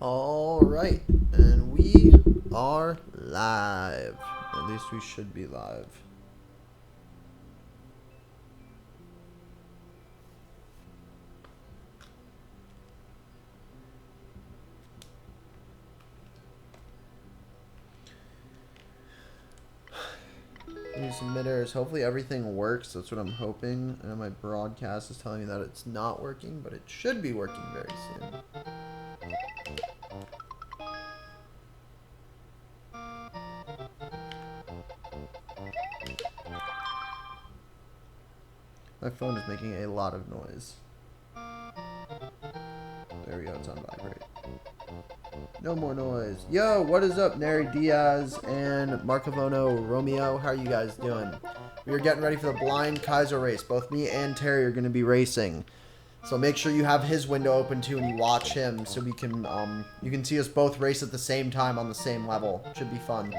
All right, and we are live. At least we should be live. These emitters, hopefully everything works. That's what I'm hoping. And my broadcast is telling me that it's not working, but it should be working very soon. My phone is making a lot of noise. There we go, it's on vibrate. No more noise. Yo, what is up, Neri Diaz and Marcavono Romeo? How are you guys doing? We are getting ready for the blind Kaiser race. Both me and Terry are going to be racing. So make sure you have his window open too and you watch him so we can, you can see us both race at the same time on the same level. Should be fun.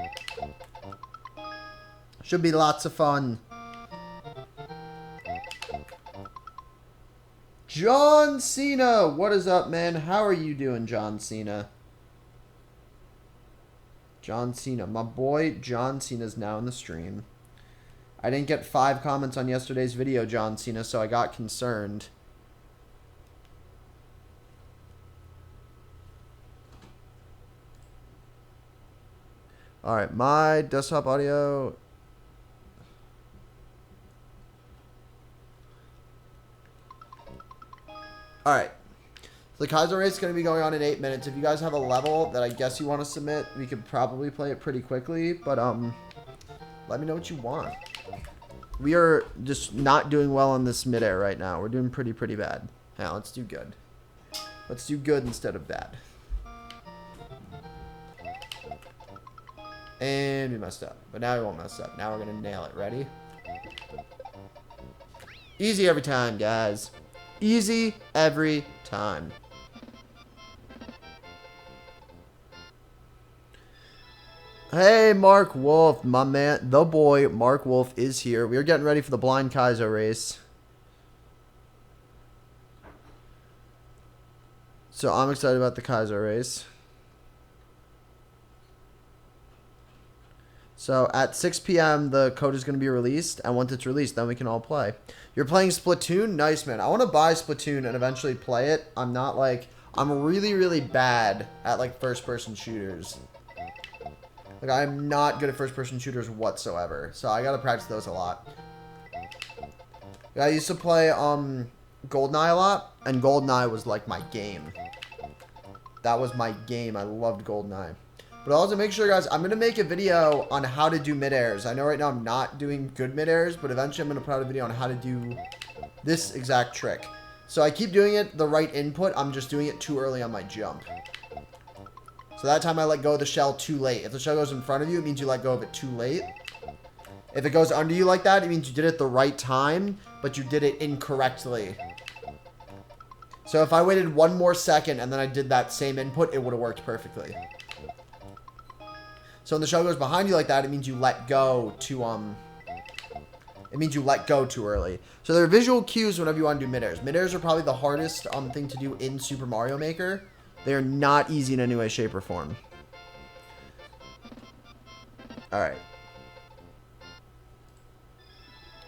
Should be lots of fun. John Cena, what is up, man? How are you doing, John Cena? John Cena, my boy John Cena's now in the stream. I didn't get 5 comments on yesterday's video, John Cena, so I got concerned. Alright, my desktop audio. Alright. So the Kaiser race is going to be going on in 8 minutes. If you guys have a level that I guess you want to submit, we could probably play it pretty quickly. But, let me know what you want. We are just not doing well on this midair right now. We're doing pretty bad. Now, let's do good. Let's do good instead of bad. And we messed up. But now we won't mess up. Now we're going to nail it. Ready? Easy every time, guys. Easy every time. Hey, Mark Wolf, my man, the boy, Mark Wolf is here. We are getting ready for the blind Kaiser race. So I'm excited about the Kaiser race. So at 6 p.m. the code is going to be released, and once it's released, then we can all play. You're playing Splatoon? Nice, man. I want to buy Splatoon and eventually play it. I'm not like, I'm really bad at like first-person shooters. Like, I'm not good at first-person shooters whatsoever, so I gotta practice those a lot. I used to play GoldenEye a lot, and GoldenEye was like my game. That was my game. I loved GoldenEye. But also make sure, guys, I'm going to make a video on how to do mid-airs. I know right now I'm not doing good mid-airs, but eventually I'm going to put out a video on how to do this exact trick. So I keep doing it the right input. I'm just doing it too early on my jump. So that time I let go of the shell too late. If the shell goes in front of you, it means you let go of it too late. If it goes under you like that, it means you did it the right time, but you did it incorrectly. So if I waited 1 more second and then I did that same input, it would have worked perfectly. So when the shell goes behind you like that, it means you let go too, it means you let go too early. So there are visual cues whenever you want to do mid-airs. Mid-airs are probably the hardest thing to do in Super Mario Maker. They are not easy in any way, shape, or form. Alright.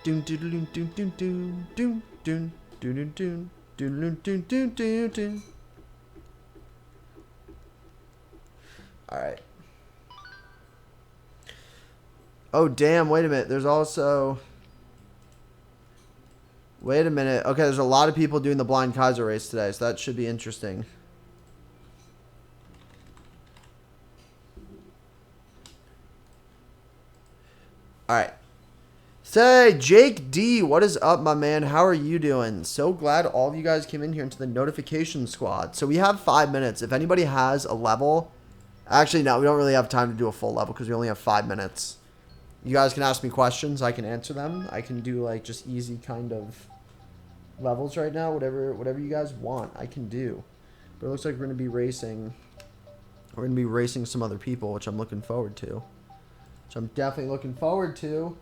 Doom doom doom doom doom doom doom doom doom doom doom doom doom doom doom. Alright. Oh, damn, wait a minute. There's also... Wait a minute. Okay, there's a lot of people doing the blind Kaiser race today, so that should be interesting. Alright. Say, Jake D, what is up, my man? How are you doing? So glad all of you guys came in here into the notification squad. So we have 5 minutes. If anybody has a level... Actually, no, we don't really have time to do a full level because we only have 5 minutes. You guys can ask me questions. I can answer them. I can do, like, just easy kind of levels right now. Whatever you guys want, I can do. But it looks like we're going to be racing. We're going to be racing some other people, which I'm looking forward to. Which I'm definitely looking forward to.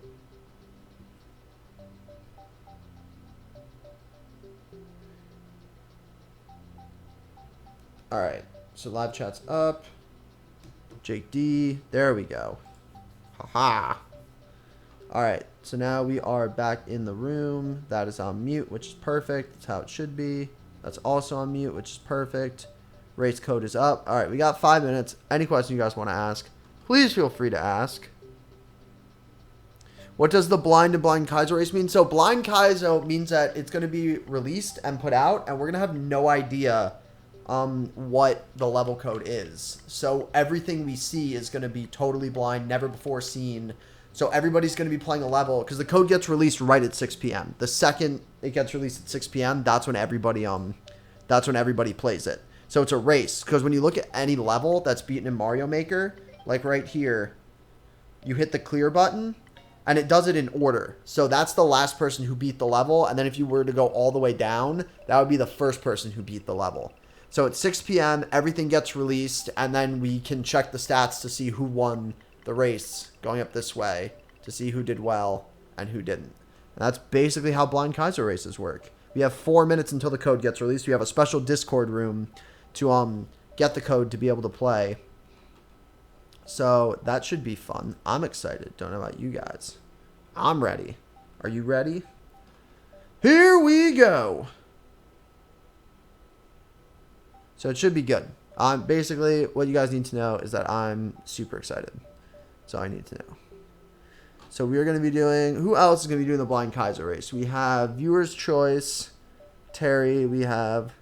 Alright. So live chat's up. Jake D. There we go. Haha. Alright, so now we are back in the room. That is on mute, which is perfect. That's how it should be. That's also on mute, which is perfect. Race code is up. Alright, we got 5 minutes. Any question you guys want to ask, please feel free to ask. What does the blind and blind Kaizo race mean? So blind Kaizo means that it's going to be released and put out, and we're going to have no idea what the level code is. So everything we see is going to be totally blind, never before seen. So everybody's going to be playing a level because the code gets released right at 6 p.m. The second it gets released at 6 p.m., that's when everybody plays it. So it's a race because when you look at any level that's beaten in Mario Maker, like right here, you hit the clear button and it does it in order. So that's the last person who beat the level, and then if you were to go all the way down, that would be the first person who beat the level. So at 6 p.m., everything gets released, and then we can check the stats to see who won the race going up this way, to see who did well and who didn't. And that's basically how blind Kaizo races work. We have 4 minutes until the code gets released. We have a special Discord room to get the code to be able to play. So that should be fun. I'm excited. Don't know about you guys. I'm ready. Are you ready? Here we go. So it should be good. Basically, what you guys need to know is that I'm super excited. So I need to know. So we are going to be doing... Who else is going to be doing the blind Kaizo race? We have Viewer's Choice, Terry, we have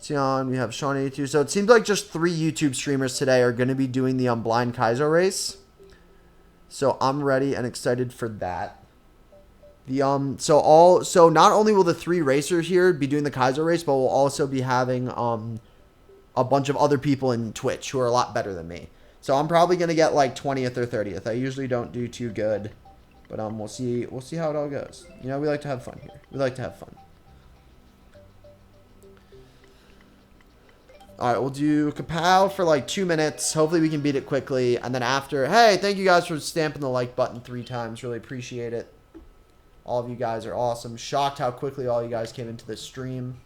Sion, we have Sean82. So it seems like just 3 YouTube streamers today are going to be doing the blind Kaizo race. So I'm ready and excited for that. So not only will the 3 racers here be doing the Kaizo race, but we'll also be having a bunch of other people in Twitch who are a lot better than me. So I'm probably gonna get like 20th or 30th. I usually don't do too good, but we'll see how it all goes. You know, we like to have fun here. We like to have fun. All right, we'll do Kapow for like 2 minutes. Hopefully we can beat it quickly, and then after, hey, thank you guys for stamping the like button 3 times. Really appreciate it. All of you guys are awesome. Shocked how quickly all you guys came into this stream.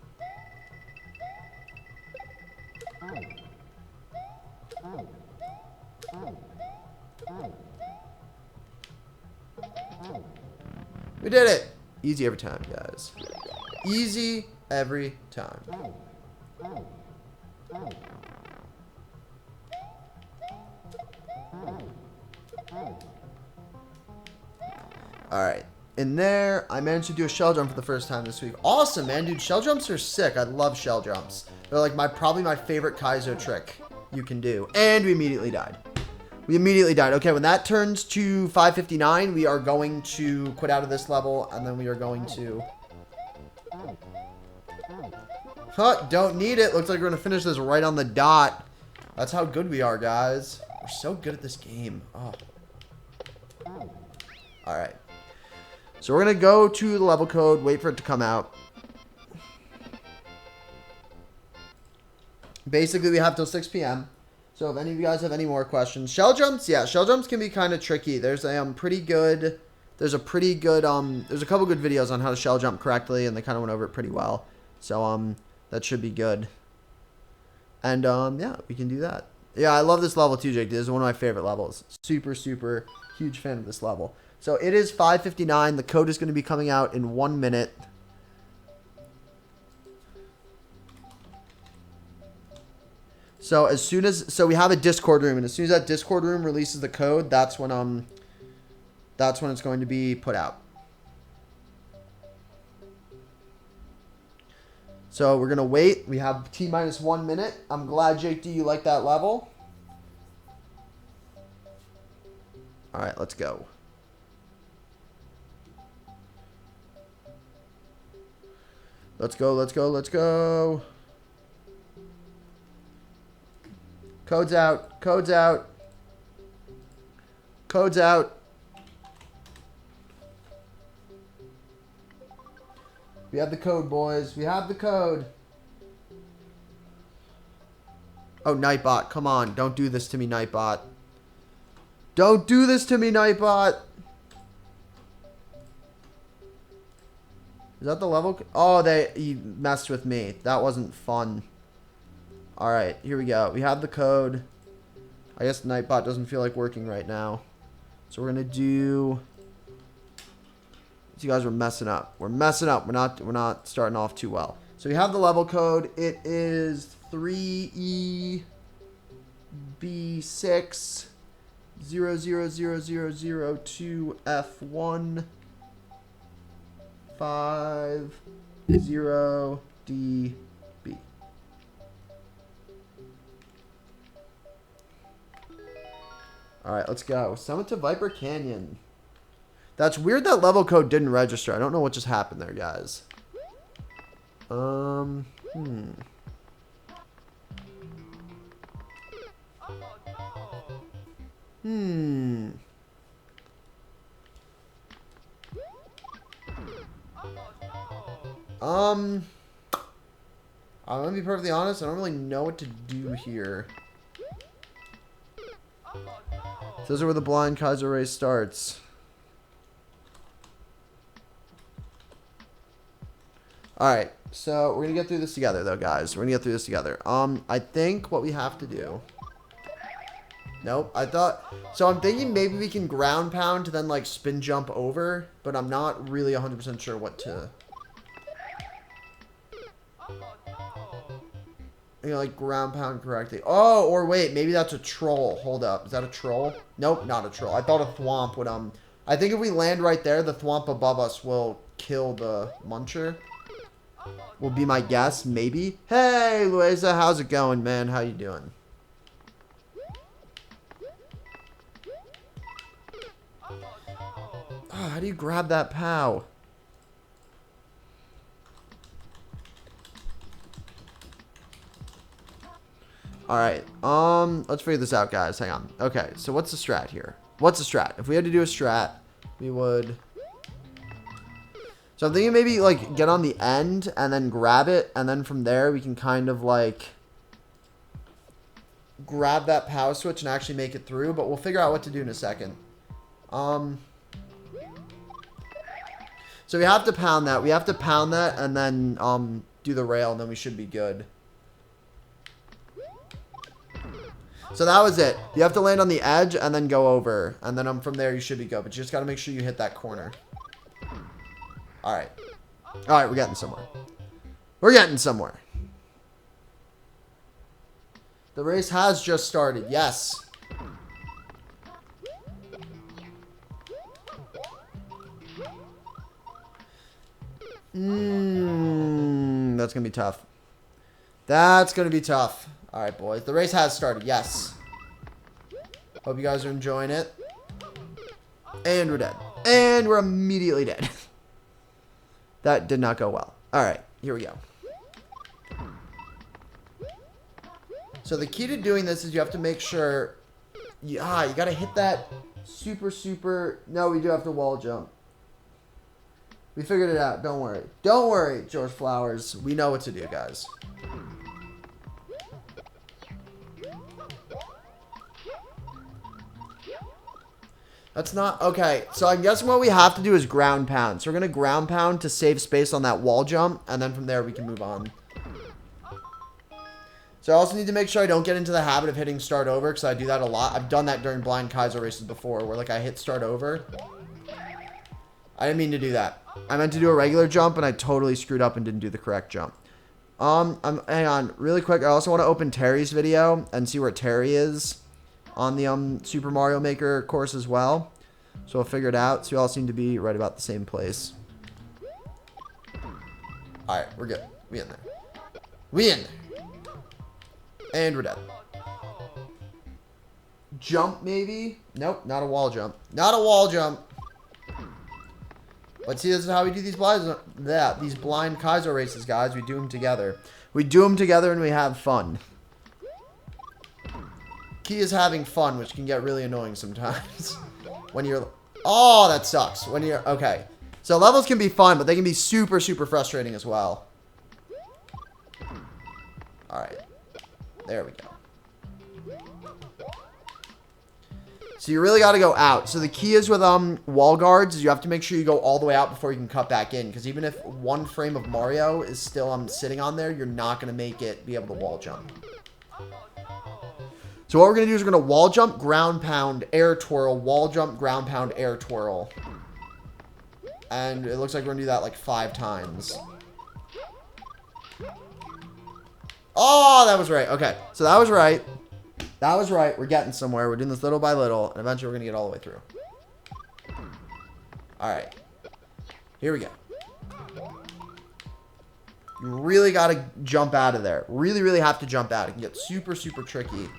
We did it! Easy every time, guys. Easy every time. Alright. In there, I managed to do a shell jump for the first time this week. Awesome, man. Dude, shell jumps are sick. I love shell jumps. They're like probably my favorite Kaizo trick you can do. And we immediately died. We immediately died. Okay, when that turns to 5:59, we are going to quit out of this level, and then we are going to... Huh, don't need it. Looks like we're going to finish this right on the dot. That's how good we are, guys. We're so good at this game. Oh. Alright. So we're going to go to the level code, wait for it to come out. Basically, we have till 6 p.m. So if any of you guys have any more questions. Shell jumps, yeah, shell jumps can be kind of tricky. There's a couple good videos on how to shell jump correctly, and they kind of went over it pretty well. So that should be good. And yeah, we can do that. Yeah, I love this level too, Jake. This is one of my favorite levels. Super, super huge fan of this level. So it is 5:59. The code is going to be coming out in 1 minute. So we have a Discord room, and as soon as that Discord room releases the code, that's when it's going to be put out. So we're gonna wait. We have T-minus 1 minute. I'm glad, Jake D, you like that level. All right, let's go. Let's go, let's go, let's go. Code's out. Code's out. Code's out. We have the code, boys. We have the code. Oh, Nightbot. Come on. Don't do this to me, Nightbot. Don't do this to me, Nightbot. Is that the level? Oh, he messed with me. That wasn't fun. Alright, here we go. We have the code. I guess Nightbot doesn't feel like working right now. So we're going to do... You guys are messing up. We're messing up. We're not starting off too well. So we have the level code. It is 3EB6 00002F1 50DB. Alright, let's go. Summit to Viper Canyon. That's weird that level code didn't register. I don't know what just happened there, guys. I'm gonna be perfectly honest, I don't really know what to do here. Those are where the blind Kaiser race starts. Alright, so we're gonna get through this together though, guys. We're gonna get through this together. I think what we have to do... Nope, I thought... So I'm thinking maybe we can ground pound to then like spin jump over, but I'm not really 100% sure what to... You know, like ground pound correctly. Oh, or wait, maybe that's a troll. Hold up, is that a troll? Nope, not a troll. I thought a thwomp would, I think if we land right there, the thwomp above us will kill the muncher. Will be my guess, maybe. Hey, Luisa, how's it going, man? How you doing? Oh, how do you grab that POW? Alright, let's figure this out, guys. Hang on. Okay, so what's the strat here? What's the strat? If we had to do a strat, we would... So I'm thinking maybe, like, get on the end and then grab it, and then from there we can kind of, like, grab that power switch and actually make it through, but we'll figure out what to do in a second. So we have to pound that. We have to pound that and then do the rail, and then we should be good. So that was it. You have to land on the edge and then go over. And then from there you should be good. But you just got to make sure you hit that corner. Alright. Alright, we're getting somewhere. We're getting somewhere. The race has just started. Yes. That's going to be tough. That's going to be tough. Alright, boys. The race has started. Yes. Hope you guys are enjoying it. And we're dead. And we're immediately dead. That did not go well. Alright, here we go. So the key to doing this is you have to make sure... you got to hit that super... No, we do have to wall jump. We figured it out. Don't worry. Don't worry, George Flowers. We know what to do, guys. That's not... Okay, so I'm guessing what we have to do is ground pound. So we're going to ground pound to save space on that wall jump. And then from there, we can move on. So I also need to make sure I don't get into the habit of hitting start over. Because I do that a lot. I've done that during blind Kaiser races before. Where like I hit start over. I didn't mean to do that. I meant to do a regular jump. And I totally screwed up and didn't do the correct jump. Hang on. Really quick. I also want to open Terry's video. And see where Terry is. On the Super Mario Maker course as well. So we'll figure it out. So we all seem to be right about the same place. Alright, we're good. We in there. We in there. And we're dead. Jump maybe? Nope, not a wall jump. Not a wall jump. But see, this is how we do these blind Kaiser races, guys. We do them together. We do them together and we have fun. Key is having fun, which can get really annoying sometimes. When you're... Oh, that sucks. When you're... Okay. So levels can be fun, but they can be super frustrating as well. Alright. There we go. So you really got to go out. So the key is with wall guards is you have to make sure you go all the way out before you can cut back in. Because even if one frame of Mario is still sitting on there, you're not going to make it be able to wall jump. So what we're going to do is we're going to wall jump, ground pound, air twirl, wall jump, ground pound, air twirl. And it looks like we're going to do that like 5 times. Oh, that was right. Okay, so that was right. That was right. We're getting somewhere. We're doing this little by little, and eventually we're going to get all the way through. All right. Here we go. You really got to jump out of there. Really, really have to jump out. It can get super, super tricky.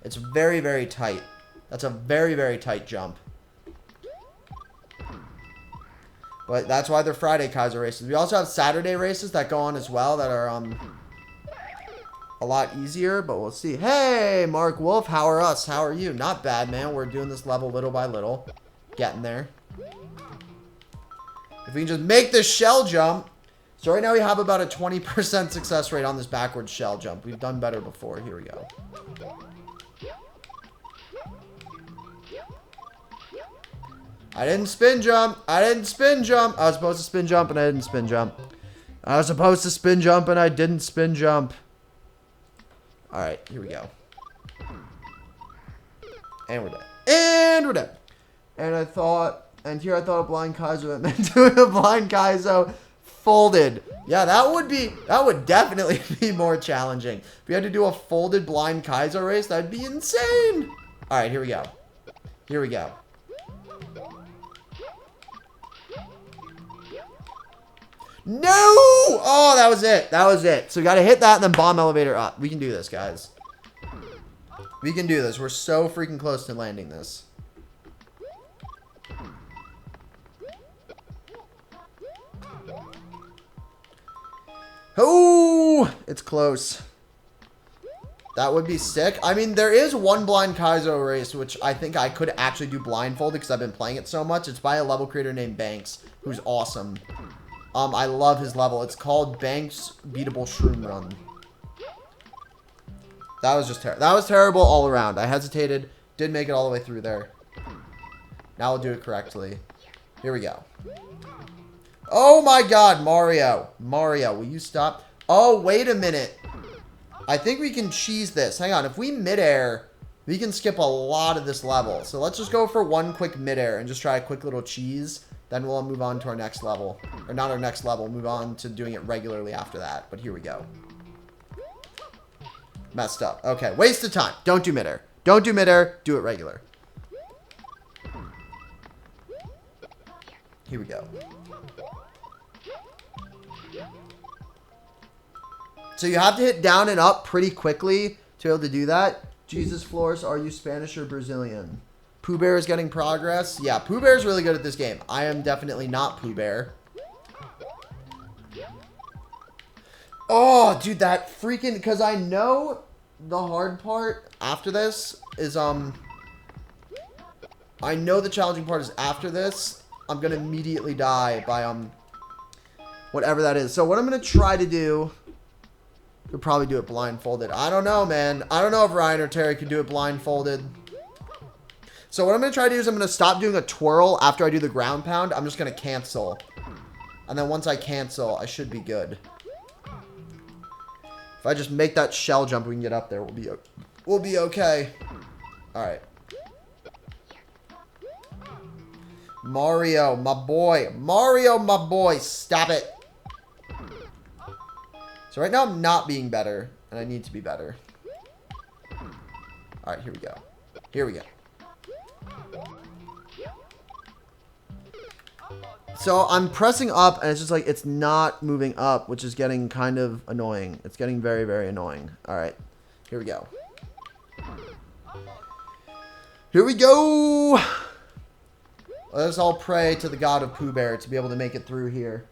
It's very, very tight. That's a very, very tight jump. But that's why they're Friday Kaiser races. We also have Saturday races that go on as well that are a lot easier, but we'll see. Hey, Mark Wolf, how are us? How are you? Not bad, man. We're doing this level little by little. Getting there. If we can just make this shell jump. So right now we have about a 20% success rate on this backwards shell jump. We've done better before. Here we go. I didn't spin jump. I didn't spin jump. I was supposed to spin jump and I didn't spin jump. I was supposed to spin jump and I didn't spin jump. Alright, here we go. And we're dead. And we're dead. And I thought a blind Kaizo meant doing a blind Kaizo folded. Yeah, that would definitely be more challenging. If we had to do a folded blind Kaizo race, that'd be insane. Alright, here we go. Here we go. No! Oh, that was it. That was it. So we got to hit that and then bomb elevator up. We can do this, guys. We can do this. We're so freaking close to landing this. Oh, it's close. That would be sick. I mean, there is one blind Kaizo race, which I think I could actually do blindfolded because I've been playing it so much. It's by a level creator named Banks, who's awesome. I love his level. It's called Banks Beatable Shroom Run. That was just terrible. That was terrible all around. I hesitated. Did make it all the way through there. Now we'll do it correctly. Here we go. Oh my god, Mario. Mario, will you stop? Oh, wait a minute. I think we can cheese this. Hang on. If we midair, we can skip a lot of this level. So let's just go for one quick midair and just try a quick little cheese. Then we'll move on to our next level. Or not our next level. Move on to doing it regularly after that. But here we go. Messed up. Okay. Waste of time. Don't do midair. Don't do midair. Do it regular. Here we go. So you have to hit down and up pretty quickly to be able to do that. Jesus Flores, are you Spanish or Brazilian? Pooh Bear is getting progress. Yeah, Pooh Bear is really good at this game. I am definitely not Pooh Bear. Oh, dude, that freaking... Because I know the hard part after this is, I know the challenging part is after this. I'm going to immediately die by, whatever that is. So what I'm going to try to do... Could probably do it blindfolded. I don't know, man. I don't know if Ryan or Terry could do it blindfolded. So what I'm going to try to do is I'm going to stop doing a twirl after I do the ground pound. I'm just going to cancel. And then once I cancel, I should be good. If I just make that shell jump, we can get up there. We'll be okay. All right. Mario, my boy. Mario, my boy. Stop it. So right now I'm not being better, and I need to be better. All right, here we go. Here we go. So I'm pressing up, and it's just like it's not moving up, which is getting kind of annoying. It's getting very, very annoying. All right, here we go. Here we go. Let us all pray to the god of Pooh Bear to be able to make it through here.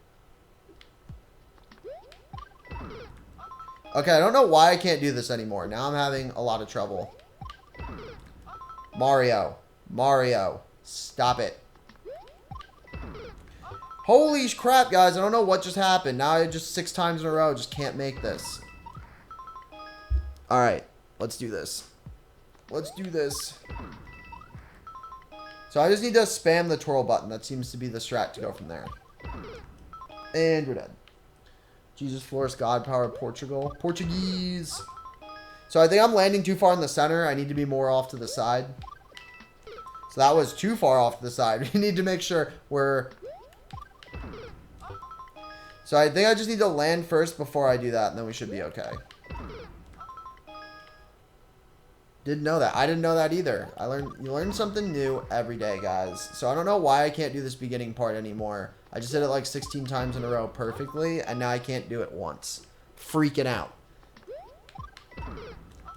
Okay, I don't know why I can't do this anymore. Now I'm having a lot of trouble. Mario. Mario. Stop it. Holy crap, guys. I don't know what just happened. Now I just 6 times in a row just can't make this. Alright. Let's do this. Let's do this. So I just need to spam the twirl button. That seems to be the strat to go from there. And we're dead. Jesus Flores, God Power, Portugal. Portuguese. So I think I'm landing too far in the center. I need to be more off to the side. So that was too far off to the side. We need to make sure we're... So I think I just need to land first before I do that, and then we should be okay. Didn't know that. I didn't know that either. You learn something new every day, guys. So I don't know why I can't do this beginning part anymore. I just did it like 16 times in a row perfectly, and now I can't do it once. Freaking out.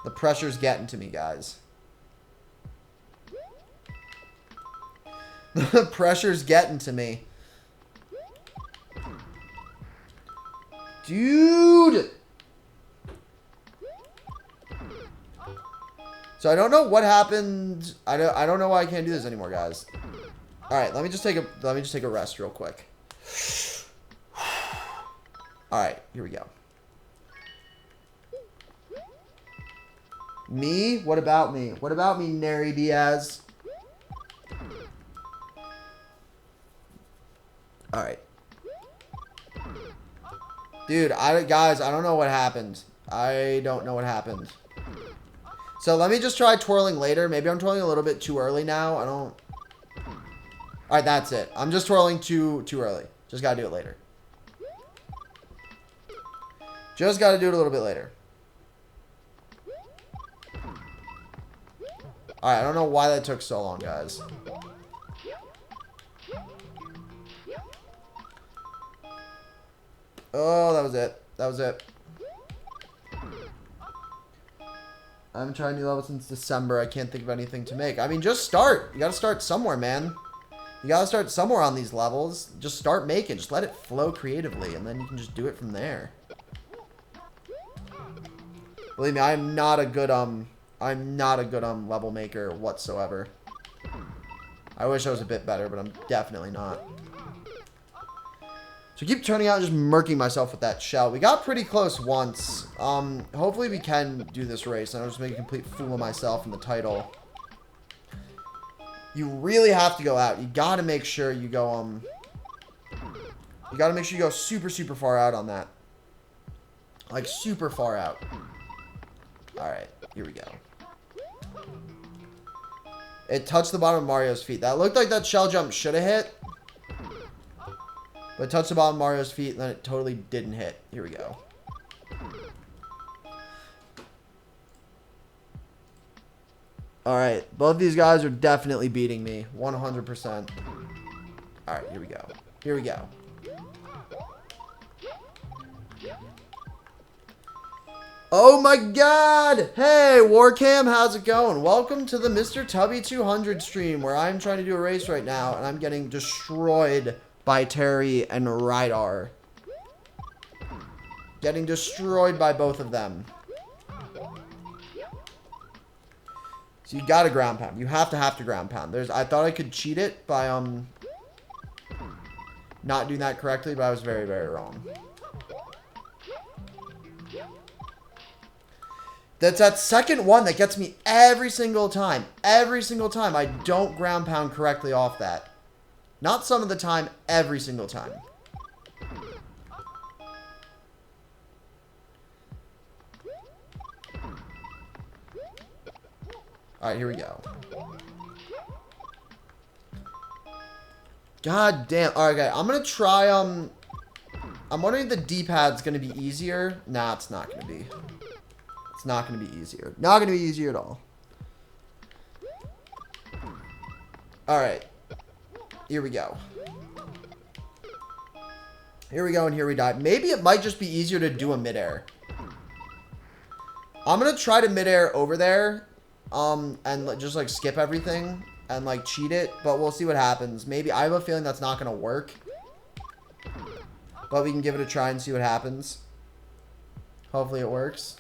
The pressure's getting to me, guys. The pressure's getting to me. Dude! So I don't know what happened. I don't know why I can't do this anymore, guys. All right, let me just take a rest real quick. All right, here we go. Me? What about me? What about me, Neri Diaz? All right. Dude, guys, I don't know what happened. I don't know what happened. So let me just try twirling later. Maybe I'm twirling a little bit too early now. I don't... Alright, that's it. I'm just twirling too early. Just gotta do it later. Just gotta do it a little bit later. Alright, I don't know why that took so long, guys. Oh, that was it. That was it. I haven't tried a new level since December. I can't think of anything to make. I mean, just start. You gotta start somewhere, man. You gotta start somewhere on these levels. Just start making. Just let it flow creatively, and then you can just do it from there. Believe me, I'm not a good level maker whatsoever. I wish I was a bit better, but I'm definitely not. So I keep turning out and just murking myself with that shell. We got pretty close once. Hopefully we can do this race. I don't just make a complete fool of myself in the title. You really have to go out. You gotta make sure you go, you gotta make sure you go super, super far out on that. Like, super far out. Alright, here we go. It touched the bottom of Mario's feet. That looked like that shell jump should have hit. But it touched the bottom of Mario's feet, and then it totally didn't hit. Here we go. Alright, both these guys are definitely beating me. 100%. Alright, here we go. Here we go. Oh my god! Hey, Warcam, how's it going? Welcome to the Mr. Tubby 200 stream, where I'm trying to do a race right now, and I'm getting destroyed by Terry and Rydar. Getting destroyed by both of them. So you gotta ground pound. You have to ground pound. I thought I could cheat it by not doing that correctly, but I was very, very wrong. That's that second one that gets me every single time. Every single time I don't ground pound correctly off that. Not some of the time, every single time. Alright, here we go. God damn. Alright, okay. I'm gonna try, I'm wondering if the D-pad's gonna be easier. Nah, it's not gonna be. It's not gonna be easier. Not gonna be easier at all. Alright. Here we go. Here we go, and here we die. Maybe it might just be easier to do a midair. I'm gonna try to midair over there, and just like skip everything and like cheat it, but we'll see what happens. Maybe I have a feeling that's not gonna work, but we can give it a try and see what happens. Hopefully it works.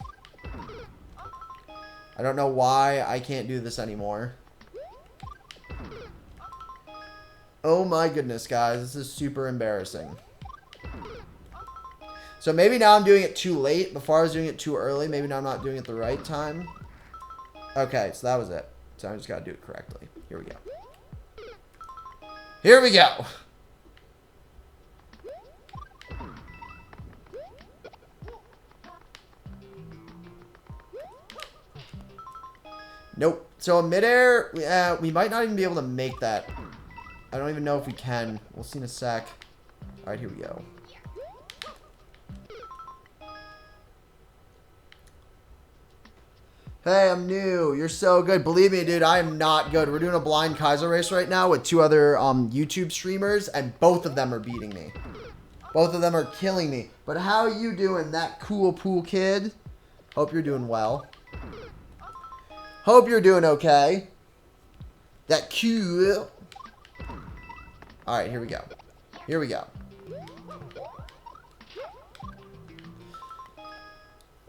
I don't know why I can't do this anymore. Oh my goodness, guys. This is super embarrassing. So maybe now I'm doing it too late. Before I was doing it too early. Maybe now I'm not doing it the right time. Okay, so that was it. So I just gotta do it correctly. Here we go. Here we go. Nope. So a midair, we might not even be able to make that. I don't even know if we can. We'll see in a sec. All right, here we go. Hey, I'm new. You're so good. Believe me, dude, I am not good. We're doing a blind Kaiser race right now with 2 other YouTube streamers, and both of them are beating me. Both of them are killing me. But how are you doing, that cool pool kid? Hope you're doing well. Hope you're doing okay. That cool. All right, here we go. Here we go.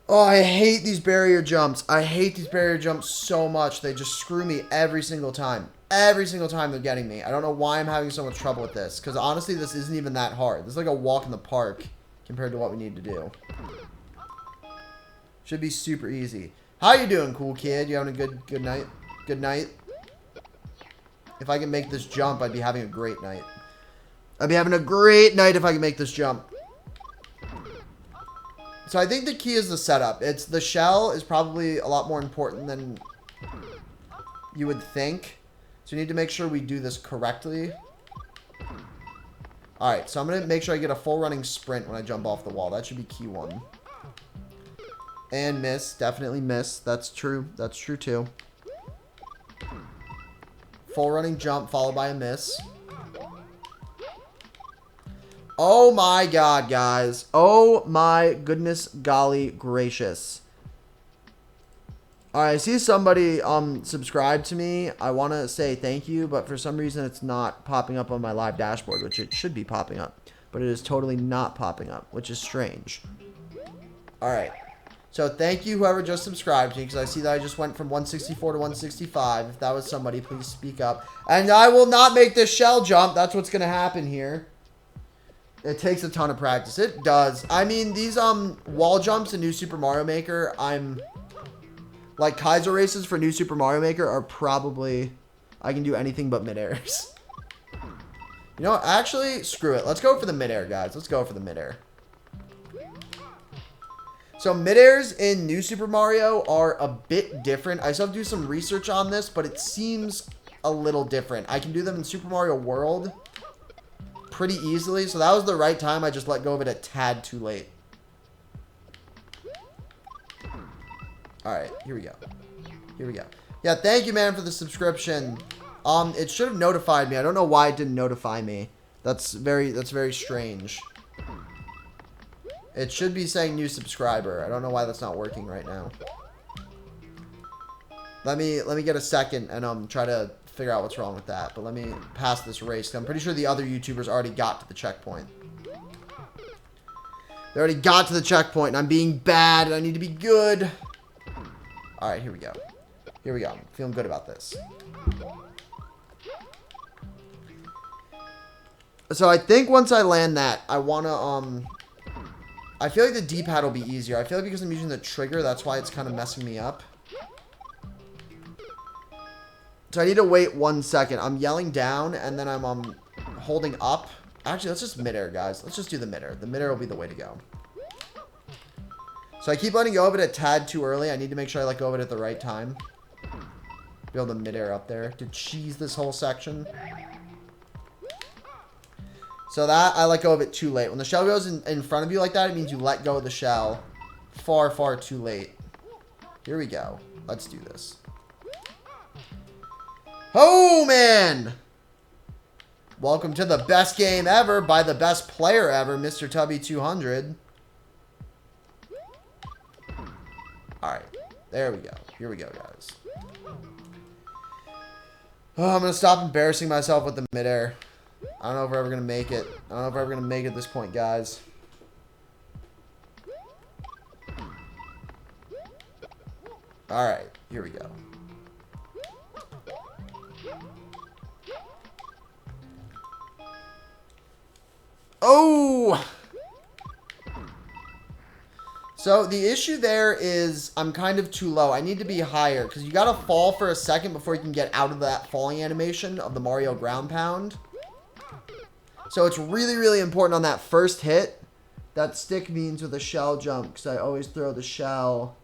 Oh, I hate these barrier jumps. I hate these barrier jumps so much. They just screw me every single time. Every single time they're getting me. I don't know why I'm having so much trouble with this. Because honestly, this isn't even that hard. This is like a walk in the park compared to what we need to do. Should be super easy. How you doing, cool kid? You having a good night? Good night? If I can make this jump, I'd be having a great night. I'd be having a great night if I can make this jump. So I think the key is the setup. It's the shell is probably a lot more important than you would think. So we need to make sure we do this correctly. Alright, so I'm going to make sure I get a full running sprint when I jump off the wall. That should be key 1. And miss. Definitely miss. That's true. That's true too. Full running jump followed by a miss. Oh my god, guys. Oh my goodness golly gracious. Alright, I see somebody subscribe to me. I want to say thank you, but for some reason it's not popping up on my live dashboard, which it should be popping up. But it is totally not popping up, which is strange. Alright. So thank you whoever just subscribed to me, because I see that I just went from 164 to 165. If that was somebody, please speak up. And I will not make this shell jump. That's what's going to happen here. It takes a ton of practice. It does. I mean, these wall jumps in New Super Mario Maker, like Kaiser races for New Super Mario Maker are probably, I can do anything but mid-airs. You know what? Actually, screw it. Let's go for the mid-air, guys. Let's go for the mid-air. So mid-airs in New Super Mario are a bit different. I still have to do some research on this, but it seems a little different. I can do them in Super Mario World pretty easily. So that was the right time. I just let go of it a tad too late. Alright, here we go. Here we go. Yeah, thank you, man, for the subscription. It should have notified me. I don't know why it didn't notify me. That's very strange. It should be saying new subscriber. I don't know why that's not working right now. Let me get a second and try to figure out what's wrong with that. But let me pass this race. I'm pretty sure the other YouTubers already got to the checkpoint. They already got to the checkpoint, and I'm being bad, and I need to be good. Alright, here we go. Here we go. I'm feeling good about this. So I think once I land that, I want to, I feel like the D-pad will be easier. I feel like because I'm using the trigger, that's why it's kind of messing me up. So I need to wait 1 second. I'm yelling down, and then I'm holding up. Actually, let's just mid-air, guys. Let's just do the mid-air. The mid-air will be the way to go. So I keep letting go of it a tad too early. I need to make sure I let go of it at the right time. Be able to mid-air up there to cheese this whole section. So that, I let go of it too late. When the shell goes in front of you like that, it means you let go of the shell far, far too late. Here we go. Let's do this. Oh, man! Welcome to the best game ever by the best player ever, Mr. Tubby 200. Alright. There we go. Here we go, guys. Oh, I'm going to stop embarrassing myself with the midair. I don't know if we're ever going to make it. I don't know if we're ever going to make it at this point, guys. Alright. Here we go. Oh! So the issue there is I'm kind of too low. I need to be higher because you got to fall for a second before you can get out of that falling animation of the Mario ground pound. So it's really, really important on that first hit. That stick means with a shell jump because I always throw the shell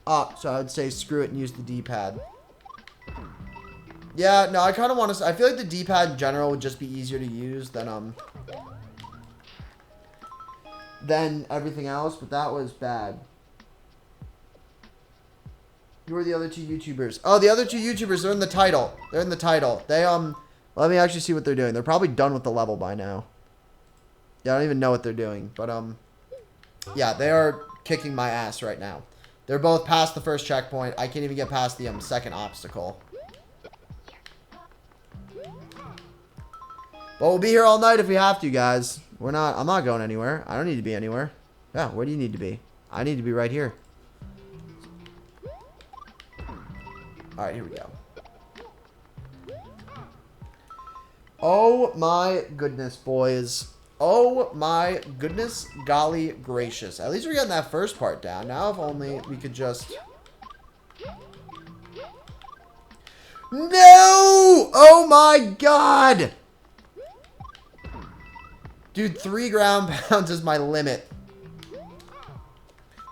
up. So I would say screw it and use the D-pad. Yeah, no, I kind of want to... I feel like the D-pad in general would just be easier to use than everything else, but that was bad. Who are the other two YouTubers? Oh, the other two YouTubers, they're in the title. They're in the title. They, let me actually see what they're doing. They're probably done with the level by now. Yeah, I don't even know what they're doing, but, yeah, they are kicking my ass right now. They're both past the first checkpoint. I can't even get past the, second obstacle. But we'll be here all night if we have to, guys. I'm not going anywhere. I don't need to be anywhere. Yeah, where do you need to be? I need to be right here. Alright, here we go. Oh my goodness, boys. Oh my goodness, golly gracious. At least we're getting that first part down. Now if only we could just... No! Oh my god! Dude, 3 ground pounds is my limit.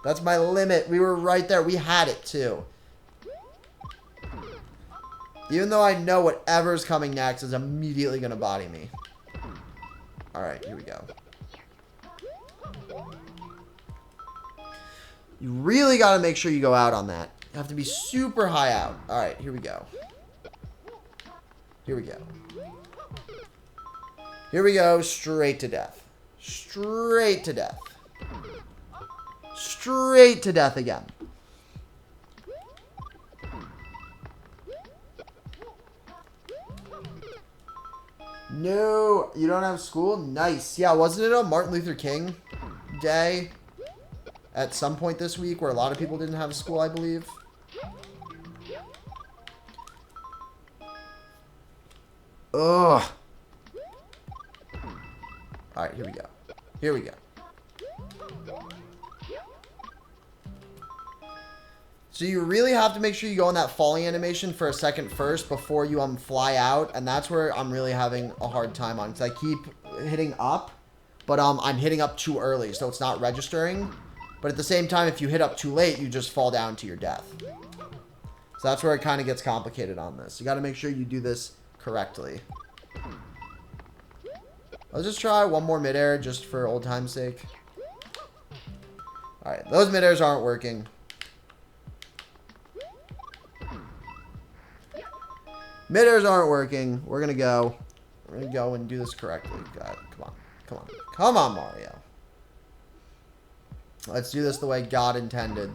That's my limit. We were right there. We had it, too. Even though I know whatever's coming next is immediately going to body me. Alright, here we go. You really got to make sure you go out on that. You have to be super high out. Alright, here we go. Here we go. Here we go, straight to death. Straight to death. Straight to death again. No, you don't have school? Nice. Yeah, wasn't it a Martin Luther King Day at some point this week where a lot of people didn't have school, I believe? Ugh. Alright, here we go. Here we go. So you really have to make sure you go on that falling animation for a second first before you fly out. And that's where I'm really having a hard time on. Because I keep hitting up, but I'm hitting up too early, so it's not registering. But at the same time, if you hit up too late, you just fall down to your death. So that's where it kind of gets complicated on this. You got to make sure you do this correctly. Let's just try one more midair just for old time's sake. Alright, those midairs aren't working. Midairs aren't working. We're gonna go. We're gonna go and do this correctly. God, come on. Come on. Come on, Mario. Let's do this the way God intended.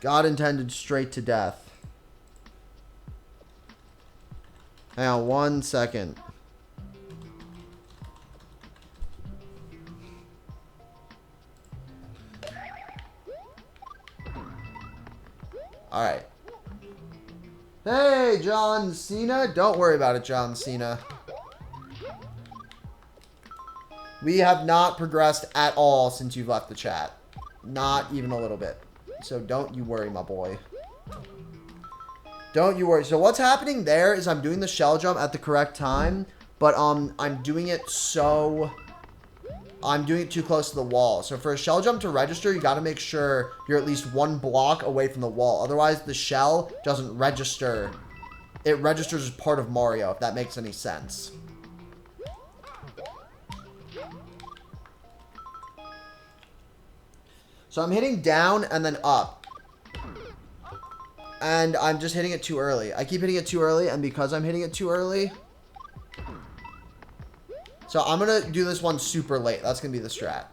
God intended straight to death. Hang on 1 second. Alright. Hey, John Cena. Don't worry about it, John Cena. We have not progressed at all since you've left the chat. Not even a little bit. So don't you worry, my boy. Don't you worry. So what's happening there is I'm doing the shell jump at the correct time, but I'm doing it too close to the wall. So for a shell jump to register, you got to make sure you're at least 1 block away from the wall. Otherwise, the shell doesn't register. It registers as part of Mario, if that makes any sense. So I'm hitting down and then up. And I'm just hitting it too early. I keep hitting it too early, and because I'm hitting it too early... So I'm going to do this one super late. That's going to be the strat.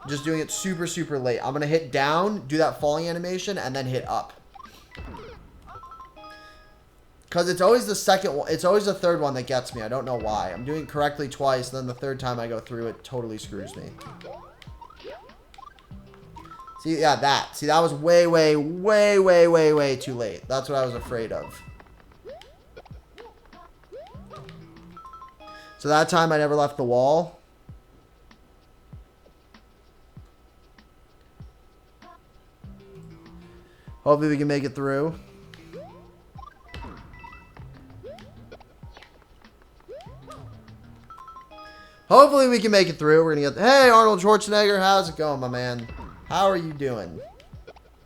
Just doing it super, super late. I'm going to hit down, do that falling animation, and then hit up. Because it's always the second one. It's always the third one that gets me. I don't know why. I'm doing it correctly twice, and then the third time I go through, it totally screws me. See, yeah, that. See, that was way, way, way, way, way, way too late. That's what I was afraid of. So that time I never left the wall. Hopefully we can make it through. Hopefully we can make it through. We're going to get... Hey, Arnold Schwarzenegger. How's it going, my man? How are you doing?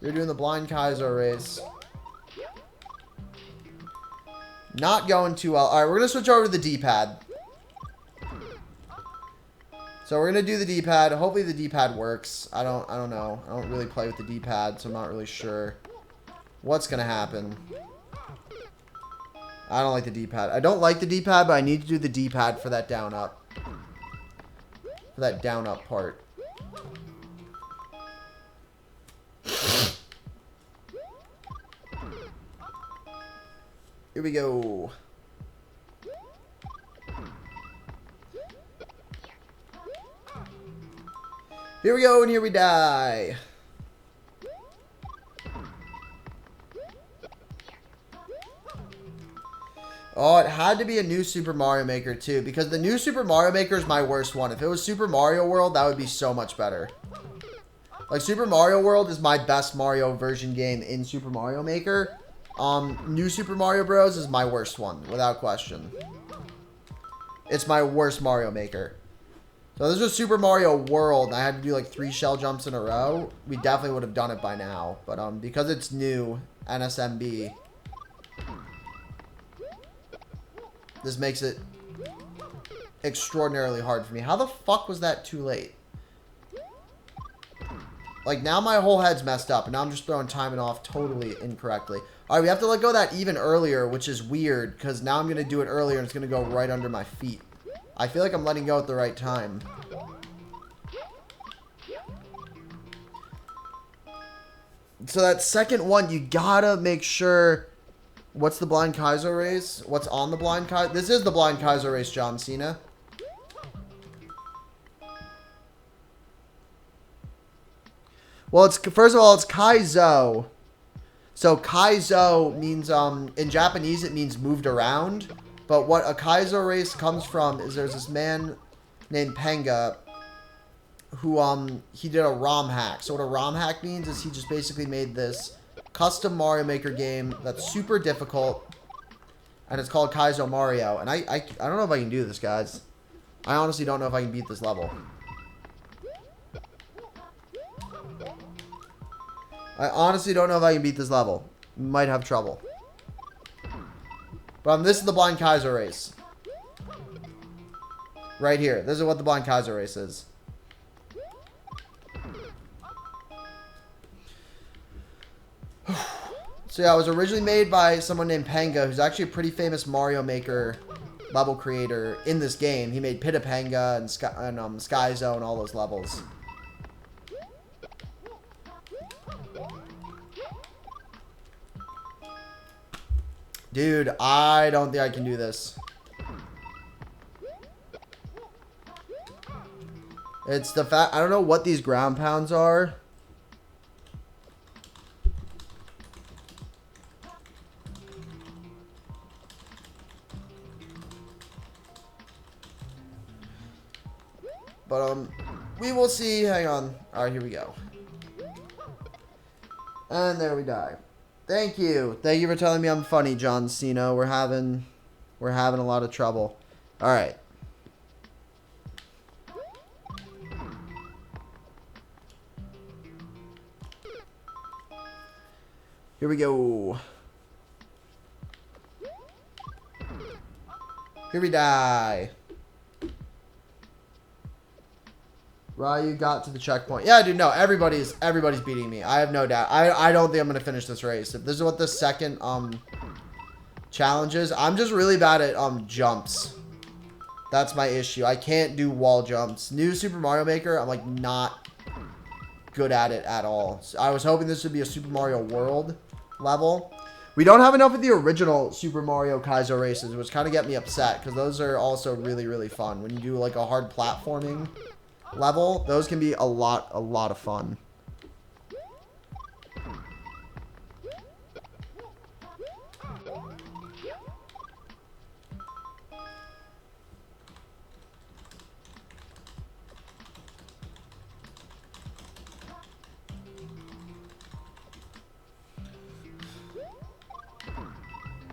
You're doing the blind Kaiser race. Not going too well. Alright, we're going to switch over to the D-pad. So we're going to do the D-pad. Hopefully the D-pad works. I don't know. I don't really play with the D-pad, so I'm not really sure what's going to happen. I don't like the D-pad. I don't like the D-pad, but I need to do the D-pad for that down-up. For that down-up part. Here we go. Here we go, and here we die. Oh, it had to be a new Super Mario Maker, too, because the new Super Mario Maker is my worst one. If it was Super Mario World, that would be so much better. Like, Super Mario World is my best Mario version game in Super Mario Maker. New Super Mario Bros. Is my worst one, without question. It's my worst Mario Maker. So this was Super Mario World, and I had to do like 3 shell jumps in a row. We definitely would have done it by now. But because it's new, NSMB, this makes it extraordinarily hard for me. How the fuck was that too late? Like, now my whole head's messed up, and now I'm just throwing timing off totally incorrectly. Alright, we have to let go of that even earlier, which is weird, because now I'm going to do it earlier, and it's going to go right under my feet. I feel like I'm letting go at the right time. So that second one, you gotta make sure... What's the blind Kaiser race? What's on the blind Kaiser? This is the blind Kaiser race, John Cena. Well, it's first of all, it's Kaizo. So Kaizo means in Japanese it means moved around. But what a Kaizo race comes from is there's this man named Penga who he did a ROM hack. So what a ROM hack means is he just basically made this custom Mario Maker game that's super difficult, and it's called Kaizo Mario. And I don't know if I can do this, guys. I honestly don't know if I can beat this level. I honestly don't know if I can beat this level. Might have trouble. But this is the blind Kaiser race. Right here. This is what the blind Kaiser race is. So yeah, it was originally made by someone named Penga, who's actually a pretty famous Mario Maker level creator in this game. He made Pita Penga and Sky Zone, all those levels. Dude, I don't think I can do this. It's the fact, I don't know what these ground pounds are. But, we will see. Hang on. Alright, here we go. And there we die. Thank you. Thank you for telling me I'm funny, John Cena. We're having a lot of trouble. Alright. Here we go. Here we die. Ryu got to the checkpoint. Yeah, dude, no, everybody's beating me. I have no doubt. I don't think I'm gonna finish this race. If this is what the second challenge is, I'm just really bad at jumps. That's my issue. I can't do wall jumps. New Super Mario Maker, I'm like not good at it at all. So I was hoping this would be a Super Mario World level. We don't have enough of the original Super Mario Kaizo races, which kind of get me upset because those are also really, really fun. When you do like a hard platforming level, those can be a lot of fun.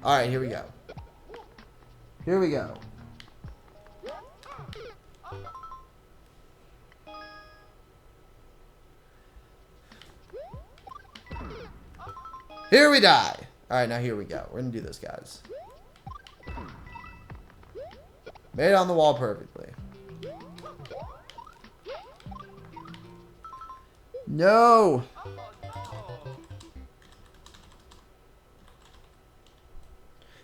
All right, here we go. Here we go. Here we die. All right, now here we go. We're going to do this, guys. Made it on the wall perfectly. No.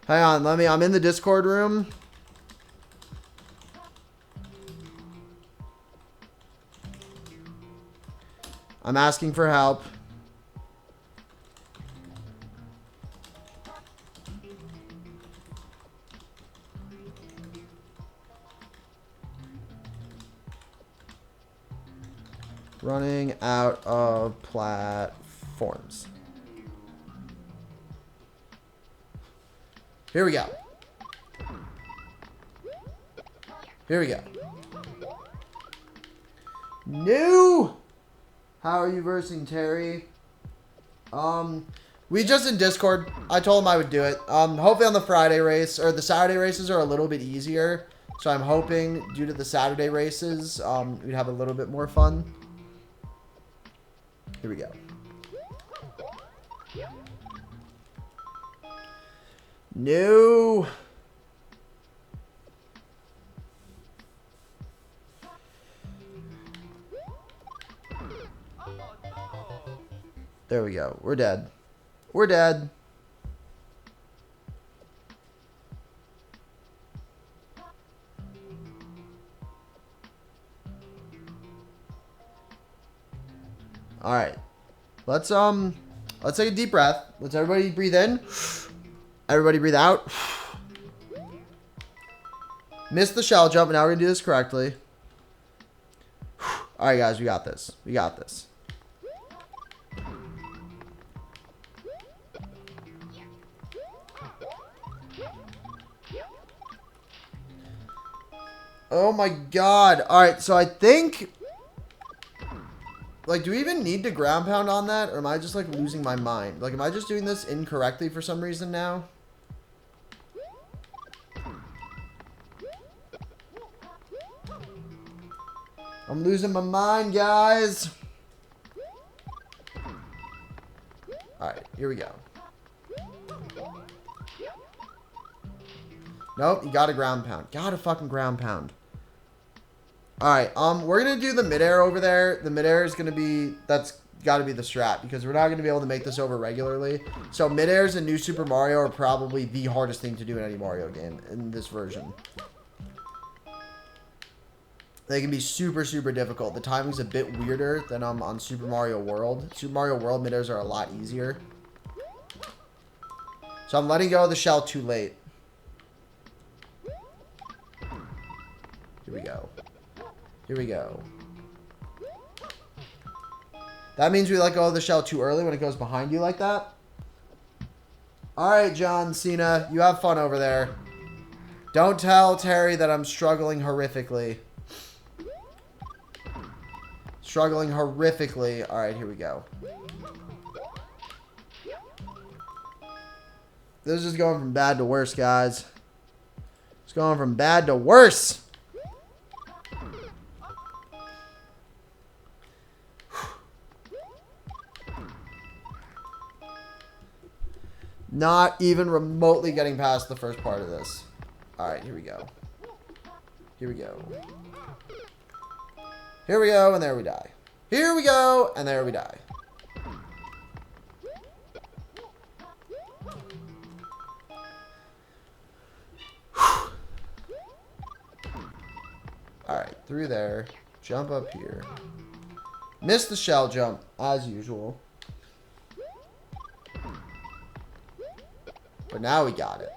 Hang on, I'm in the Discord room. I'm asking for help. Running out of platforms. Here we go. Here we go. No! How are you versing Terry? We just in Discord. I told him I would do it. Hopefully on the Friday race, or the Saturday races are a little bit easier. So I'm hoping, due to the Saturday races, we'd have a little bit more fun. Here we go. No. There we go. We're dead. We're dead. All right. Let's take a deep breath. Let's everybody breathe in. Everybody breathe out. Missed the shell jump, and now we're gonna do this correctly. All right, guys, we got this. We got this. Oh my god. All right, so I think, like, do we even need to ground pound on that? Or am I just, like, losing my mind? Like, am I just doing this incorrectly for some reason now? I'm losing my mind, guys. Alright, here we go. Nope, you gotta ground pound. Gotta fucking ground pound. Alright, we're gonna do the midair over there. The midair is gonna be, that's gotta be the strat, because we're not gonna be able to make this over regularly. So midairs in New Super Mario are probably the hardest thing to do in any Mario game in this version. They can be super, super difficult. The timing's a bit weirder than on Super Mario World. Super Mario World midairs are a lot easier. So I'm letting go of the shell too late. Here we go. Here we go. That means we let go of the shell too early when it goes behind you like that. Alright, John Cena. You have fun over there. Don't tell Terry that I'm struggling horrifically. Struggling horrifically. Alright, here we go. This is going from bad to worse, guys. It's going from bad to worse. Not even remotely getting past the first part of this. Alright, here we go. Here we go. Here we go, and there we die. Here we go, and there we die. Alright, through there. Jump up here. Miss the shell jump, as usual. But now we got it.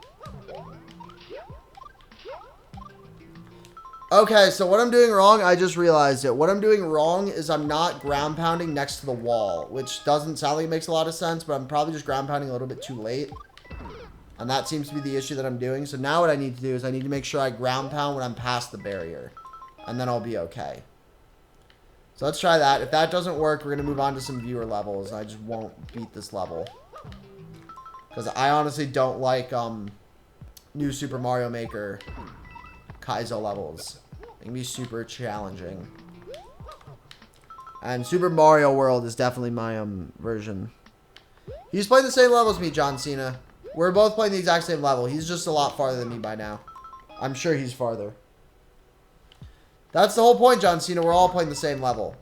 Okay, so what I'm doing wrong, I just realized it. What I'm doing wrong is I'm not ground pounding next to the wall, which doesn't sound like it makes a lot of sense, but I'm probably just ground pounding a little bit too late. And that seems to be the issue that I'm doing. So now what I need to do is I need to make sure I ground pound when I'm past the barrier. And then I'll be okay. So let's try that. If that doesn't work, we're going to move on to some viewer levels. I just won't beat this level. Because I honestly don't like New Super Mario Maker Kaizo levels. It can be super challenging. And Super Mario World is definitely my version. He's playing the same level as me, John Cena. We're both playing the exact same level. He's just a lot farther than me by now. I'm sure he's farther. That's the whole point, John Cena. We're all playing the same level.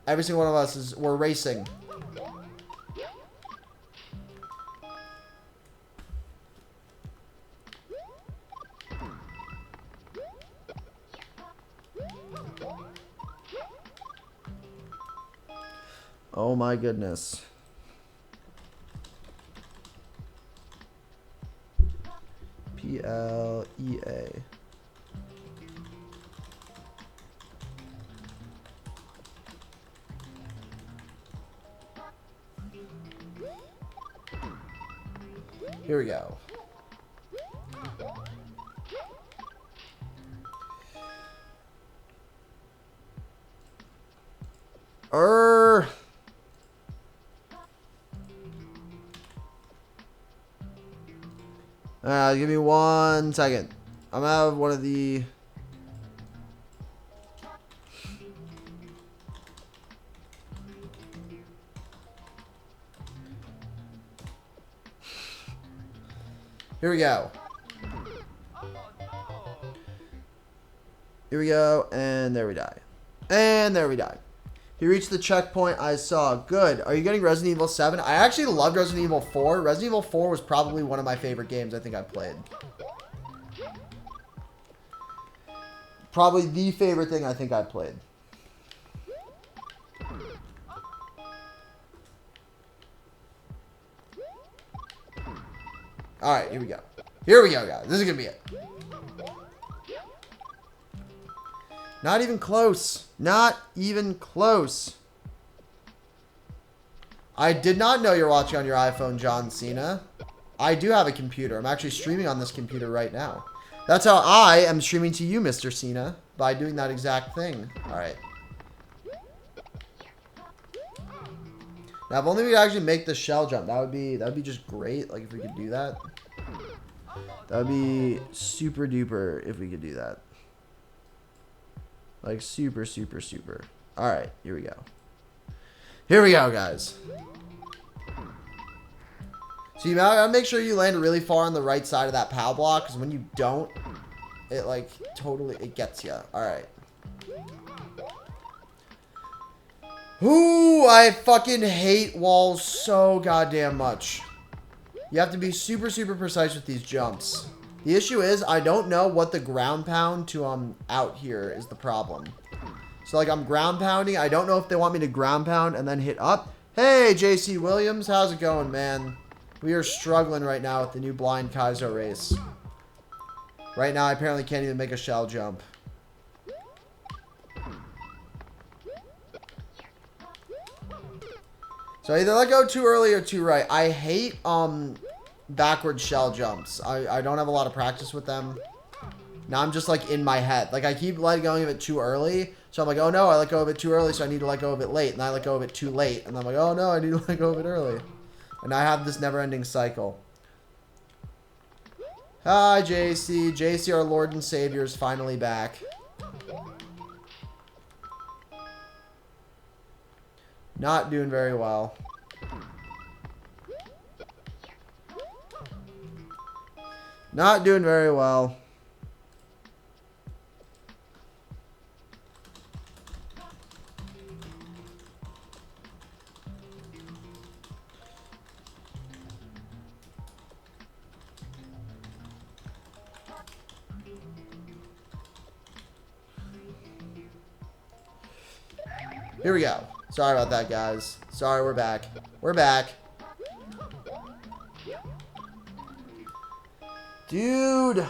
Every single one of us we're racing. Oh my goodness. PLEA. Here we go. Give me 1 second. I'm gonna have one of the... Here we go. Here we go, and there we die. And there we die. He reached the checkpoint I saw. Good. Are you getting Resident Evil 7? I actually loved Resident Evil 4. Resident Evil 4 was probably one of my favorite games I think I played. Probably the favorite thing I think I played. Alright, here we go. Here we go, guys. This is going to be it. Not even close. Not even close. I did not know you're watching on your iPhone, John Cena. I do have a computer. I'm actually streaming on this computer right now. That's how I am streaming to you, Mr. Cena, by doing that exact thing. Alright. Now, if only we could actually make the shell jump. That would be just great. Like, if we could do that. That would be super duper if we could do that. Like, super, super, super. Alright, here we go. Here we go, guys. So you gotta make sure you land really far on the right side of that POW block, because when you don't, it, like, totally, it gets you. Alright. Ooh, I fucking hate walls so goddamn much. You have to be super, super precise with these jumps. The issue is, I don't know what the ground pound to, out here is the problem. So, like, I'm ground pounding. I don't know if they want me to ground pound and then hit up. Hey, JC Williams, how's it going, man? We are struggling right now with the new Blind Kaizo race. Right now, I apparently can't even make a shell jump. So, either let go too early or too right. I hate, backward shell jumps. I don't have a lot of practice with them. Now I'm just like in my head. Like I keep letting go of it too early. So I'm like, oh no, I let go of it too early, so I need to let go of it late. And I let go of it too late. And I'm like, oh no, I need to let go of it early. And I have this never-ending cycle. Hi, JC. JC, our Lord and Savior, is finally back. Not doing very well. Not doing very well. Here we go. Sorry about that, guys. Sorry, we're back. We're back. Dude.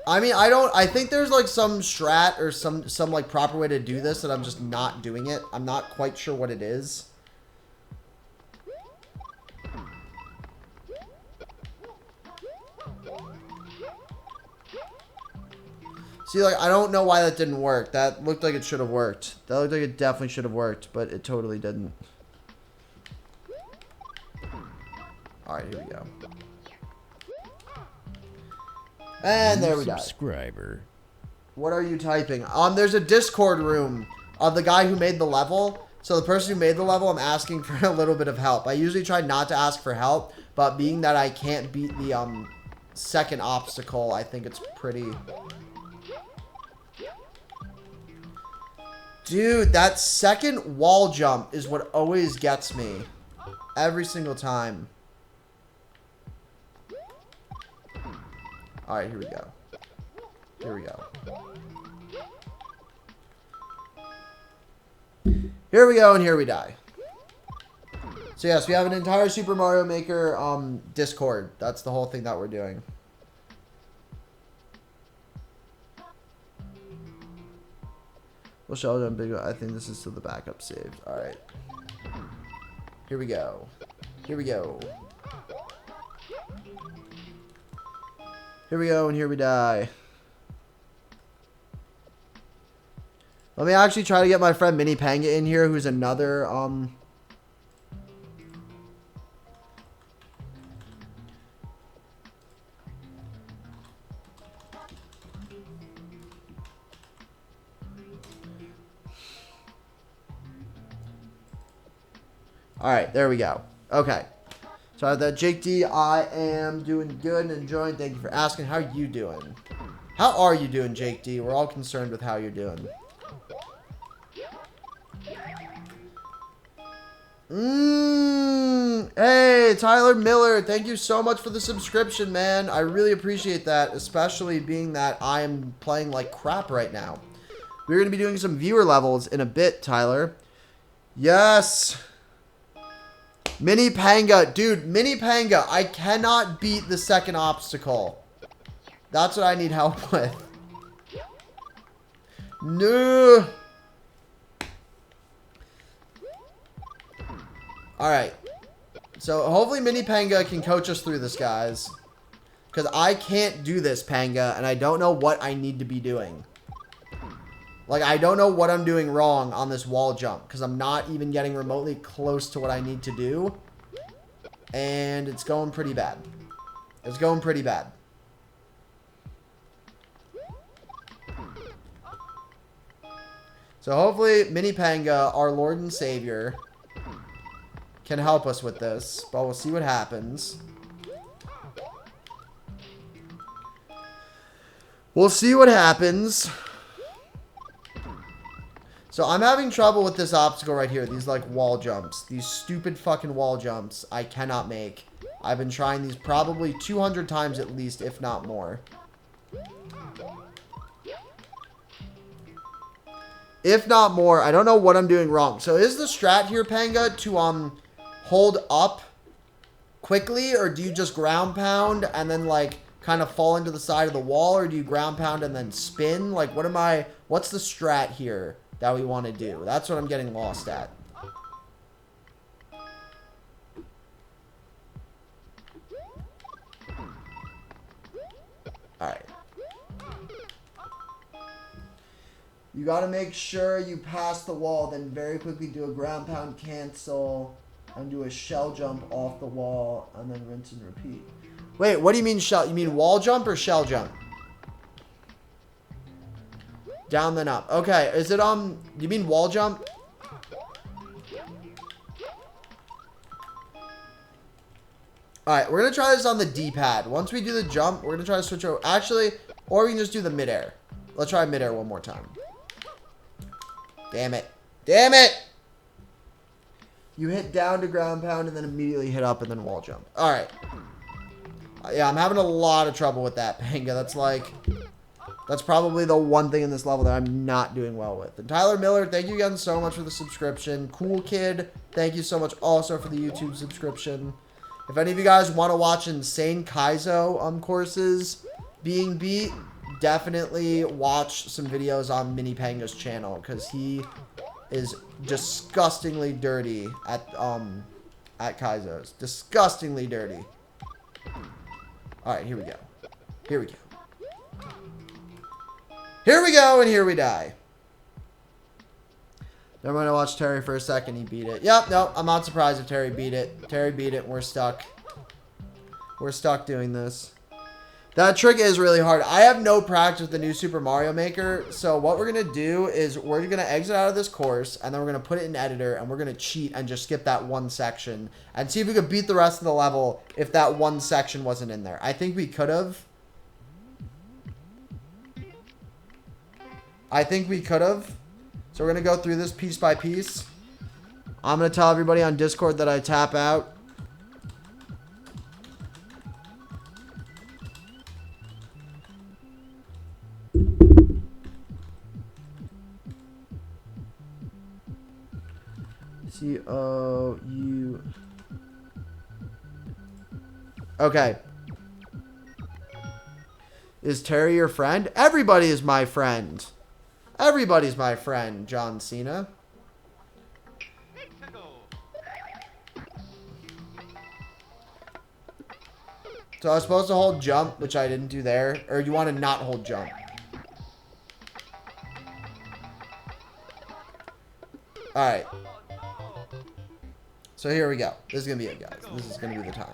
I mean, I think there's like some strat or some like proper way to do this that I'm just not doing it. I'm not quite sure what it is. See, like, I don't know why that didn't work. That looked like it should have worked. That looked like it definitely should have worked, but it totally didn't. Alright, here we go. And there we go. What are you typing? There's a Discord room of the guy who made the level. So the person who made the level, I'm asking for a little bit of help. I usually try not to ask for help, but being that I can't beat the second obstacle, I think it's pretty... Dude, that second wall jump is what always gets me. Every single time. Alright, here we go. Here we go. Here we go, and here we die. So yes, we have an entire Super Mario Maker Discord. That's the whole thing that we're doing. We'll show them big. I think this is still the backup saved. Alright. Here we go. Here we go. Here we go, and here we die. Let me actually try to get my friend Mini Panga in here, who's another, Alright, there we go. Okay. So that Jake D, I am doing good and enjoying. Thank you for asking. How are you doing? How are you doing, Jake D? We're all concerned with how you're doing. Hey, Tyler Miller. Thank you so much for the subscription, man. I really appreciate that, especially being that I am playing like crap right now. We're going to be doing some viewer levels in a bit, Tyler. Yes. Mini Panga. Dude, Mini Panga. I cannot beat the second obstacle. That's what I need help with. No. Alright. So, hopefully Mini Panga can coach us through this, guys. Because I can't do this, Panga, and I don't know what I need to be doing. Like, I don't know what I'm doing wrong on this wall jump. Because I'm not even getting remotely close to what I need to do. And it's going pretty bad. It's going pretty bad. So hopefully Mini Panga, our Lord and Savior, can help us with this. But we'll see what happens. We'll see what happens. So I'm having trouble with this obstacle right here. These like wall jumps. These stupid fucking wall jumps I cannot make. I've been trying these probably 200 times at least, if not more. If not more. I don't know what I'm doing wrong. So is the strat here, Panga, to hold up quickly? Or do you just ground pound and then like kind of fall into the side of the wall? Or do you ground pound and then spin? Like what's the strat here that we want to do? That's what I'm getting lost at. Alright. You gotta make sure you pass the wall, then very quickly do a ground pound cancel and do a shell jump off the wall and then rinse and repeat. Wait, what do you mean shell? You mean wall jump or shell jump? Down then up. Okay, is it you mean wall jump? Alright, we're gonna try this on the D-pad. Once we do the jump, we're gonna try to switch over. Actually, or we can just do the midair. Let's try midair one more time. Damn it. Damn it! You hit down to ground pound and then immediately hit up and then wall jump. Alright. Yeah, I'm having a lot of trouble with that, Panga. That's probably the one thing in this level that I'm not doing well with. And Tyler Miller, thank you again so much for the subscription. Cool Kid, thank you so much also for the YouTube subscription. If any of you guys want to watch insane Kaizo courses being beat, definitely watch some videos on Mini Panga's channel, because he is disgustingly dirty at Kaizo's. Disgustingly dirty. Alright, here we go. Here we go. Here we go, and here we die. Never mind, I watched Terry for a second. He beat it. Yep, no, I'm not surprised if Terry beat it. Terry beat it. We're stuck. We're stuck doing this. That trick is really hard. I have no practice with the new Super Mario Maker. So what we're going to do is we're going to exit out of this course. And then we're going to put it in editor. And we're going to cheat and just skip that one section. And see if we could beat the rest of the level if that one section wasn't in there. I think we could have. I think we could have. So we're going to go through this piece by piece. I'm going to tell everybody on Discord that I tap out. C-O-U. Okay. Is Terry your friend? Everybody is my friend. Everybody's my friend, John Cena. So I was supposed to hold jump, which I didn't do there. Or you want to not hold jump? Alright. So here we go. This is going to be it, guys. This is going to be the time.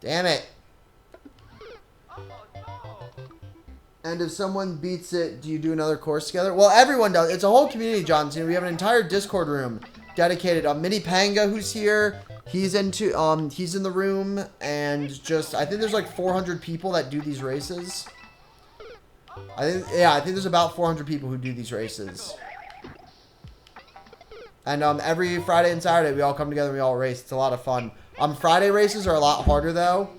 Damn it. And if someone beats it, do you do another course together? Well, everyone does. It's a whole community, John Cena. We have an entire Discord room dedicated. Mini Panga, who's here. He's in the room. And just, I think there's like 400 people that do these races. I think there's about 400 people who do these races. And every Friday and Saturday, we all come together and we all race. It's a lot of fun. Friday races are a lot harder, though.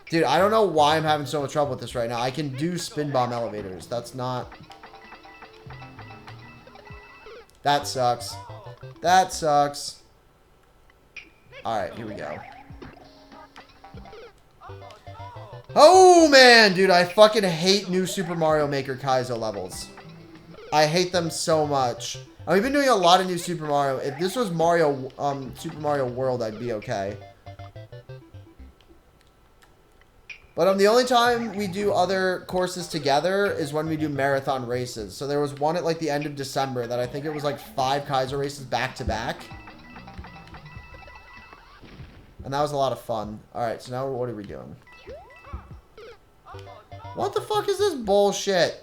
Dude, I don't know why I'm having so much trouble with this right now. I can do spin bomb elevators. That's not... That sucks. That sucks. Alright, here we go. Oh, man, dude, I fucking hate new Super Mario Maker Kaizo levels. I hate them so much. We've been doing a lot of new Super Mario. If this was Super Mario World, I'd be okay. But the only time we do other courses together is when we do marathon races. So there was one at like the end of December that I think it was like 5 Kaizo races back to back. And that was a lot of fun. Alright, so now what are we doing? What the fuck is this bullshit?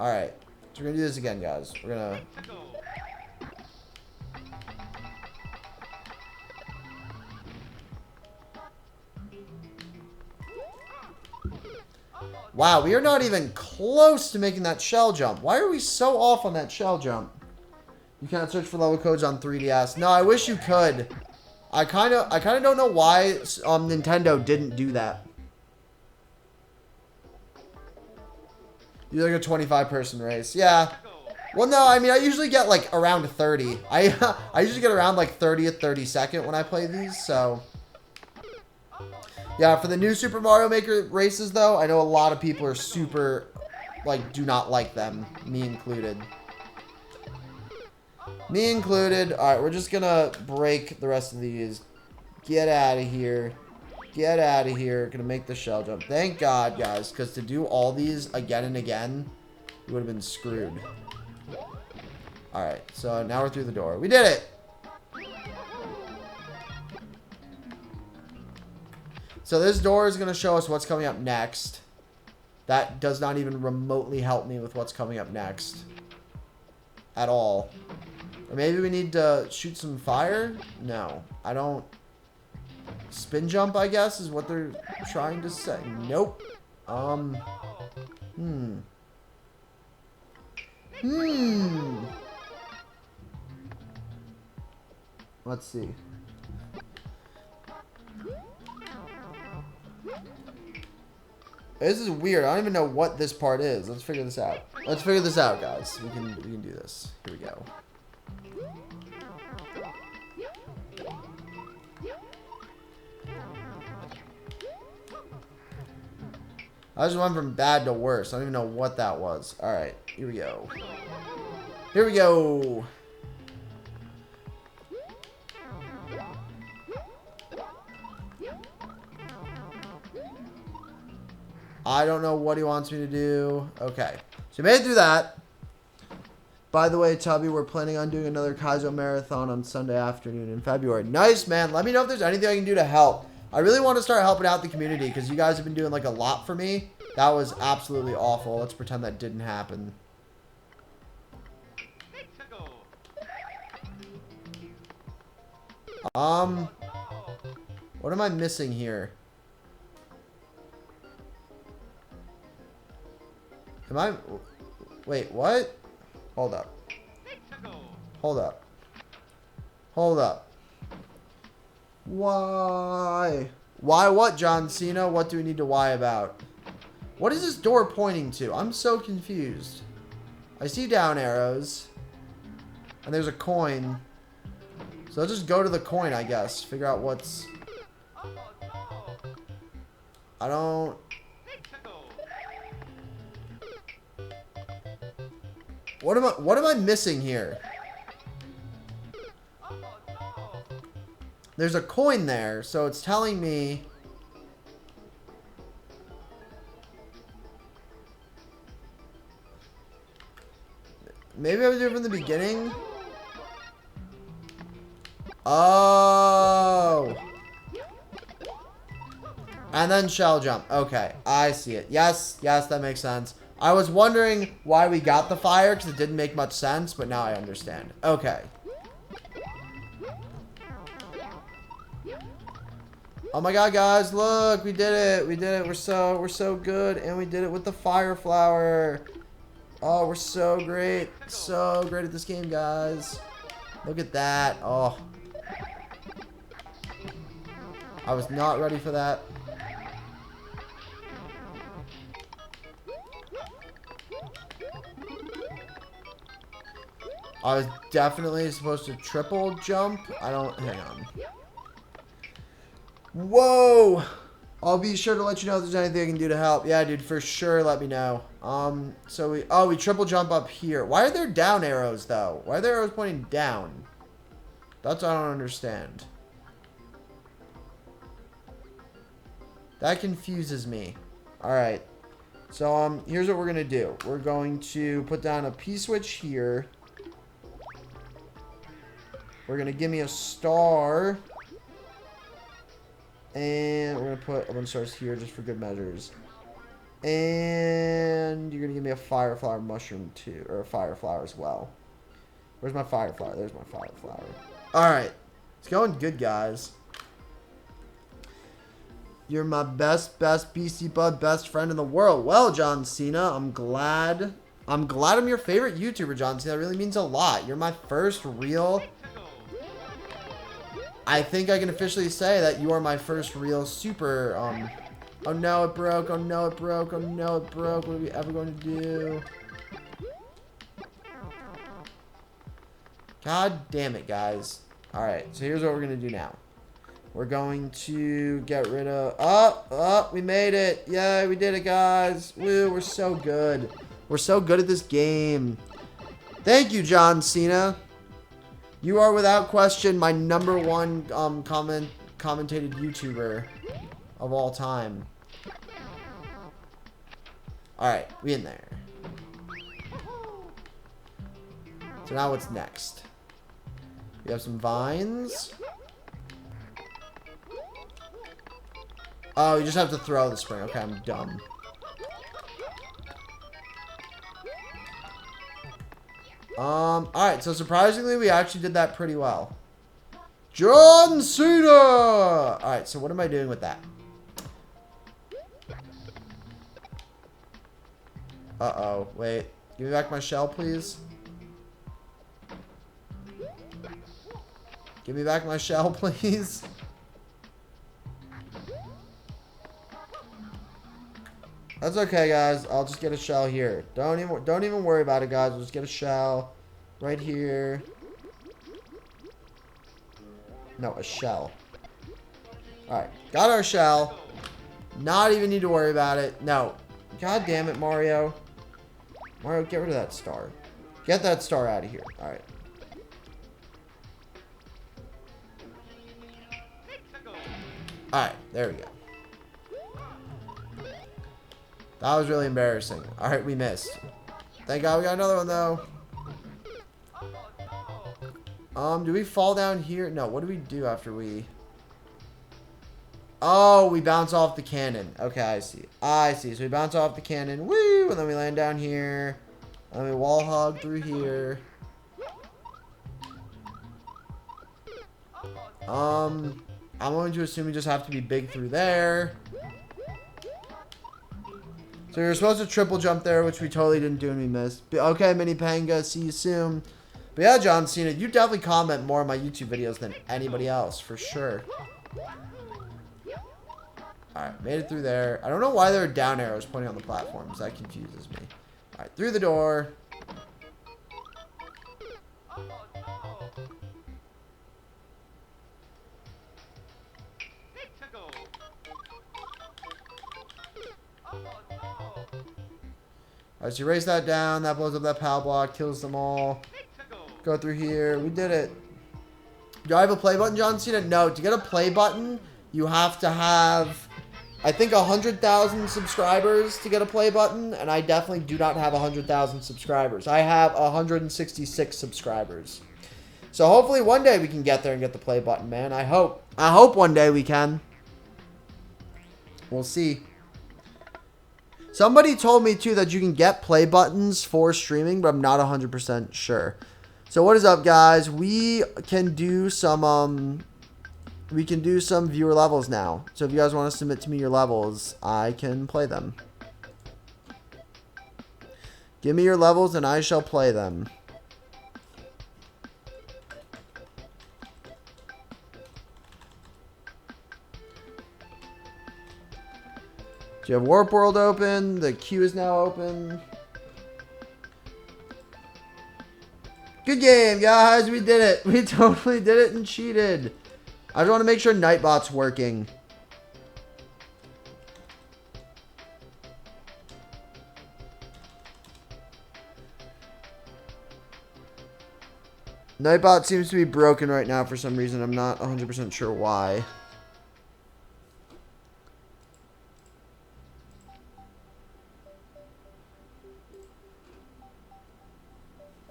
Alright. So we're gonna do this again, guys. We're gonna... Wow, we are not even close to making that shell jump. Why are we so off on that shell jump? You can't search for level codes on 3DS. No, I wish you could. I kind of don't know why Nintendo didn't do that. You're like a 25-person race. Yeah. Well, no, I mean, I usually get, like, around 30. I usually get around, like, 30th, 32nd when I play these, so... Yeah, for the new Super Mario Maker races, though, I know a lot of people are super, like, do not like them. Me included. Me included. Alright, we're just gonna break the rest of these. Get out of here. Get out of here. Gonna make the shell jump. Thank God, guys, because to do all these again and again, we would have been screwed. Alright, so now we're through the door. We did it! So this door is going to show us what's coming up next. That does not even remotely help me with what's coming up next. At all. Or maybe we need to shoot some fire? No. I don't... Spin jump, I guess, is what they're trying to say. Nope. Let's see. This is weird. I don't even know what this part is. Let's figure this out. Let's figure this out, guys. We can do this. Here we go. I just went from bad to worse. I don't even know what that was. Alright, here we go. Here we go. I don't know what he wants me to do. Okay. So we made it through that. By the way, Tubby, we're planning on doing another Kaizo Marathon on Sunday afternoon in February. Nice, man. Let me know if there's anything I can do to help. I really want to start helping out the community because you guys have been doing like a lot for me. That was absolutely awful. Let's pretend that didn't happen. What am I missing here? Am I... Wait, what? Hold up. Hold up. Hold up. Why? Why what, John Cena? What do we need to why about? What is this door pointing to? I'm so confused. I see down arrows. And there's a coin. So let's just go to the coin, I guess. Figure out what's... I don't... What am I missing here? There's a coin there, so it's telling me... Maybe I would do it from the beginning? Oh! And then shell jump. Okay, I see it. Yes, yes, that makes sense. I was wondering why we got the fire, because it didn't make much sense, but now I understand. Okay. Oh my god, guys, look, we did it. We did it. We're so good, and we did it with the fire flower. Oh, we're so great. So great at this game, guys. Look at that. Oh. I was not ready for that. I was definitely supposed to triple jump. I don't... Hang on. Whoa! I'll be sure to let you know if there's anything I can do to help. Yeah, dude, for sure, let me know. So we... Oh, we triple jump up here. Why are there down arrows, though? Why are there arrows pointing down? That's what I don't understand. That confuses me. Alright. So, here's what we're going to do. We're going to put down a P-switch here. We're going to give me a star. And we're going to put a bunch of stars here just for good measures. And you're going to give me a fire flower mushroom too. Or a fire flower as well. Where's my fire flower? There's my fire flower. Alright. It's going good, guys. You're my best BC Bud best friend in the world. Well, John Cena, I'm glad I'm your favorite YouTuber, John Cena. That really means a lot. You're my first real... I think I can officially say that you are my first real super, Oh no, it broke. Oh no, it broke. Oh no, it broke. What are we ever going to do? God damn it, guys. Alright, so here's what we're going to do now. We're going to get rid of... Oh, we made it. Yay, we did it, guys. Woo, we're so good. We're so good at this game. Thank you, John Cena. You are without question my #1 commentated YouTuber of all time. Alright, we in there. So now what's next? We have some vines. Oh, you just have to throw the spring. Okay, I'm dumb. Alright, so surprisingly, we actually did that pretty well. John Cena! Alright, so what am I doing with that? Uh-oh, wait. Give me back my shell, please. Give me back my shell, please. That's okay, guys. I'll just get a shell here. Don't even worry about it, guys. We'll just get a shell right here. No, a shell. Alright, got our shell. Not even need to worry about it. No. God damn it, Mario. Mario, get rid of that star. Get that star out of here. Alright. Alright, there we go. That was really embarrassing. Alright, we missed. Thank God we got another one, though. Do we fall down here? No, what do we do after we... Oh, we bounce off the cannon. Okay, I see. I see. So we bounce off the cannon. Woo! And then we land down here. And then we wall hog through here. I'm going to assume we just have to be big through there. So you're supposed to triple jump there, which we totally didn't do and we missed. But okay, Mini Panga, see you soon. But yeah, John Cena, you definitely comment more on my YouTube videos than anybody else, for sure. Alright, made it through there. I don't know why there are down arrows pointing on the platforms. That confuses me. Alright, through the door. Alright, so you raise that down. That blows up that PAL block. Kills them all. Go through here. We did it. Do I have a play button, John Cena? No. To get a play button, you have to have, I think, 100,000 subscribers to get a play button. And I definitely do not have 100,000 subscribers. I have 166 subscribers. So hopefully one day we can get there and get the play button, man. I hope. I hope one day we can. We'll see. Somebody told me, too, that you can get play buttons for streaming, but I'm not 100% sure. So what is up, guys? We can do some viewer levels now. So if you guys want to submit to me your levels, I can play them. Give me your levels and I shall play them. Do you have Warp World open? The queue is now open. Good game, guys. We did it. We totally did it and cheated. I just want to make sure Nightbot's working. Nightbot seems to be broken right now for some reason. I'm not 100% sure why.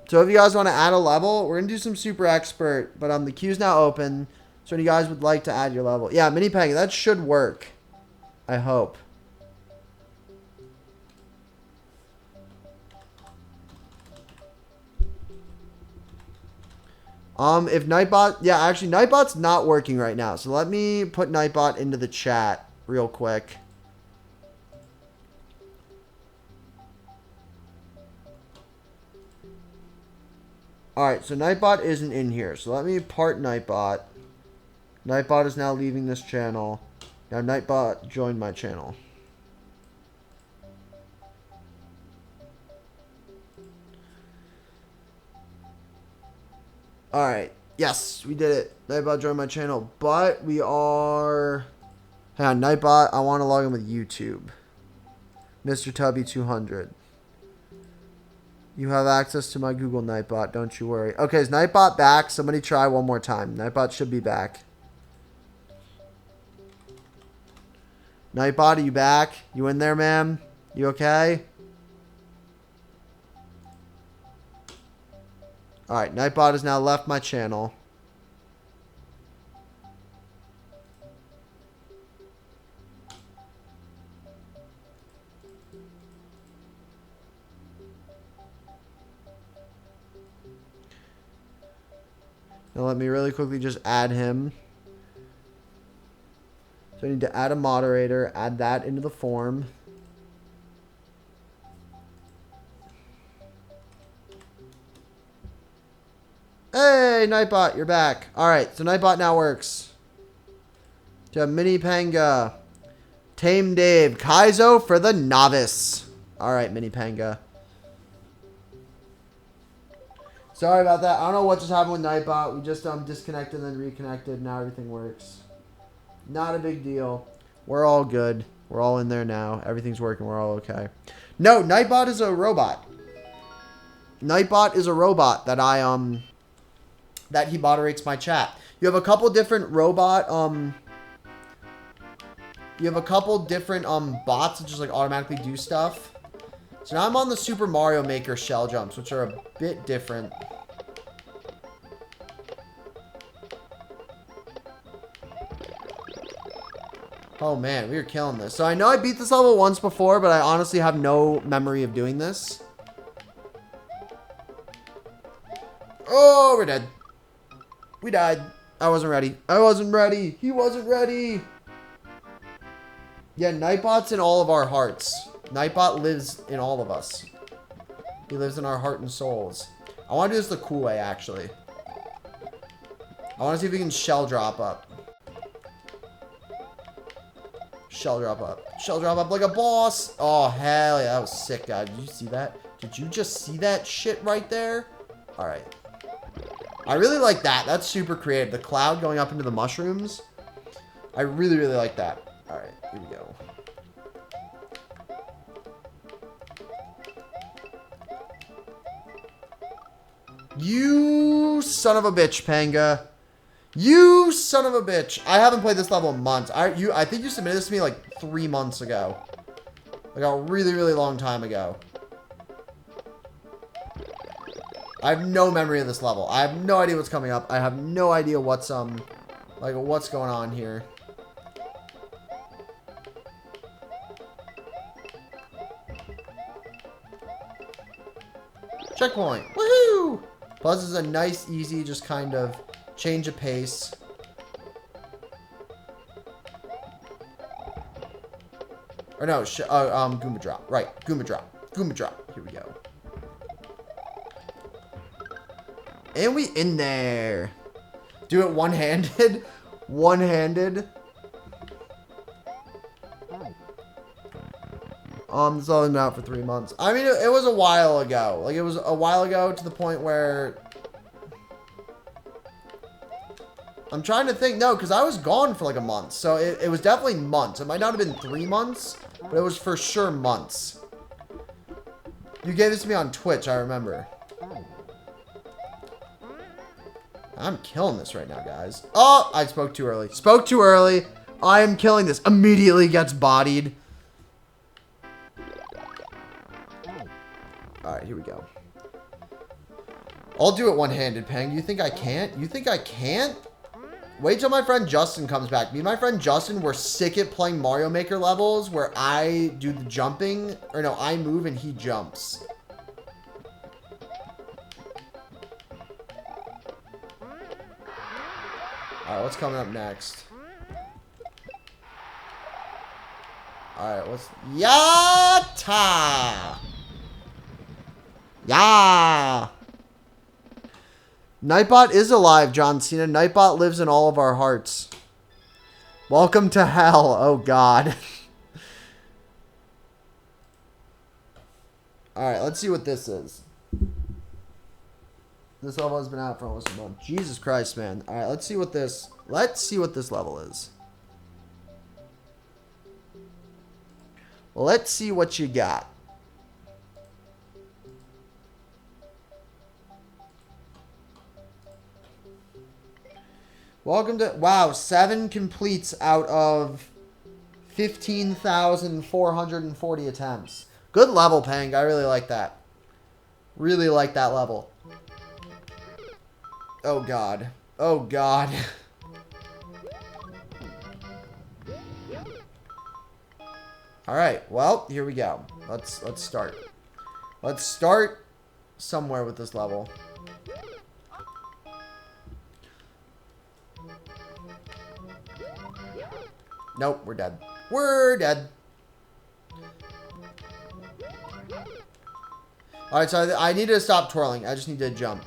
So if you guys want to add a level, we're going to do some super expert, but the queue's now open. So if you guys would like to add your level. Yeah, Mini Peggy, that should work. I hope. If Nightbot, yeah, actually Nightbot's not working right now. So let me put Nightbot into the chat real quick. Alright, so Nightbot isn't in here. So let me part Nightbot. Nightbot is now leaving this channel. Now Nightbot joined my channel. Alright. Yes, we did it. Nightbot joined my channel. But we are... Hang on, Nightbot, I want to log in with YouTube. Mr. Tubby 200. You have access to my Google Nightbot, don't you worry. Okay, is Nightbot back? Somebody try one more time. Nightbot should be back. Nightbot, are you back? You in there, ma'am? You okay? Alright, Nightbot has now left my channel. Now let me really quickly just add him. So I need to add a moderator, add that into the form. Hey, Nightbot, you're back. Alright, so Nightbot now works. To have Mini Panga. Tame Dave. Kaizo for the novice. Alright, Mini Panga. Sorry about that. I don't know what just happened with Nightbot. We just disconnected and then reconnected. Now everything works. Not a big deal. We're all good. We're all in there now. Everything's working. We're all okay. No, Nightbot is a robot. Nightbot is a robot that that he moderates my chat. You have a couple different robot you have a couple different bots that just like automatically do stuff. So now I'm on the Super Mario Maker shell jumps, which are a bit different. Oh, man. We are killing this. So I know I beat this level once before, but I honestly have no memory of doing this. Oh, we're dead. We died. I wasn't ready. I wasn't ready. He wasn't ready. Yeah, Nightbot's in all of our hearts. Nightbot lives in all of us. He lives in our heart and souls. I want to do this the cool way, actually. I want to see if we can shell drop up. Shell drop up. Shell drop up like a boss. Oh, hell yeah. That was sick, guys. Did you see that? Did you just see that shit right there? All right. I really like that. That's super creative. The cloud going up into the mushrooms. I really, really like that. All right. Here we go. You son of a bitch, Panga. You son of a bitch. I haven't played this level in months. I think you submitted this to me like 3 months ago. Like a really, really long time ago. I have no memory of this level. I have no idea what's coming up. I have no idea what's like what's going on here. Checkpoint. Woohoo! Plus, this is a nice, easy, just kind of change of pace. Or no, Goomba drop. Right, Goomba drop. Goomba drop. Here we go. And we in there. Do it one-handed. One-handed. This all been out for 3 months. I mean, it was a while ago. Like, it was a while ago to the point where... I'm trying to think. No, because I was gone for like a month. So it was definitely months. It might not have been 3 months, but it was for sure months. You gave this to me on Twitch, I remember. I'm killing this right now, guys. Oh, I spoke too early. Spoke too early. I am killing this. Immediately gets bodied. Alright, here we go. I'll do it one-handed, Peng. You think I can't? You think I can't? Wait till my friend Justin comes back. Me and my friend Justin were sick at playing Mario Maker levels where I do the jumping. Or no, I move and he jumps. Alright, what's coming up next? Alright, what's... Yatta! Yeah! Nightbot is alive, John Cena. Nightbot lives in all of our hearts. Welcome to hell. Oh, God. Alright, let's see what this is. This level has been out for almost a month. Jesus Christ, man. Alright, let's see what this level is. Let's see what you got. Welcome to... Wow, 7 completes out of 15,440 attempts. Good level, Peng. I really like that. Really like that level. Oh, God. Oh, God. Alright, well, here we go. Let's start. Let's start somewhere with this level. Nope, we're dead. We're dead. Alright, so I need to stop twirling. I just need to jump.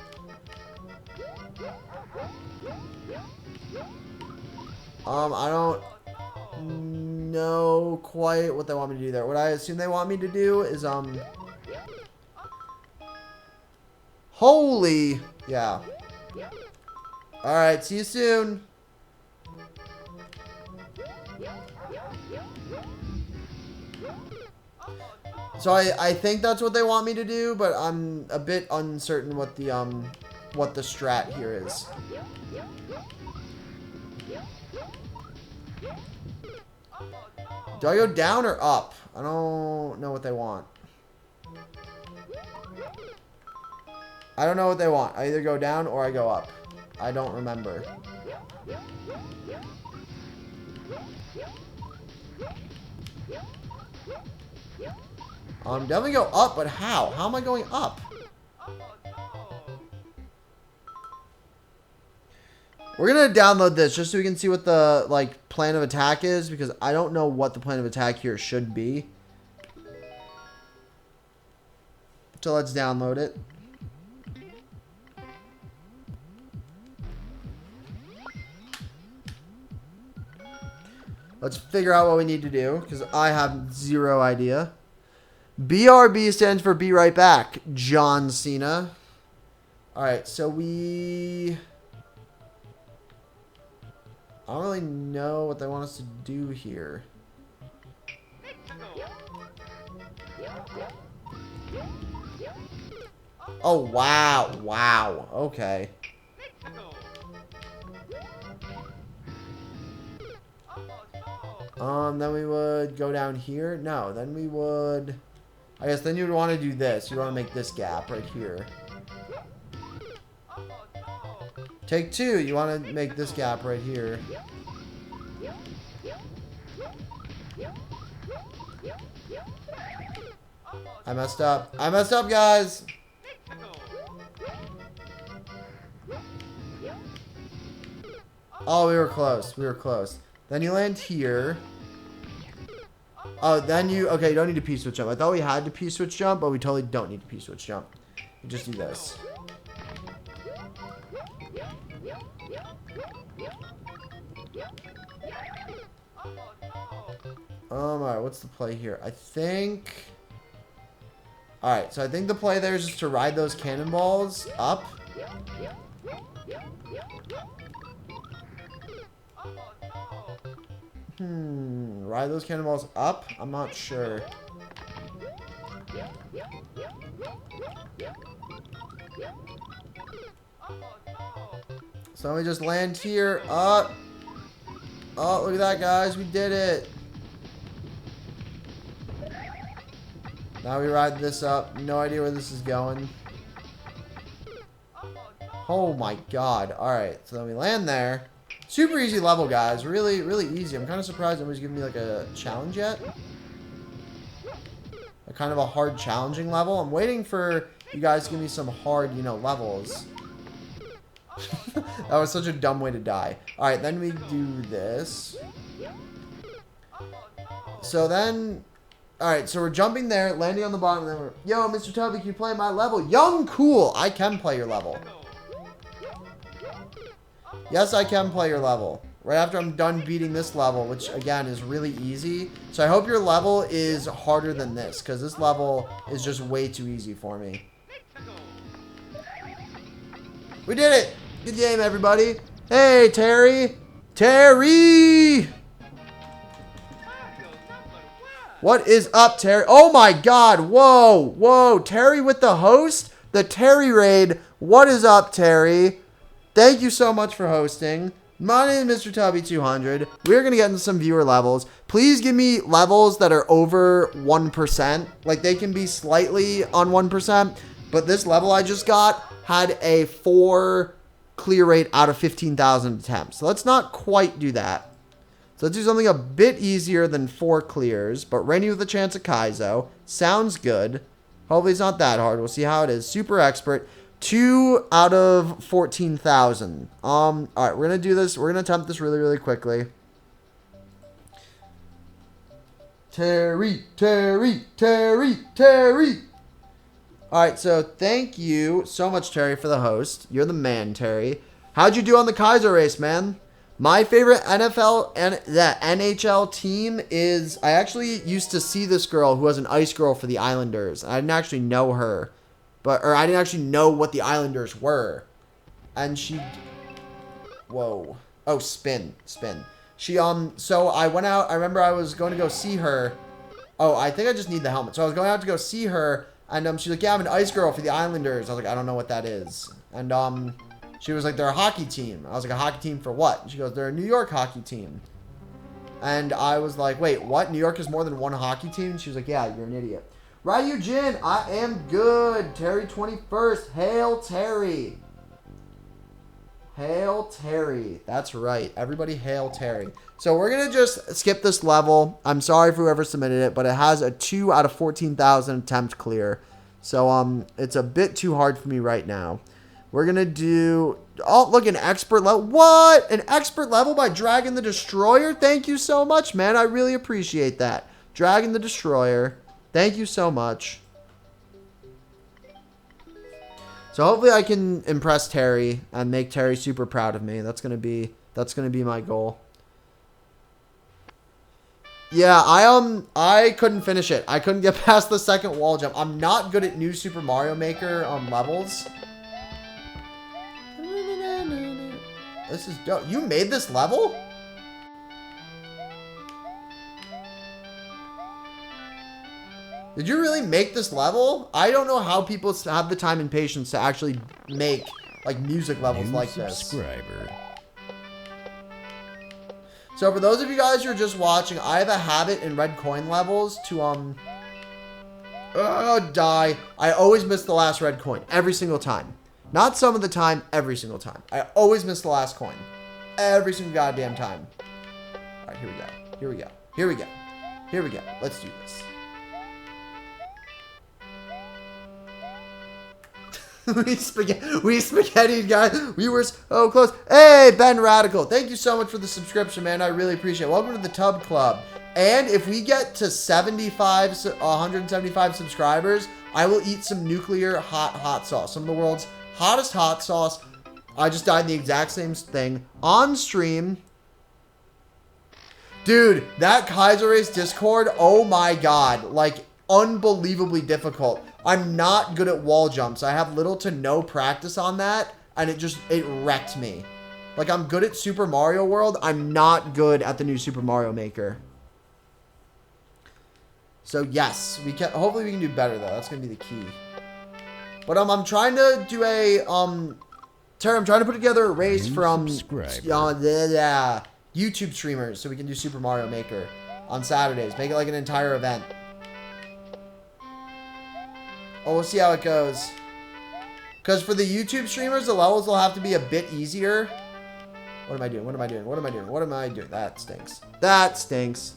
I don't know quite what they want me to do there. What I assume they want me to do is, holy, yeah. Alright, see you soon. So I think that's what they want me to do, but I'm a bit uncertain what the strat here is. Do I go down or up? I don't know what they want. I don't know what they want. I either go down or I go up. I don't remember. Definitely go up, but how? How am I going up? We're gonna download this just so we can see what the like plan of attack is, because I don't know what the plan of attack here should be. So let's download it. Let's figure out what we need to do, because I have zero idea. BRB stands for Be Right Back, John Cena. Alright, so we... I don't really know what they want us to do here. Oh, wow. Wow. Okay. Then we would go down here. No, then we would... I guess then you'd want to do this. You want to make this gap right here. Take two. You want to make this gap right here. I messed up. I messed up, guys. Oh, we were close. We were close. Then you land here. Oh, then you... Okay, you don't need to P-switch jump. I thought we had to P-switch jump, but we totally don't need to P-switch jump. You just do this. Alright, what's the play here? I think... Alright, so I think the play there is just to ride those cannonballs up. Ride those cannonballs up? I'm not sure. So we just land here. Oh, look at that, guys. We did it. Now we ride this up. No idea where this is going. Oh my god. Alright, so then we land there. Super easy level, guys. Really, really easy. I'm kind of surprised nobody's giving me like a challenge yet. A kind of a hard challenging level. I'm waiting for you guys to give me some hard, you know, levels. That was such a dumb way to die. Alright, then we do this. So then... Alright, so we're jumping there, landing on the bottom, and then we're... Yo, Mr. Tubby, can you play my level? Young Cool! I can play your level. Yes, I can play your level. Right after I'm done beating this level, which, again, is really easy. So I hope your level is harder than this, because this level is just way too easy for me. We did it! Good game, everybody. Hey, Terry! Terry! What is up, Terry? Oh, my God. Whoa. Whoa. Terry with the host? The Terry raid. What is up, Terry? Thank you so much for hosting. My name is Mr. Tubby200. We're going to get into some viewer levels. Please give me levels that are over 1%. Like, they can be slightly on 1%. But this level I just got had a 4 clear rate out of 15,000 attempts. So let's not quite do that. So let's do something a bit easier than 4 clears. But Rainy with a chance at Kaizo. Sounds good. Hopefully it's not that hard. We'll see how it is. Super expert. 2 out of 14,000. Alright, we're going to do this. We're going to attempt this really, really quickly. Terry, Terry, Terry, Terry. Alright, so thank you so much, Terry, for the host. You're the man, Terry. How'd you do on the Kaizo race, man? My favorite NFL and the NHL team is... I actually used to see this girl who was an ice girl for the Islanders. I didn't actually know her. Or I didn't actually know what the Islanders were. And she... Whoa. Oh, spin. Spin. She, so I went out. I remember I was going to go see her. Oh, I think I just need the helmet. So I was going out to go see her. And, she's like, yeah, I'm an ice girl for the Islanders. I was like, I don't know what that is. And, she was like, they're a hockey team. I was like, a hockey team for what? And she goes, they're a New York hockey team. And I was like, wait, what? New York is more than one hockey team? And she was like, yeah, you're an idiot. Ryu Jin, I am good. Terry 21st. Hail Terry. Hail Terry. That's right. Everybody hail Terry. So we're going to just skip this level. I'm sorry for whoever submitted it, but it has a 2 out of 14,000 attempt clear. So it's a bit too hard for me right now. We're going to do... Oh, look, an expert level. What? An expert level by Dragon the Destroyer? Thank you so much, man. I really appreciate that. Dragon the Destroyer. Thank you so much. So hopefully I can impress Terry and make Terry super proud of me. That's gonna be my goal. Yeah, I couldn't finish it. I couldn't get past the second wall jump. I'm not good at New Super Mario Maker levels. This is dope. You made this level? Did you really make this level? I don't know how people have the time and patience to actually make like music levels like this. So for those of you guys who are just watching, I have a habit in red coin levels to die. I always miss the last red coin every single time. Not some of the time, every single time. I always miss the last coin. Every single goddamn time. All right, here we go. Here we go. Here we go. Here we go. Let's do this. we spaghetti guys. We were so close. Hey, Ben Radical. Thank you so much for the subscription, man. I really appreciate it. Welcome to the Tub Club. And if we get to 175 subscribers, I will eat some nuclear hot sauce. Some of the world's hottest hot sauce. I just died in the exact same thing on stream. Dude, that Kaiser Race Discord, oh my god. Like, unbelievably difficult. I'm not good at wall jumps. I have little to no practice on that, and it wrecked me. Like, I'm good at Super Mario World. I'm not good at the new Super Mario Maker. So, yes, hopefully we can do better, though. That's going to be the key. But, I'm trying to do a, Terry, I'm trying to put together a race from, YouTube streamers so we can do Super Mario Maker on Saturdays. Make it like an entire event. Oh, we'll see how it goes. Because for the YouTube streamers, the levels will have to be a bit easier. What am I doing? What am I doing? What am I doing? What am I doing? That stinks. That stinks.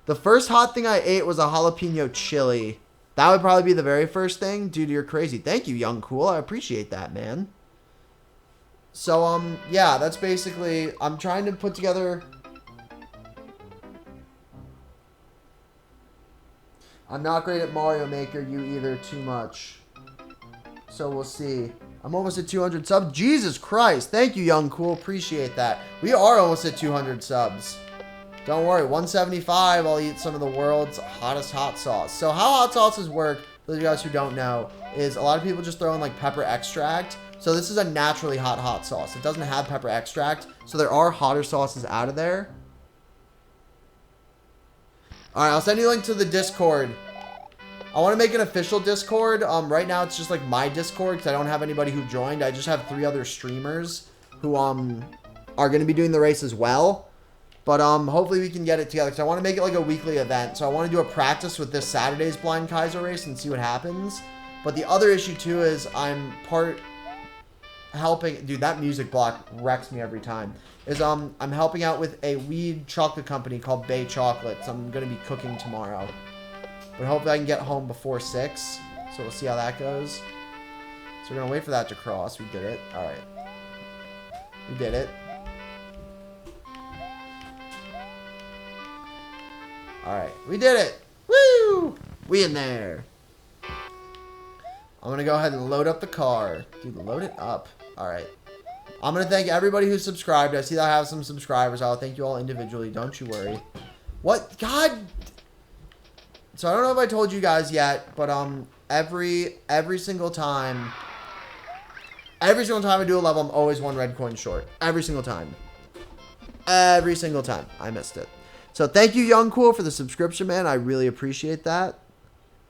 The first hot thing I ate was a jalapeno chili. That would probably be the very first thing. Dude, you're crazy. Thank you, Young Cool. I appreciate that, man. So, yeah, that's basically... I'm trying to put together... I'm not great at Mario Maker, you either, too much. So we'll see. I'm almost at 200 subs. Jesus Christ. Thank you, Young Cool. Appreciate that. We are almost at 200 subs. Don't worry. 175, I'll eat some of the world's hottest hot sauce. So how hot sauces work, for those of you guys who don't know, is a lot of people just throw in like pepper extract. So this is a naturally hot sauce. It doesn't have pepper extract. So there are hotter sauces out of there. Alright, I'll send you a link to the Discord. I want to make an official Discord. Right now it's just like my Discord because I don't have anybody who joined. I just have 3 other streamers who are going to be doing the race as well. But hopefully we can get it together because I want to make it like a weekly event. So I want to do a practice with this Saturday's Blind Kaiser race and see what happens. But the other issue too is I'm helping. Dude, that music block wrecks me every time. I'm helping out with a weed chocolate company called Bay Chocolates. I'm going to be cooking tomorrow. But hopefully I can get home before 6. So we'll see how that goes. So we're going to wait for that to cross. We did it. Alright. We did it. Alright. We did it. Woo! We in there. I'm going to go ahead and load up the car. Dude, load it up. Alright. I'm going to thank everybody who subscribed. I see that I have some subscribers. I'll thank you all individually. Don't you worry. What? God. So I don't know if I told you guys yet, but every single time I do a level, I'm always 1 red coin short. Every single time. Every single time. I missed it. So thank you, Young Cool, for the subscription, man. I really appreciate that.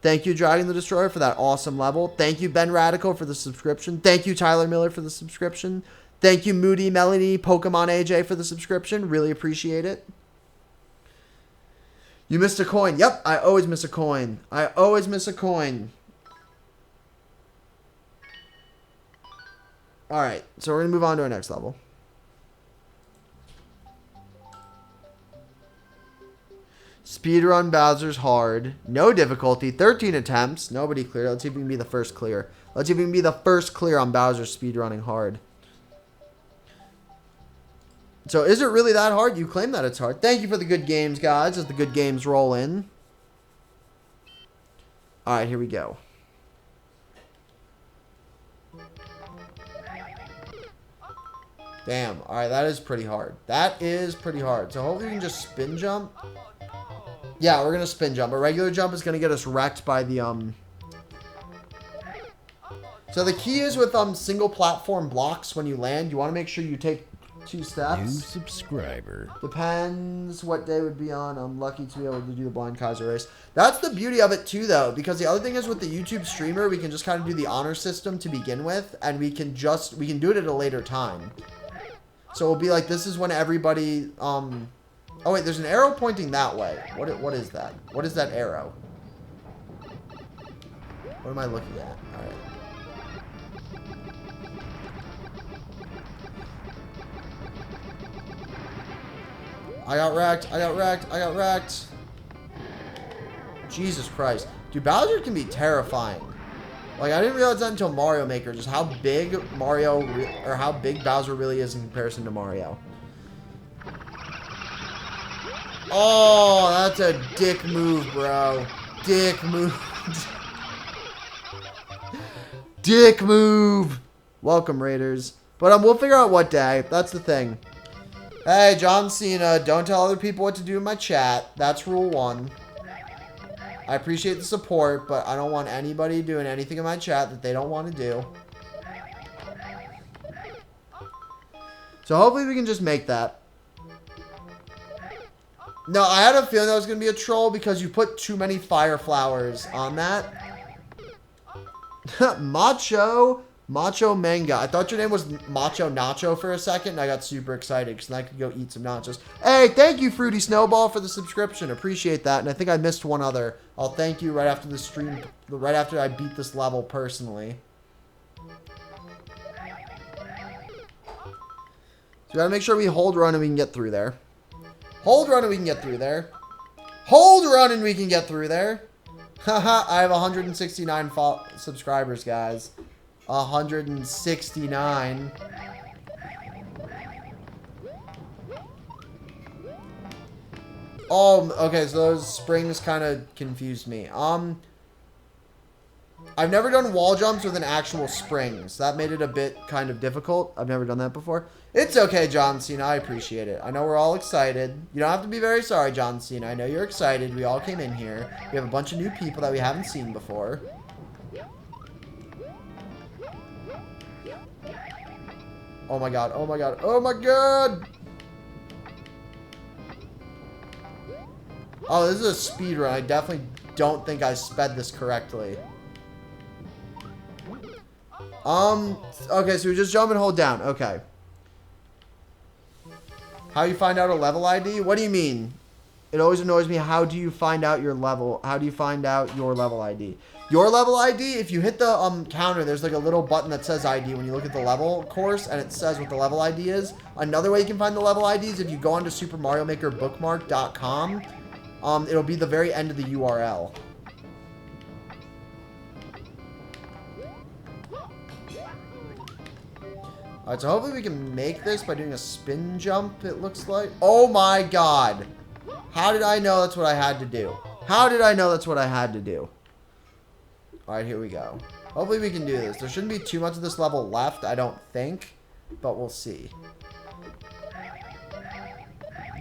Thank you, Dragon the Destroyer, for that awesome level. Thank you, Ben Radical, for the subscription. Thank you, Tyler Miller, for the subscription. Thank you, Moody Melanie, Pokemon AJ, for the subscription. Really appreciate it. You missed a coin. Yep, I always miss a coin. I always miss a coin. Alright, so we're going to move on to our next level. Speedrun Bowser's hard. No difficulty. 13 attempts. Nobody clear. Let's see if we can be the first clear. Let's see if we can be the first clear on Bowser's speedrunning hard. So is it really that hard? You claim that it's hard. Thank you for the good games, guys, as the good games roll in. Alright, here we go. Damn. Alright, that is pretty hard. That is pretty hard. So hopefully we can just spin jump. Yeah, we're going to spin jump. A regular jump is going to get us wrecked by the, So the key is with, single platform blocks when you land, you want to make sure you take 2 steps. New subscriber. Depends what day would be on. I'm lucky to be able to do the blind Kaiser race. That's the beauty of it too, though, because the other thing is with the YouTube streamer, we can just kind of do the honor system to begin with, and we can do it at a later time. So it'll be like, this is when everybody, oh wait, there's an arrow pointing that way. What is that? What is that arrow? What am I looking at? All right. I got wrecked. I got wrecked. I got wrecked. Jesus Christ. Dude, Bowser can be terrifying. Like, I didn't realize that until Mario Maker, just how big how big Bowser really is in comparison to Mario. Oh, that's a dick move, bro. Dick move. Dick move. Welcome, Raiders. But we'll figure out what day. That's the thing. Hey, John Cena, don't tell other people what to do in my chat. That's rule 1. I appreciate the support, but I don't want anybody doing anything in my chat that they don't want to do. So hopefully we can just make that. No, I had a feeling that was going to be a troll because you put too many fire flowers on that. Macho Manga. I thought your name was Macho Nacho for a second, and I got super excited because then I could go eat some nachos. Hey, thank you, Fruity Snowball, for the subscription. Appreciate that. And I think I missed one other. I'll thank you right after the stream, right after I beat this level personally. So we gotta make sure we hold run and we can get through there. Hold run and we can get through there. Hold run and we can get through there. Haha, I have 169 subscribers, guys. 169. Oh, okay, so those springs kind of confused me. I've never done wall jumps with an actual spring, so that made it a bit kind of difficult. I've never done that before. It's okay, John Cena. I appreciate it. I know we're all excited. You don't have to be very sorry, John Cena. I know you're excited. We all came in here. We have a bunch of new people that we haven't seen before. Oh my god, oh my god, oh my god! Oh, this is a speed run. I definitely don't think I sped this correctly. Okay, so we just jump and hold down. Okay. How you find out a level ID? What do you mean? It always annoys me. How do you find out your level? How do you find out your level ID? Your level ID, if you hit the counter, there's like a little button that says ID when you look at the level course, and it says what the level ID is. Another way you can find the level ID is if you go onto supermariomakerbookmark.com. It'll be the very end of the URL. Alright, so hopefully we can make this by doing a spin jump, it looks like. Oh my god! How did I know that's what I had to do? How did I know that's what I had to do? Alright, here we go. Hopefully we can do this. There shouldn't be too much of this level left, I don't think. But we'll see.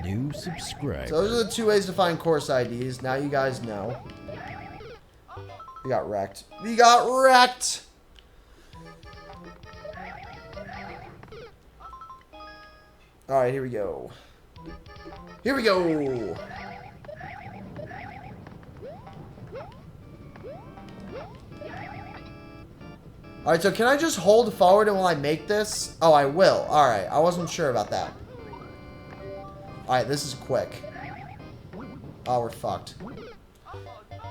New subscriber. So those are the 2 ways to find course IDs. Now you guys know. We got wrecked. We got wrecked! Alright, here we go. Here we go! Alright, so can I just hold forward and while I make this? Oh, I will. Alright, I wasn't sure about that. Alright, this is quick. Oh, we're fucked.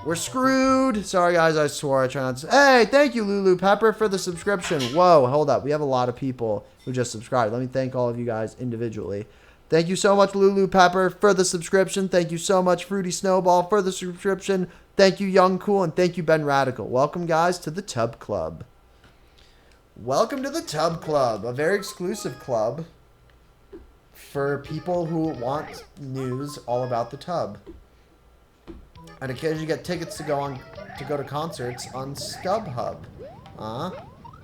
We're screwed. Sorry, guys. I swore. I try not to. Hey, thank you, Lulu Pepper, for the subscription. Whoa, hold up. We have a lot of people who just subscribed. Let me thank all of you guys individually. Thank you so much, Lulu Pepper, for the subscription. Thank you so much, Fruity Snowball, for the subscription. Thank you, Young Cool, and thank you, Ben Radical. Welcome, guys, to the Tub Club. Welcome to the Tub Club, a very exclusive club for people who want news all about the tub. And occasionally get tickets to go to concerts on StubHub.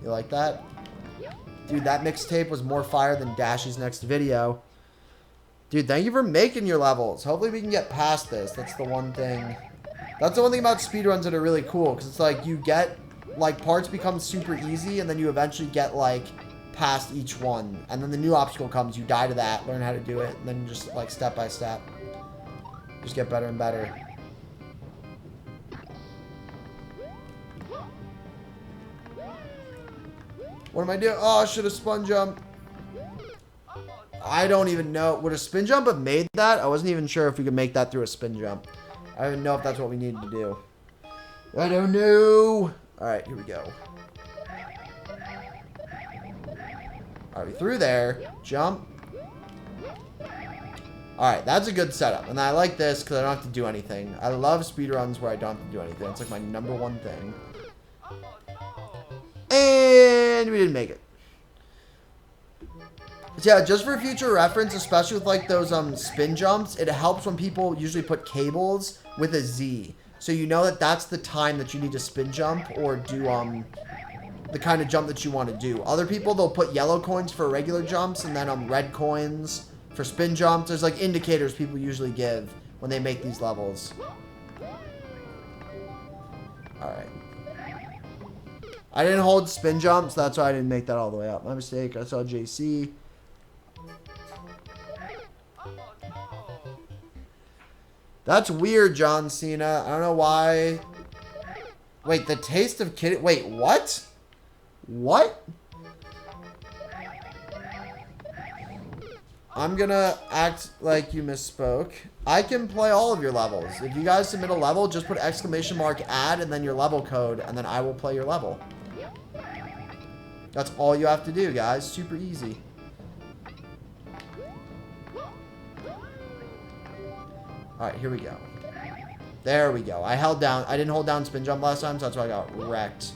You like that? Dude, that mixtape was more fire than Dashy's next video. Dude, thank you for making your levels. Hopefully we can get past this. That's the one thing. That's the one thing about speedruns that are really cool. Because it's like you get, like, parts become super easy. And then you eventually get, like, past each one. And then the new obstacle comes. You die to that. Learn how to do it. And then just, like, step by step. Just get better and better. What am I doing? Oh, I should have spun jump. I don't even know. Would a spin jump have made that? I wasn't even sure if we could make that through a spin jump. I don't even know if that's what we needed to do. I don't know. Alright, here we go. Alright, we through there. Jump. Alright, that's a good setup. And I like this because I don't have to do anything. I love speedruns where I don't have to do anything. It's like my #1 thing. And we didn't make it. So yeah, just for future reference, especially with like those spin jumps, it helps when people usually put cables with a Z. So you know that that's the time that you need to spin jump or do the kind of jump that you want to do. Other people, they'll put yellow coins for regular jumps and then red coins for spin jumps. There's like indicators people usually give when they make these levels. Alright. I didn't hold spin jumps, so that's why I didn't make that all the way up. My mistake. I saw JC. That's weird, John Cena. I don't know why. Wait, the taste of kid. Wait, what? What? I'm gonna act like you misspoke. I can play all of your levels. If you guys submit a level, just put !add and then your level code, and then I will play your level. That's all you have to do, guys. Super easy. Alright, here we go. There we go. I didn't hold down spin jump last time, so that's why I got wrecked.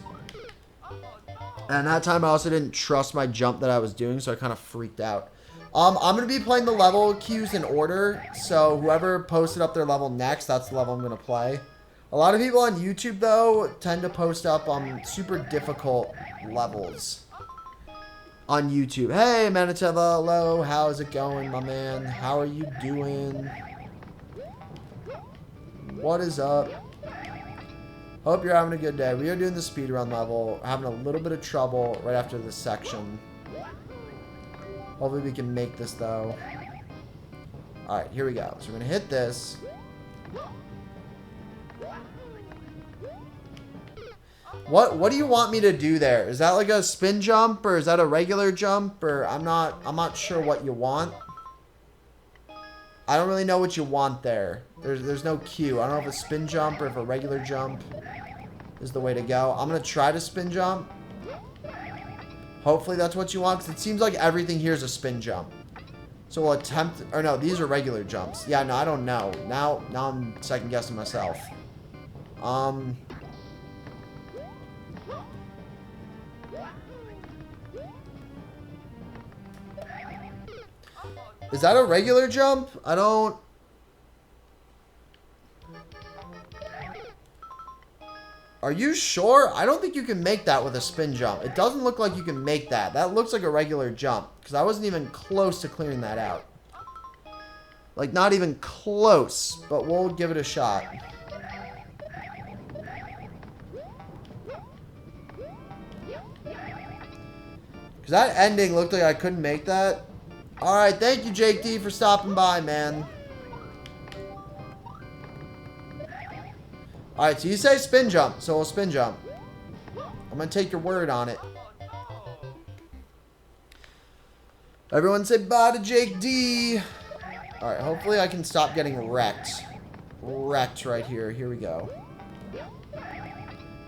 And that time I also didn't trust my jump that I was doing, so I kind of freaked out. I'm going to be playing the level queues in order, so whoever posted up their level next, that's the level I'm going to play. A lot of people on YouTube, though, tend to post up super difficult levels on YouTube. Hey, Manitoba, hello. How's it going, my man? How are you doing? What is up? Hope you're having a good day. We are doing the speedrun level. Having a little bit of trouble right after this section. Hopefully we can make this, though. Alright, here we go. So we're going to hit this. What do you want me to do there? Is that like a spin jump, or is that a regular jump? Or I'm not sure what you want. I don't really know what you want there. There's no cue. I don't know if a spin jump or if a regular jump is the way to go. I'm going to try to spin jump. Hopefully that's what you want, because it seems like everything here is a spin jump. So we'll attempt... Or no, these are regular jumps. Yeah, no, I don't know. Now I'm second guessing myself. Is that a regular jump? I don't... Are you sure? I don't think you can make that with a spin jump. It doesn't look like you can make that. That looks like a regular jump, because I wasn't even close to clearing that out. Like, not even close, but we'll give it a shot. Because that ending looked like I couldn't make that. Alright, thank you, Jake D, for stopping by, man. Alright, so you say spin jump, so we'll spin jump. I'm going to take your word on it. Everyone say bye to Jake D. Alright, hopefully I can stop getting wrecked. Wrecked right here. Here we go.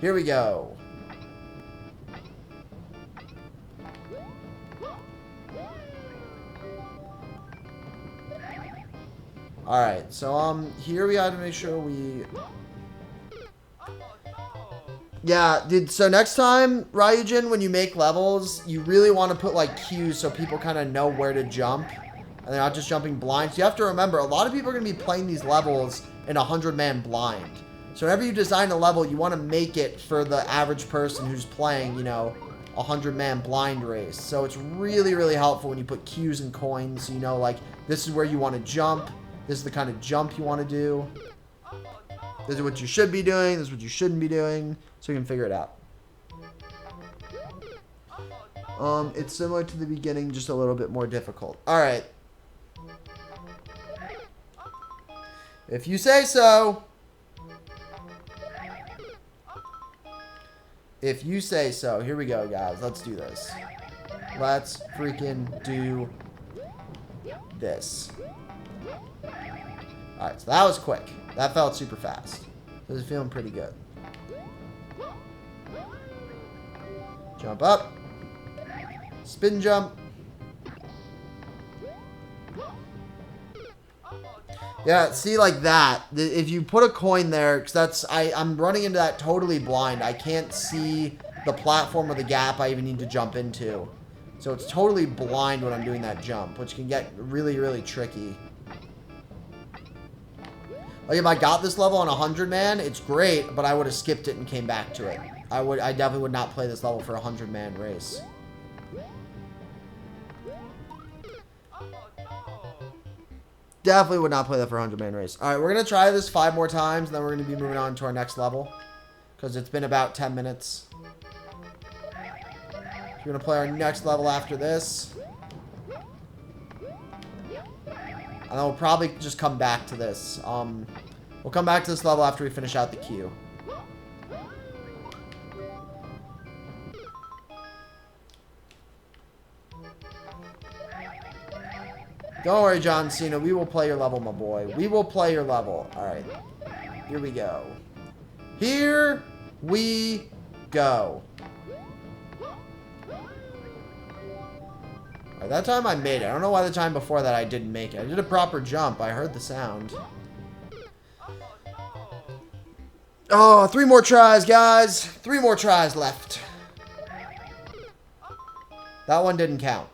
Here we go. Alright, so, here we have to make sure we... Yeah, dude, so next time, Ryujin, when you make levels, you really want to put, like, cues so people kind of know where to jump. And they're not just jumping blind. So you have to remember, a lot of people are going to be playing these levels in a 100-man blind. So whenever you design a level, you want to make it for the average person who's playing, you know, a 100-man blind race. So it's really, really helpful when you put cues and coins. So you know, like, this is where you want to jump. This is the kind of jump you want to do. This is what you should be doing. This is what you shouldn't be doing. So you can figure it out. It's similar to the beginning, just a little bit more difficult. Alright. If you say so. If you say so. Here we go, guys. Let's do this. Let's freaking do this. Alright, so that was quick. That felt super fast. This is feeling pretty good. Jump up. Spin jump. Yeah, see, like that. If you put a coin there, because that's... I'm running into that totally blind. I can't see the platform or the gap I even need to jump into. So it's totally blind when I'm doing that jump, which can get really, really tricky. Like, if I got this level on 100-man, it's great, but I would have skipped it and came back to it. I definitely would not play this level for a 100-man race. Definitely would not play that for a 100-man race. Alright, we're going to try this 5 more times, and then we're going to be moving on to our next level. Because it's been about 10 minutes. We're going to play our next level after this. And then we'll probably just come back to this. We'll come back to this level after we finish out the queue. Don't worry, John Cena. We will play your level, my boy. We will play your level. Alright. Here we go. Here we go. Alright, that time I made it. I don't know why the time before that I didn't make it. I did a proper jump. I heard the sound. Oh, 3 more tries, guys. 3 more tries left. That one didn't count.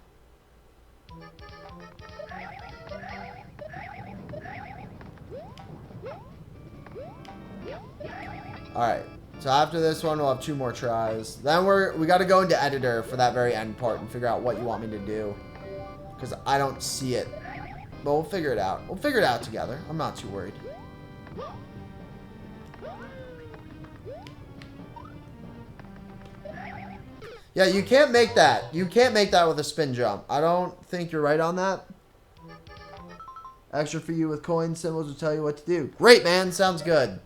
Alright, so after this one, we'll have 2 more tries. Then we got to go into editor for that very end part and figure out what you want me to do. Because I don't see it. But we'll figure it out. We'll figure it out together. I'm not too worried. Yeah, you can't make that. You can't make that with a spin jump. I don't think you're right on that. Extra for you with coin symbols will tell you what to do. Great, man. Sounds good.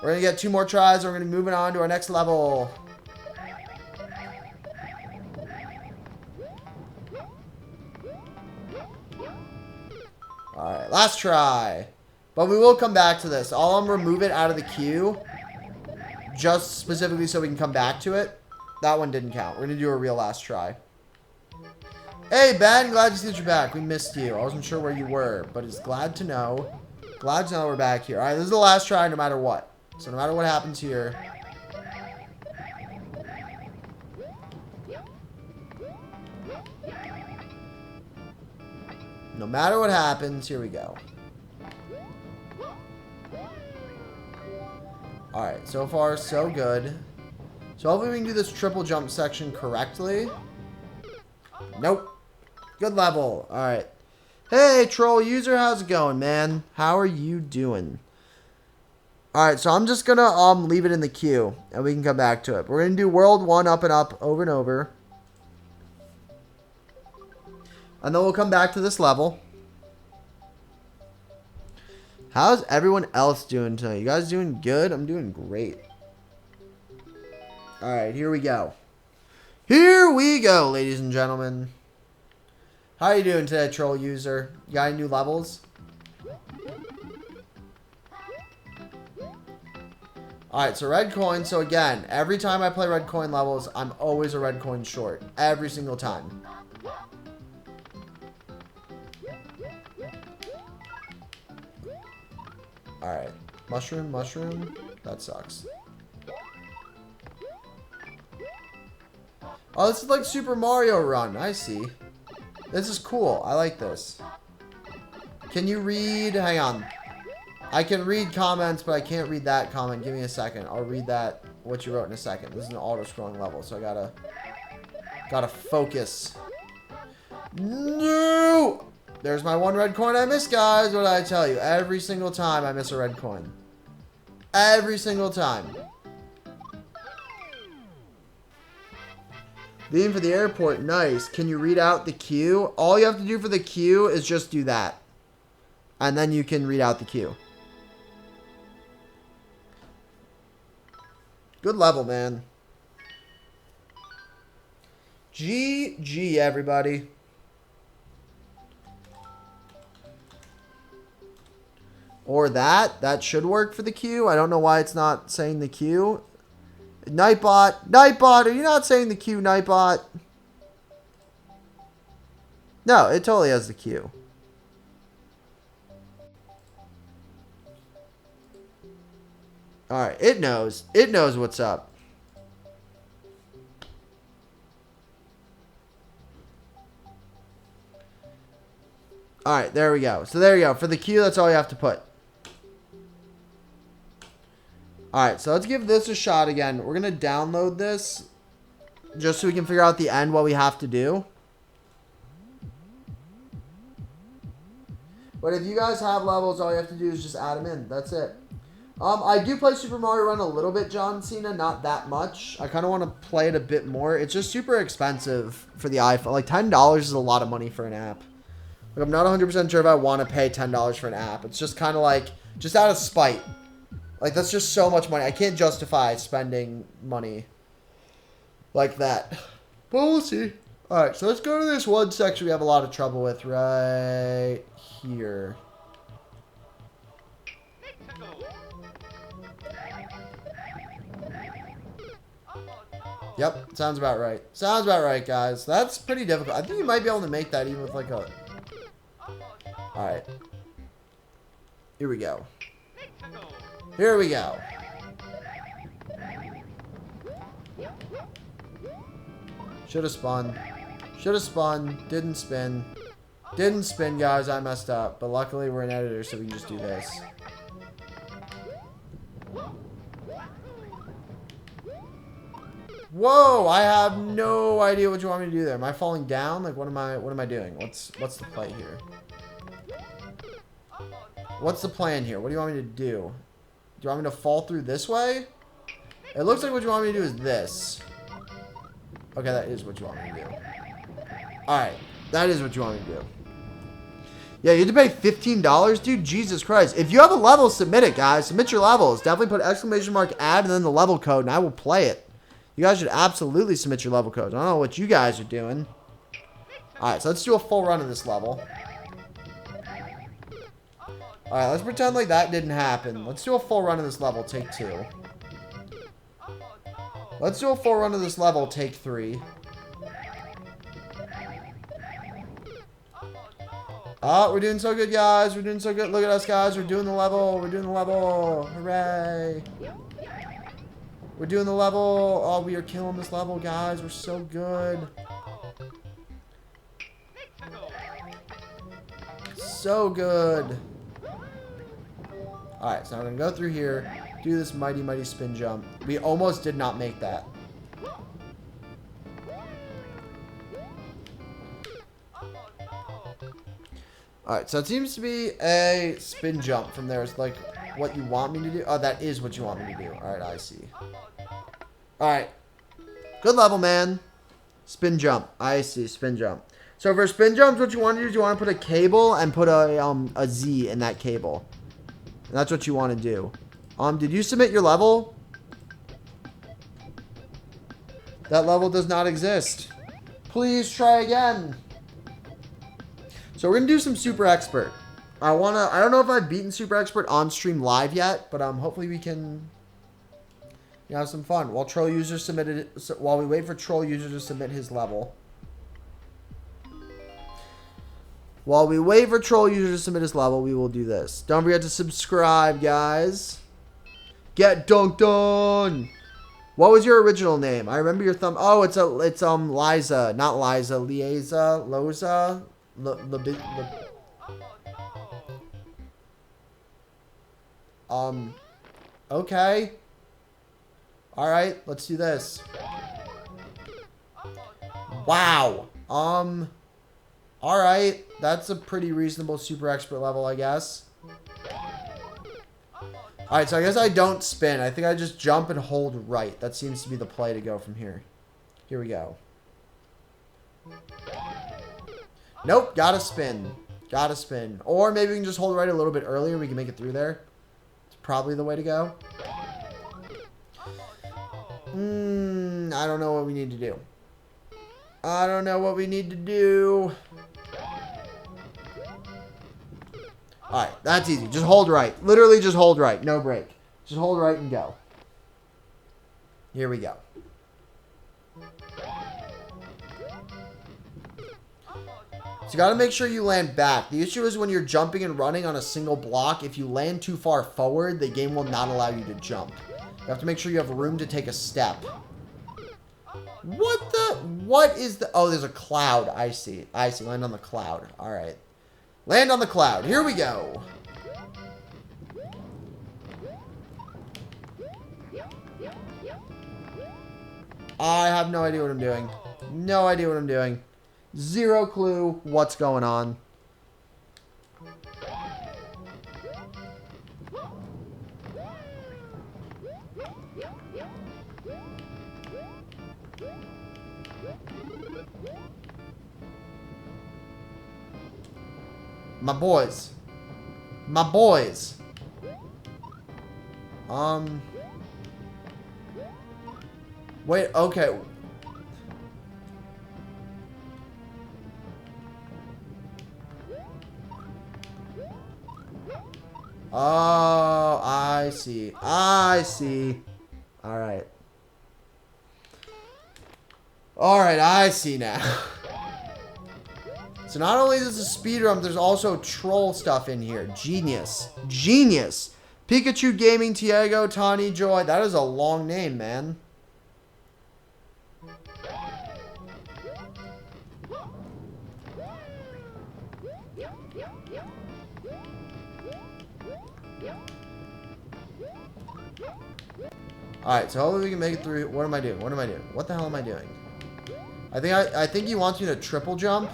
We're going to get 2 more tries. We're going to be moving on to our next level. Alright, last try. But we will come back to this. I'll remove it out of the queue. Just specifically so we can come back to it. That one didn't count. We're going to do a real last try. Hey, Ben. Glad to see that you're back. We missed you. I wasn't sure where you were. But it's glad to know. Glad to know we're back here. Alright, this is the last try no matter what. So no matter what happens here. No matter what happens, here we go. Alright, so far so good. So hopefully we can do this triple jump section correctly. Nope. Good level. Alright. Hey, troll user, how's it going, man? How are you doing? Alright, so I'm just going to leave it in the queue, and we can come back to it. We're going to do World 1 up and up over and over. And then we'll come back to this level. How's everyone else doing tonight? You guys doing good? I'm doing great. Alright, here we go. Here we go, ladies and gentlemen. How are you doing today, troll user? You got any new levels? Alright, so red coin. So again, every time I play red coin levels, I'm always a red coin short. Every single time. Alright. Mushroom, mushroom. That sucks. Oh, this is like Super Mario Run. I see. This is cool. I like this. Can you read? Hang on. I can read comments, but I can't read that comment. Give me a second. I'll read that, what you wrote in a second. This is an auto-scrolling level, so I gotta focus. No! There's my one red coin I missed, guys. What did I tell you? Every single time I miss a red coin. Every single time. Leaving for the airport. Nice. Can you read out the queue? All you have to do for the queue is just do that. And then you can read out the queue. Good level, man. GG, everybody. Or that. That should work for the queue. I don't know why it's not saying the queue. Nightbot. Nightbot, are you not saying the queue, Nightbot? No, it totally has the queue. Alright, it knows. It knows what's up. Alright, there we go. So there you go. For the queue, that's all you have to put. Alright, so let's give this a shot again. We're going to download this just so we can figure out the end, what we have to do. But if you guys have levels, all you have to do is just add them in. That's it. I do play Super Mario Run a little bit, John Cena, not that much. I kind of want to play it a bit more. It's just super expensive for the iPhone. Like, $10 is a lot of money for an app. Like, I'm not 100% sure if I want to pay $10 for an app. It's just kind of like, just out of spite. Like, that's just so much money. I can't justify spending money like that. But we'll see. Alright, so let's go to this one section we have a lot of trouble with right here. Yep, sounds about right. Sounds about right, guys. That's pretty difficult. I think you might be able to make that even with like a... Alright. Here we go. Here we go. Should have spun. Should have spun. Didn't spin. Didn't spin, guys. I messed up. But luckily, we're an editor, so we can just do this. Whoa! I have no idea what you want me to do there. Am I falling down? Like, what am I doing? What's the play here? What's the plan here? What do you want me to do? Do you want me to fall through this way? It looks like what you want me to do is this. Okay, that is what you want me to do. Alright, that is what you want me to do. Yeah, you have to pay $15? Dude, Jesus Christ. If you have a level, submit it, guys. Submit your levels. Definitely put !add and then the level code, and I will play it. You guys should absolutely submit your level codes. I don't know what you guys are doing. Alright, so let's do a full run of this level. Alright, let's pretend like that didn't happen. Let's do a full run of this level, take 2. Let's do a full run of this level, take 3. Oh, we're doing so good, guys. We're doing so good. Look at us, guys. We're doing the level. We're doing the level. Hooray. We're doing the level. Oh, we are killing this level, guys. We're so good. So good. Alright, so I'm going to go through here. Do this mighty, mighty spin jump. We almost did not make that. Alright, so it seems to be a spin jump from there. It's like what you want me to do. Oh, that is what you want me to do. Alright, I see. Alright. Good level, man. Spin jump. I see, spin jump. So for spin jumps, what you want to do is you want to put a cable and put a Z in that cable. And that's what you want to do. Did you submit your level? That level does not exist. Please try again. So we're gonna do some Super Expert. I don't know if I've beaten Super Expert on stream live yet, but hopefully we can You have some fun while troll user submitted. While we wait for troll user to submit his level. While we wait for troll user to submit his level, we will do this. Don't forget to subscribe, guys. Get dunked on. What was your original name? I remember your thumb. Oh, it's Liza, not Liza, Lieza, Loza, okay. All right, let's do this. Wow. All right, that's a pretty reasonable super expert level, I guess. All right, so I guess I don't spin. I think I just jump and hold right. That seems to be the play to go from here. Here we go. Nope, gotta spin. Gotta spin. Or maybe we can just hold right a little bit earlier. We can make it through there. It's probably the way to go. I don't know what we need to do. I don't know what we need to do. Alright, that's easy. Just hold right. Literally just hold right. No break. Just hold right and go. Here we go. So you got to make sure you land back. The issue is when you're jumping and running on a single block, if you land too far forward, the game will not allow you to jump. You have to make sure you have room to take a step. What is the... Oh, there's a cloud. I see. I see. Land on the cloud. All right. Land on the cloud. Here we go. I have no idea what I'm doing. No idea what I'm doing. Zero clue what's going on. My boys. My boys. Wait, okay. Oh, I see. I see. All right. All right, I see now. So not only is this a speedrun, but there's also troll stuff in here. Genius. Genius. Pikachu Gaming, Tiago, Tani, Joy. That is a long name, man. Alright, so hopefully we can make it through. What am I doing? What am I doing? What the hell am I doing? I think he wants you to triple jump.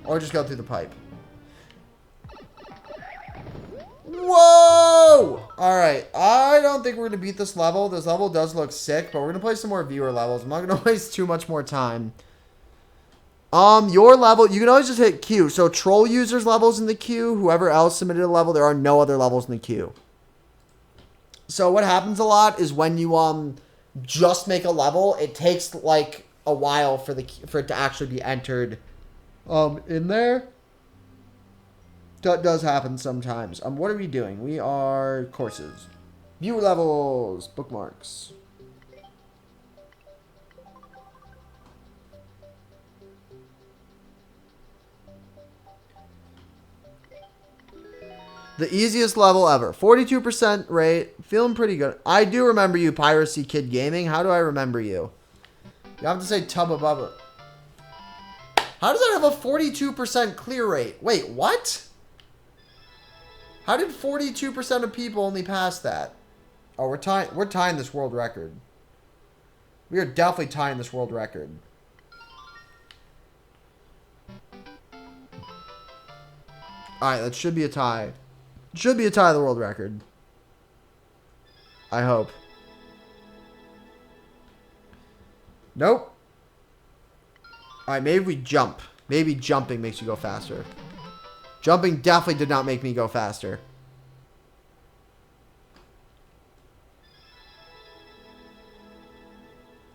Or just go through the pipe. Whoa! Alright, I don't think we're going to beat this level. This level does look sick, but we're going to play some more viewer levels. I'm not going to waste too much more time. Your level, you can always just hit Q. So troll users levels in the queue. Whoever else submitted a level, there are no other levels in the queue. So what happens a lot is when you just make a level, it takes like a while for it to actually be entered in there. That does happen sometimes. What are we doing? We are courses. Viewer levels, bookmarks. The easiest level ever. 42% rate. Feeling pretty good. I do remember you, Piracy Kid Gaming. How do I remember you? You have to say Tubba Bubba. How does that have a 42% clear rate? Wait, what? How did 42% of people only pass that? Oh, we're tying this world record. We are definitely tying this world record. Alright, that should be a tie. Should be a tie of the world record. I hope. Nope. Alright, maybe we jump. Maybe jumping makes you go faster. Jumping definitely did not make me go faster.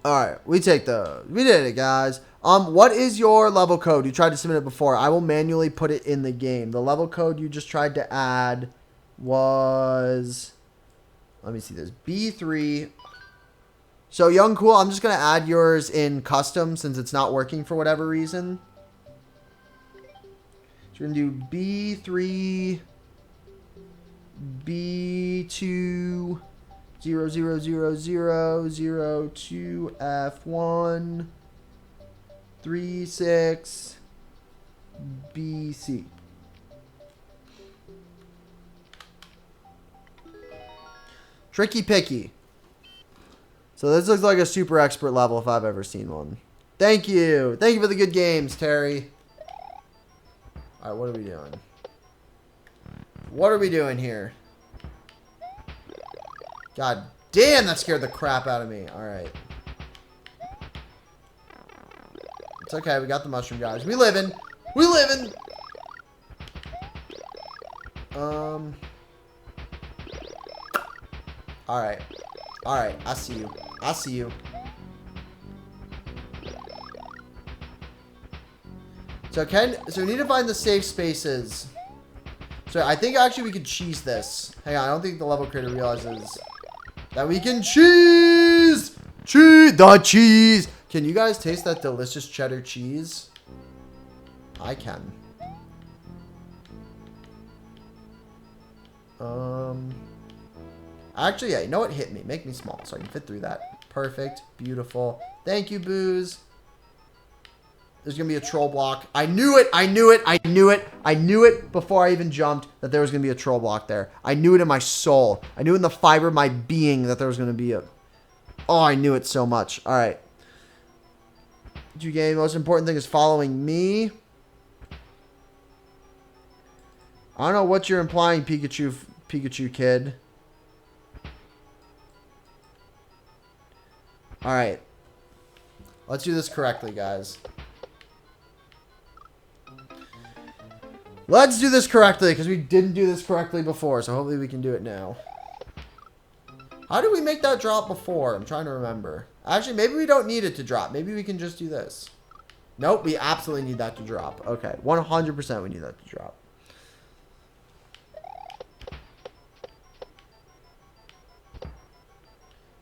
Alright, we did it, guys. What is your level code? You tried to submit it before. I will manually put it in the game. The level code you just tried to add was, let me see this, B3. So, Young Cool, I'm just going to add yours in custom since it's not working for whatever reason. So, we're going to do B3, B2, 0, 0, 0, 0, 0, 2, F1, 3, 6, BC. Tricky Picky. So this looks like a super expert level if I've ever seen one. Thank you. Thank you for the good games, Terry. Alright, what are we doing? What are we doing here? God damn, that scared the crap out of me. Alright. It's okay, we got the mushroom, guys. We living. We living. Alright. Alright, I see you. I see you. So we need to find the safe spaces. So I think actually we could cheese this. Hang on, I don't think the level creator realizes that we can cheese the cheese. Can you guys taste that delicious cheddar cheese? I can. Actually, yeah, you know what? Hit me. Make me small so I can fit through that. Perfect. Beautiful. Thank you, Booze. There's going to be a troll block. I knew it. I knew it. I knew it. I knew it before I even jumped that there was going to be a troll block there. I knew it in my soul. I knew in the fiber of my being that there was going to be a... Oh, I knew it so much. All right. You game. Most important thing is following me. I don't know what you're implying, Pikachu kid. All right. Let's do this correctly, guys. Let's do this correctly, because we didn't do this correctly before, so hopefully we can do it now. How did we make that drop before? I'm trying to remember. Actually, maybe we don't need it to drop. Maybe we can just do this. Nope, we absolutely need that to drop. Okay, 100% we need that to drop.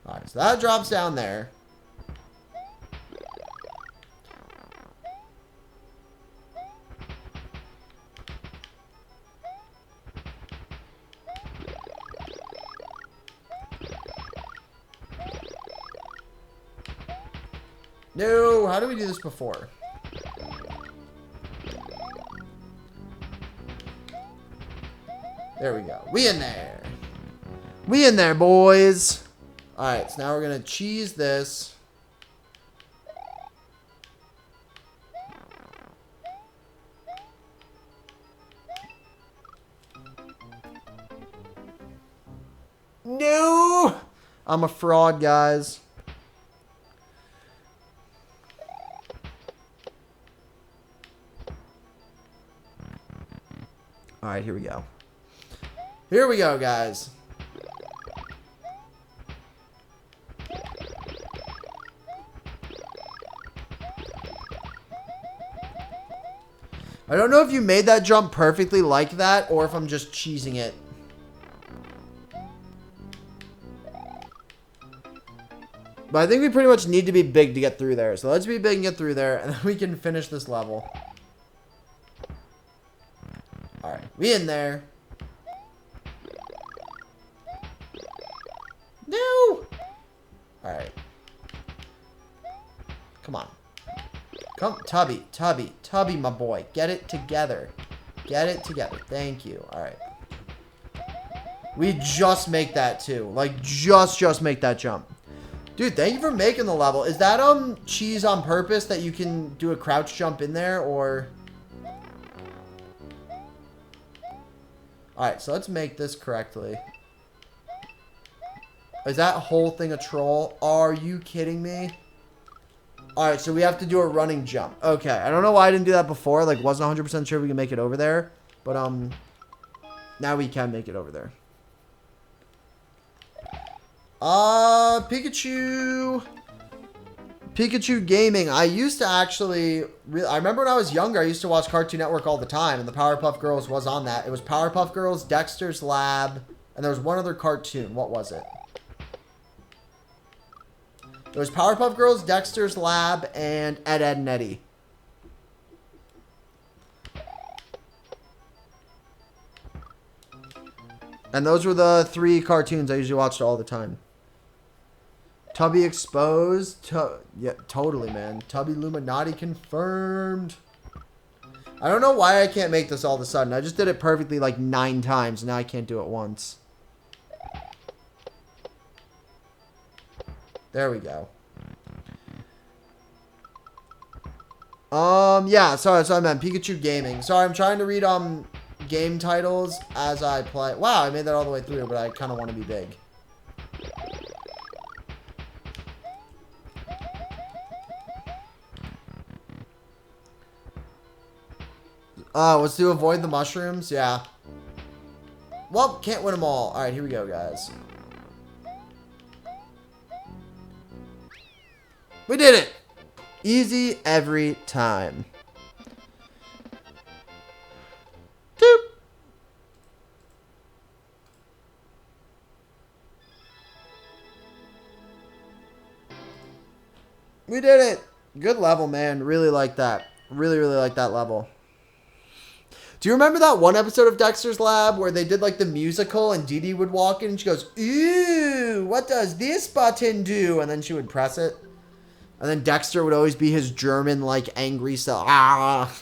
Alright, so that drops down there. No, how did we do this before? There we go. We in there. We in there, boys. Alright, so now we're going to cheese this. No! I'm a fraud, guys. Alright, here we go. Here we go, guys. I don't know if you made that jump perfectly like that, or if I'm just cheesing it. But I think we pretty much need to be big to get through there. So let's be big and get through there, and then we can finish this level. Alright, we in there. No! Alright. Come on. Come, Tubby, my boy. Get it together. Get it together. Thank you. Alright. We just make that too. Like, just make that jump. Dude, thank you for making the level. Is that, cheese on purpose that you can do a crouch jump in there, or... Alright, so let's make this correctly. Is that whole thing a troll? Are you kidding me? Alright, so we have to do a running jump. Okay, I don't know why I didn't do that before. Like, wasn't 100% sure we can make it over there. But, now we can make it over there. Pikachu. Pikachu Gaming. I used to actually... I remember when I was younger, I used to watch Cartoon Network all the time, and the Powerpuff Girls was on that. It was Powerpuff Girls, Dexter's Lab, and there was one other cartoon. What was it? There was Powerpuff Girls, Dexter's Lab, and Ed, Edd n Eddy. And those were the 3 cartoons I usually watched all the time. Tubby exposed. Yeah, totally, man. Tubby Illuminati confirmed. I don't know why I can't make this all of a sudden. I just did it perfectly like 9 times. And now I can't do it once. There we go. Yeah, sorry, that's what I meant. Pikachu Gaming. Sorry, I'm trying to read, game titles as I play. Wow, I made that all the way through, but I kind of want to be big. Was to avoid the mushrooms? Yeah. Well, can't win them all. Alright, here we go, guys. We did it! Easy every time. Doop. We did it! Good level, man. Really like that. Really, really like that level. Do you remember that one episode of Dexter's Lab where they did like the musical and Dee Dee would walk in and she goes, "Ooh, what does this button do?" And then she would press it. And then Dexter would always be his German, like, angry self. Ah.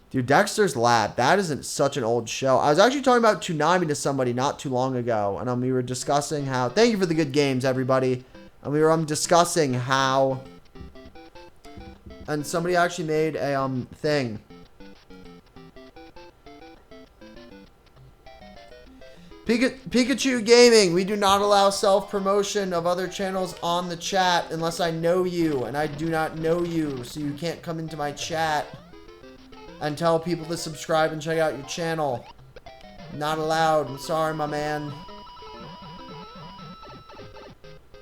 Dude, Dexter's Lab. That isn't such an old show. I was actually talking about Toonami to somebody not too long ago. And we were discussing how... Thank you for the good games, everybody. And we were discussing how... And somebody actually made a thing. Pikachu Gaming. We do not allow self-promotion of other channels on the chat unless I know you. And I do not know you. So you can't come into my chat and tell people to subscribe and check out your channel. Not allowed. I'm sorry, my man.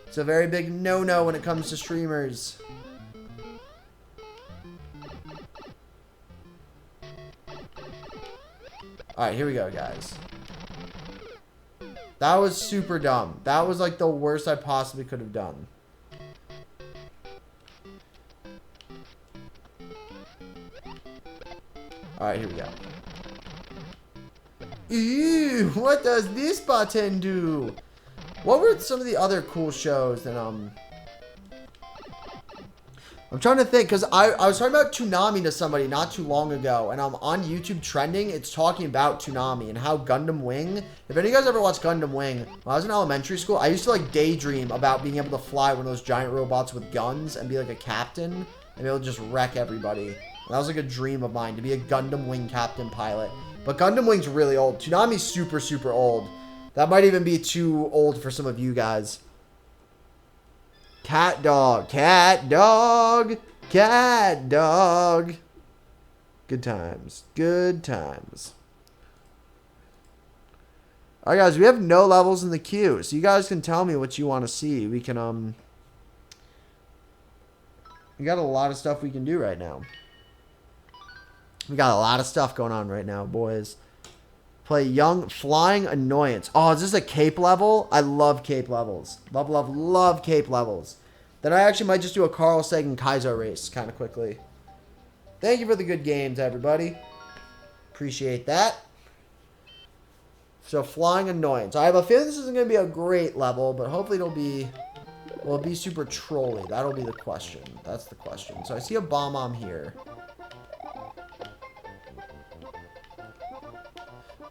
It's a very big no-no when it comes to streamers. Alright, here we go, guys. That was super dumb. That was like the worst I possibly could have done. Alright, here we go. Ew, what does this button do? What were some of the other cool shows that, I'm trying to think, because I was talking about Toonami to somebody not too long ago, and I'm on YouTube trending, it's talking about Toonami and how Gundam Wing, if any of you guys ever watched Gundam Wing, when I was in elementary school, I used to, like, daydream about being able to fly one of those giant robots with guns and be, like, a captain, and be able to just wreck everybody. And that was, like, a dream of mine, to be a Gundam Wing captain pilot. But Gundam Wing's really old. Toonami's super, super old. That might even be too old for some of you guys. Cat dog, cat dog, cat dog. Good times, good times. Alright, guys, we have no levels in the queue, so you guys can tell me what you want to see. We can, we got a lot of stuff we can do right now. We got a lot of stuff going on right now, boys. Play Young Flying Annoyance. Oh, is this a cape level? I love cape levels. Love, love, love cape levels. Then I actually might just do a Carl Sagan Kaizo race kind of quickly. Thank you for the good games, everybody. Appreciate that. So, Flying Annoyance. I have a feeling this isn't going to be a great level, but hopefully it'll be... Will it be super trolly? That'll be the question. That's the question. So, I see a bomb here.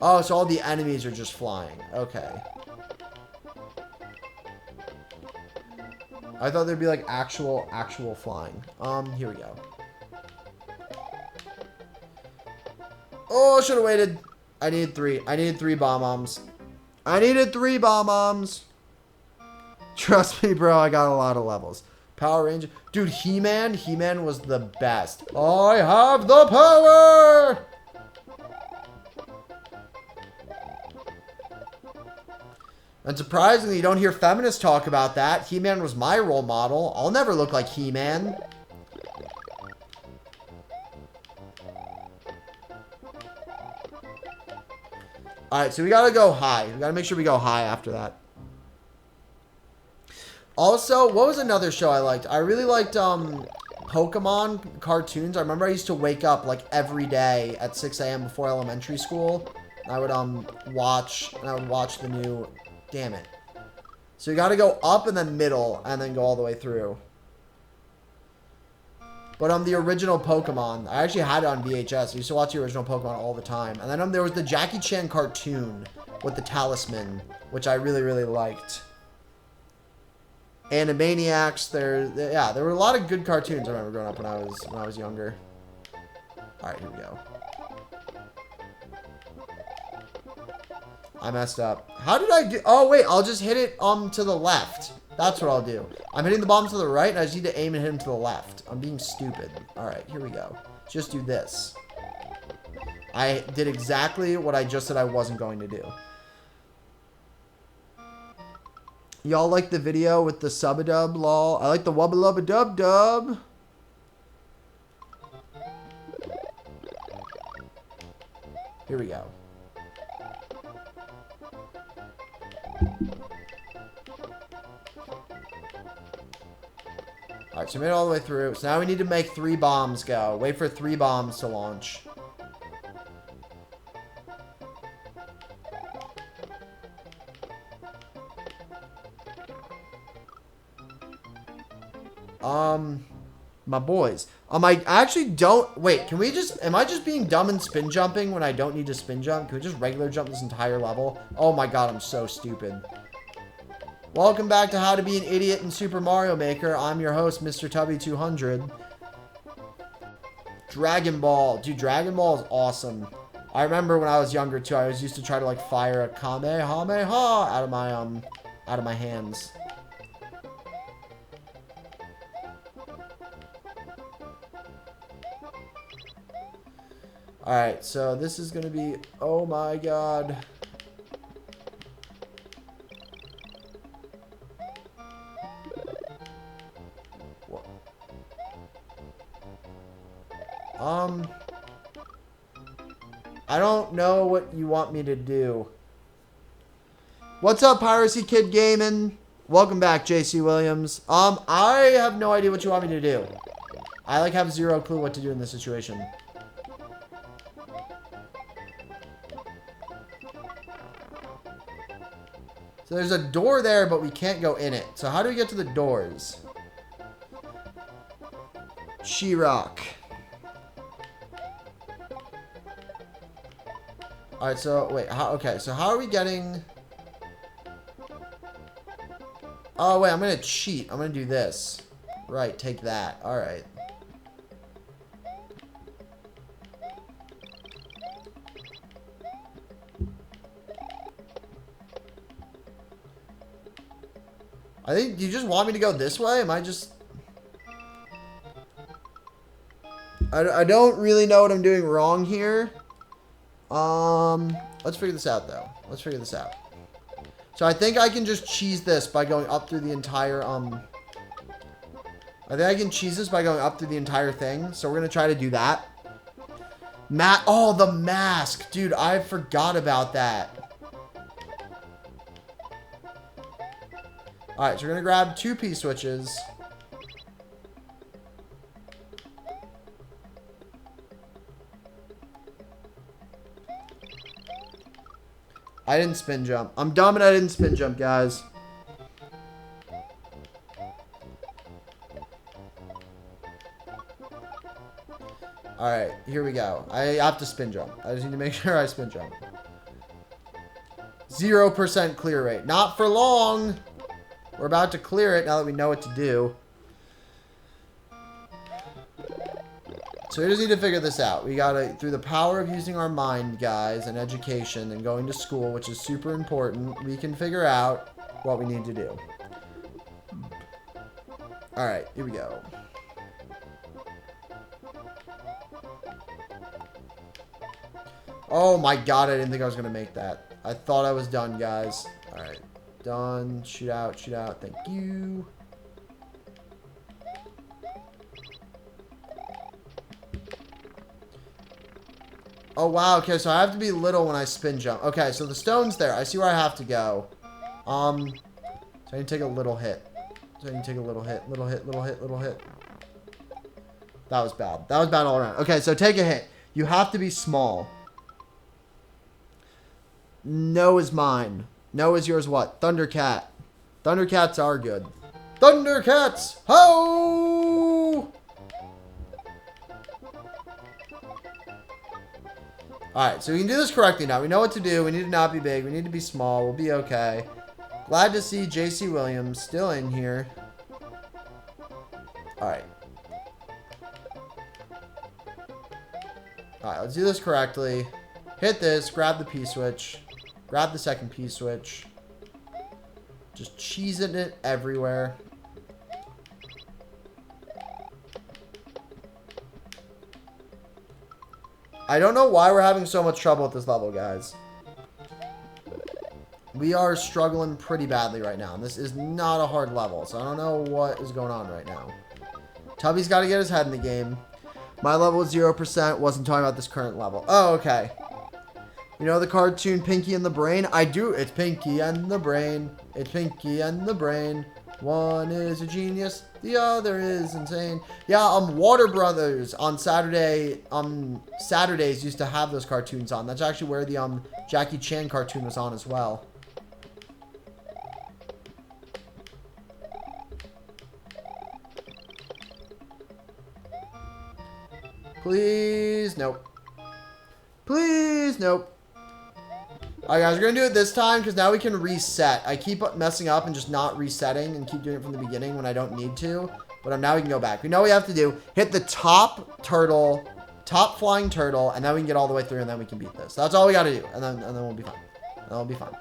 Oh, so all the enemies are just flying. Okay. I thought there'd be like actual flying. Here we go. Oh, should have waited. I needed 3. I needed 3 bomb-bombs. I needed 3 bomb-bombs. Trust me, bro. I got a lot of levels. Power Ranger. Dude, He-Man. He-Man was the best. I have the power! And surprisingly, you don't hear feminists talk about that. He-Man was my role model. I'll never look like He-Man. Alright, so we gotta go high. We gotta make sure we go high after that. Also, what was another show I liked? I really liked Pokemon cartoons. I remember I used to wake up like every day at 6 a.m. before elementary school. I would watch the new... Damn it. So you gotta go up in the middle and then go all the way through. But the original Pokemon, I actually had it on VHS. I used to watch the original Pokemon all the time. And then there was the Jackie Chan cartoon with the talisman, which I really, really liked. Animaniacs, there were a lot of good cartoons I remember growing up when I was younger. Alright, here we go. I messed up. How did I do? Oh, wait, I'll just hit it to the left. That's what I'll do. I'm hitting the bomb to the right, and I just need to aim and hit him to the left. I'm being stupid. Alright, here we go. Just do this. I did exactly what I just said I wasn't going to do. Y'all like the video with the sub-a-dub, lol? I like the wubba-lubba-dub-dub. Here we go. Alright, so we made it all the way through. So now we need to make 3 bombs go. Wait for 3 bombs to launch. My boys. I actually don't... Wait, can we just... Am I just being dumb and spin jumping when I don't need to spin jump? Can we just regular jump this entire level? Oh my god, I'm so stupid. Welcome back to How to Be an Idiot in Super Mario Maker. I'm your host, Mr. Tubby200. Dragon Ball. Dude, Dragon Ball is awesome. I remember when I was younger, too, I always used to try to, like, fire a Kamehameha out of my hands. Alright, so this is going to be... Oh my god. I don't know what you want me to do. What's up, Piracy Kid Gaming? Welcome back, JC Williams. I have no idea what you want me to do. I, like, have zero clue what to do in this situation. So there's a door there, but we can't go in it. So how do we get to the doors? She-Rock. Alright, so, wait, okay, so how are we getting... Oh, wait, I'm gonna cheat. I'm gonna do this. Right, take that. Alright. I think, do you just want me to go this way? Am I just... I don't really know what I'm doing wrong here. Let's figure this out, though. Let's figure this out. So I think I can just cheese this by going up through the entire, I think I can cheese this by going up through the entire thing. So we're going to try to do that. Oh, the mask. Dude, I forgot about that. Alright, so we're going to grab 2 P-switches. I didn't spin jump. I'm dumb and I didn't spin jump, guys. Alright, here we go. I have to spin jump. I just need to make sure I spin jump. 0% clear rate. Not for long. We're about to clear it now that we know what to do. So we just need to figure this out. We gotta, through the power of using our mind, guys, and education and going to school, which is super important, we can figure out what we need to do. Alright, here we go. Oh my god, I didn't think I was gonna make that. I thought I was done, guys. Alright. Done. Shoot out. Shoot out. Thank you. Oh, wow. Okay, so I have to be little when I spin jump. Okay, so the stone's there. I see where I have to go. So I need to take a little hit. Little hit. That was bad. That was bad all around. Okay, so take a hit. You have to be small. No is mine. No is yours what? Thundercat. Thundercats are good. Thundercats! Ho! Alright, so we can do this correctly now. We know what to do. We need to not be big. We need to be small. We'll be okay. Glad to see J.C. Williams still in here. Alright. Alright, let's do this correctly. Hit this. Grab the P-switch. Grab the second P-switch. Just cheesing it everywhere. I don't know why we're having so much trouble with this level, guys. We are struggling pretty badly right now. And this is not a hard level. So I don't know what is going on right now. Tubby's got to get his head in the game. My level is 0%. Wasn't talking about this current level. Oh, okay. You know the cartoon Pinky and the Brain? I do. It's Pinky and the Brain. It's Pinky and the Brain. One is a genius. The other is insane. Yeah, Water Brothers on Saturday. Saturdays used to have those cartoons on. That's actually where the Jackie Chan cartoon was on as well. Please, nope. Please, nope. Alright, guys, we're going to do it this time because now we can reset. I keep messing up and just not resetting and keep doing it from the beginning when I don't need to. But now we can go back. We know what we have to do. Hit the top turtle, top flying turtle, and then we can get all the way through and then we can beat this. That's all we got to do. And then we'll be fine. And then we'll be fine.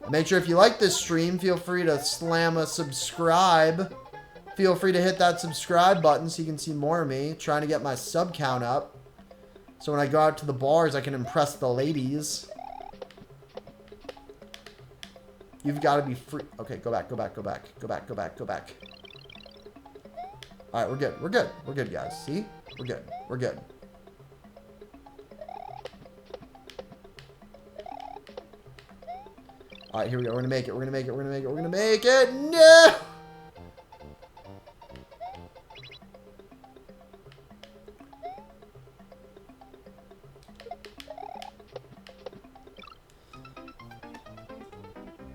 And make sure if you like this stream, feel free to slam a subscribe. Feel free to hit that subscribe button so you can see more of me. Trying to get my sub count up. So when I go out to the bars, I can impress the ladies. You've got to be free. Okay, go back. Alright, we're good. We're good, guys. See? We're good. Alright, here we go. We're gonna make it. We're gonna make it. No!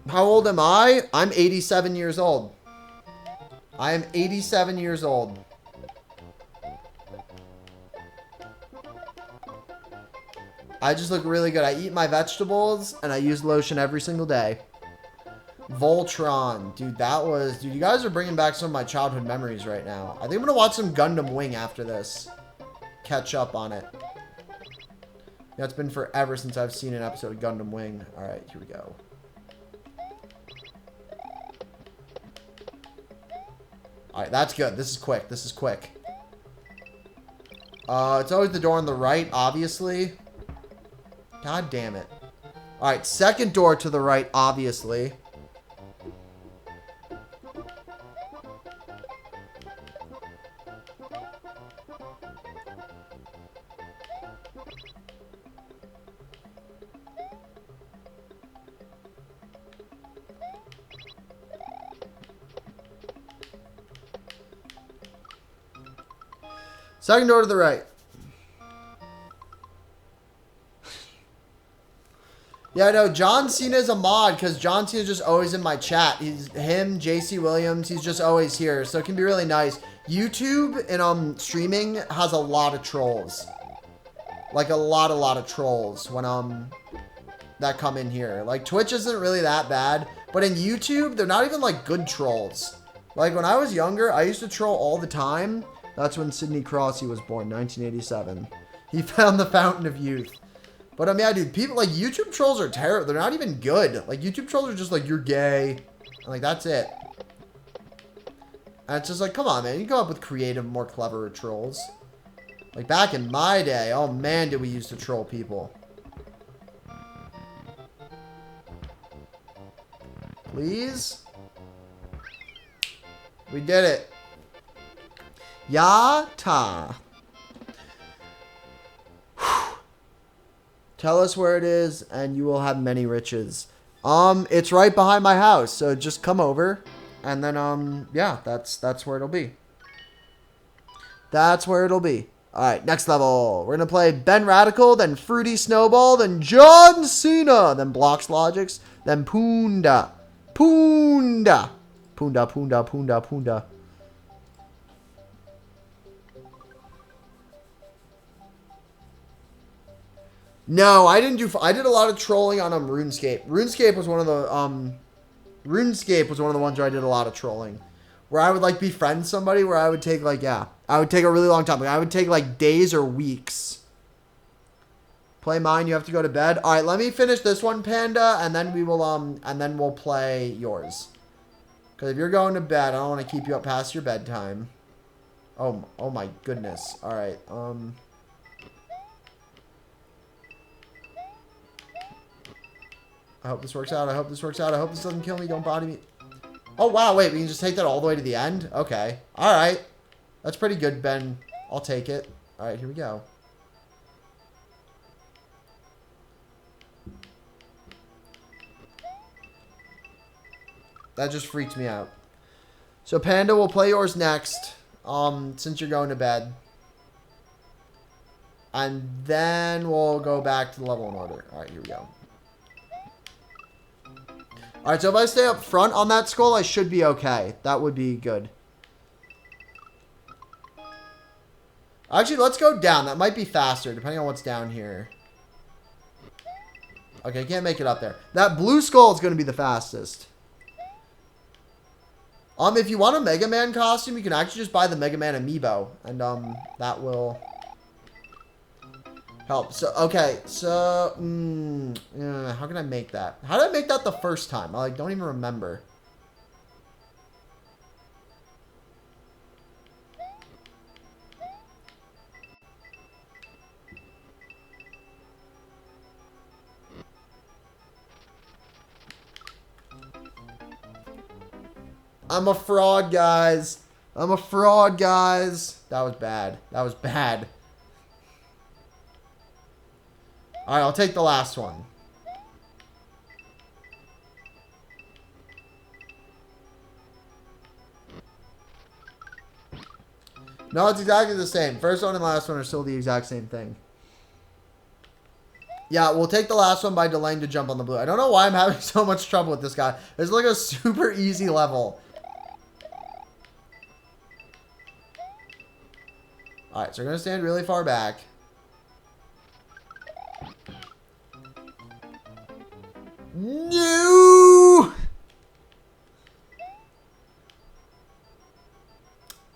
How old am I? I'm 87 years old. I am 87 years old. I just look really good. I eat my vegetables and I use lotion every single day. Voltron. Dude, Dude, you guys are bringing back some of my childhood memories right now. I think I'm going to watch some Gundam Wing after this. Catch up on it. Yeah, it's been forever since I've seen an episode of Gundam Wing. Alright, here we go. Alright, that's good. This is quick. It's always the door on the right, obviously. God damn it. Alright, second door to the right, obviously. Second door to the right. Yeah, no, John Cena's a mod because John Cena's just always in my chat. He's him, J.C. Williams. He's just always here, so it can be really nice. YouTube and streaming has a lot of trolls, like a lot of trolls when that come in here. Like Twitch isn't really that bad, but in YouTube they're not even like good trolls. Like when I was younger, I used to troll all the time. That's when Sidney Crosby was born, 1987. He found the fountain of youth. But yeah, dude, people like YouTube trolls are terrible. They're not even good. Like YouTube trolls are just like, you're gay. And like, that's it. And it's just like, come on, man. You come up with creative, more clever trolls. Like back in my day, oh man, did we used to troll people. Please? We did it. Yata. Tell us where it is, and you will have many riches. It's right behind my house, so just come over, and then, yeah, that's where it'll be. That's where it'll be. All right, next level. We're going to play Ben Radical, then Fruity Snowball, then John Cena, then Blocks Logics, then Punda. Punda. Punda, Punda, Punda, Punda. No, I didn't do... I did a lot of trolling on RuneScape. RuneScape was one of the ones where I did a lot of trolling. Where I would, like, befriend somebody where I would take, like, yeah. I would take a really long time. Like, I would take, like, days or weeks. Play mine, you have to go to bed. Alright, let me finish this one, Panda, and then we will, and then we'll play yours. Because if you're going to bed, I don't want to keep you up past your bedtime. Oh my goodness. Alright, I hope this works out. I hope this works out. I hope this doesn't kill me. Don't body me. Oh, wow. Wait, we can just take that all the way to the end? Okay. All right. That's pretty good, Ben. I'll take it. All right, here we go. That just freaked me out. So, Panda, we'll play yours next, since you're going to bed. And then we'll go back to the level in order. All right, here we go. Alright, so if I stay up front on that skull, I should be okay. That would be good. Actually, let's go down. That might be faster, depending on what's down here. Okay, I can't make it up there. That blue skull is going to be the fastest. If you want a Mega Man costume, you can actually just buy the Mega Man amiibo. And, that will... help. So, okay. So, how can I make that? How did I make that the first time? I, like, don't even remember. I'm a fraud, guys. I'm a fraud, guys. That was bad. That was bad. Alright, I'll take the last one. No, it's exactly the same. First one and last one are still the exact same thing. Yeah, we'll take the last one by delaying to jump on the blue. I don't know why I'm having so much trouble with this guy. It's like a super easy level. Alright, so we're going to stand really far back. No!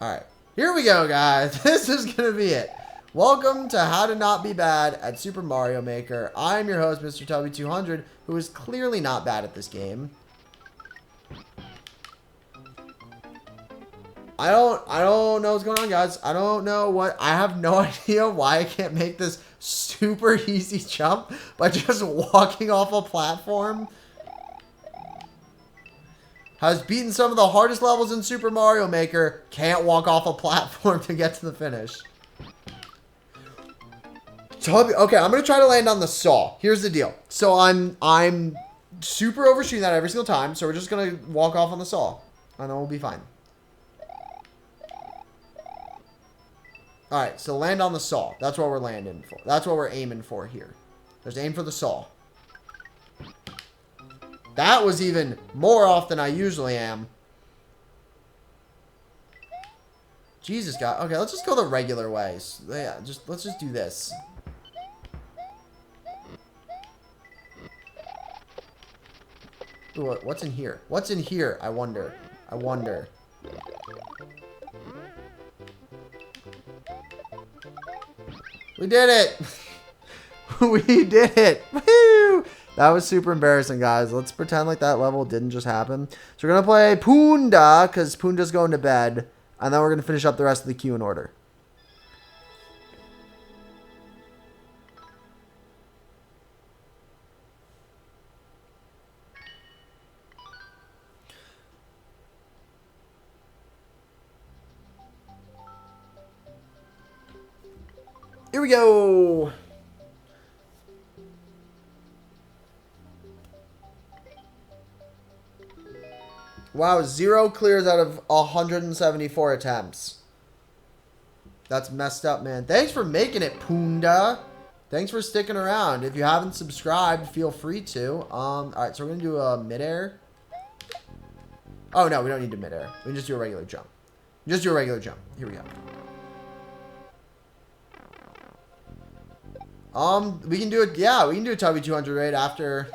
Alright, here we go, guys. This is going to be it. Welcome to How to Not Be Bad at Super Mario Maker. I'm your host, Mr. Tubby200, who is clearly not bad at this game. I don't know what's going on, guys. I don't know what... I have no idea why I can't make this super easy jump by just walking off a platform. Has beaten some of the hardest levels in Super Mario Maker. Can't walk off a platform to get to the finish. Okay, I'm going to try to land on the saw. Here's the deal. So I'm super overshooting that every single time. So we're just going to walk off on the saw. And then we'll be fine. Alright, so land on the saw. That's what we're landing for. That's what we're aiming for here. Just aim for the saw. That was even more off than I usually am. Jesus, God. Okay, let's just go the regular way. So, yeah, let's just do this. Ooh, what's in here? What's in here? I wonder. I wonder. We did it! We did it! Woo! That was super embarrassing, guys. Let's pretend like that level didn't just happen. So we're going to play Punda, because Punda's going to bed. And then we're going to finish up the rest of the queue in order. Here we go. Wow, 0 clears out of 174 attempts. That's messed up, man. Thanks for making it, Punda. Thanks for sticking around. If you haven't subscribed, feel free to. Alright, so we're gonna do a midair. Oh no, we don't need to midair. We can just do a regular jump. Just do a regular jump. Here we go. We can do it. Yeah, we can do a Tubby 200 raid after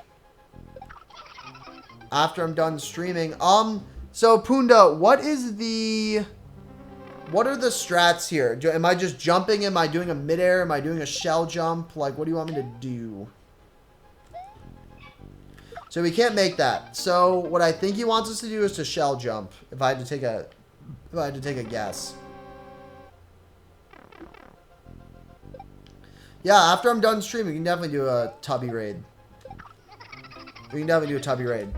I'm done streaming. So Punda, what are the strats here? Am I just jumping? Am I doing a midair? Am I doing a shell jump? Like, what do you want me to do? So we can't make that. So what I think he wants us to do is to shell jump. If I had to take a guess. Yeah, after I'm done streaming, we can definitely do a Tubby raid. We can definitely do a Tubby raid.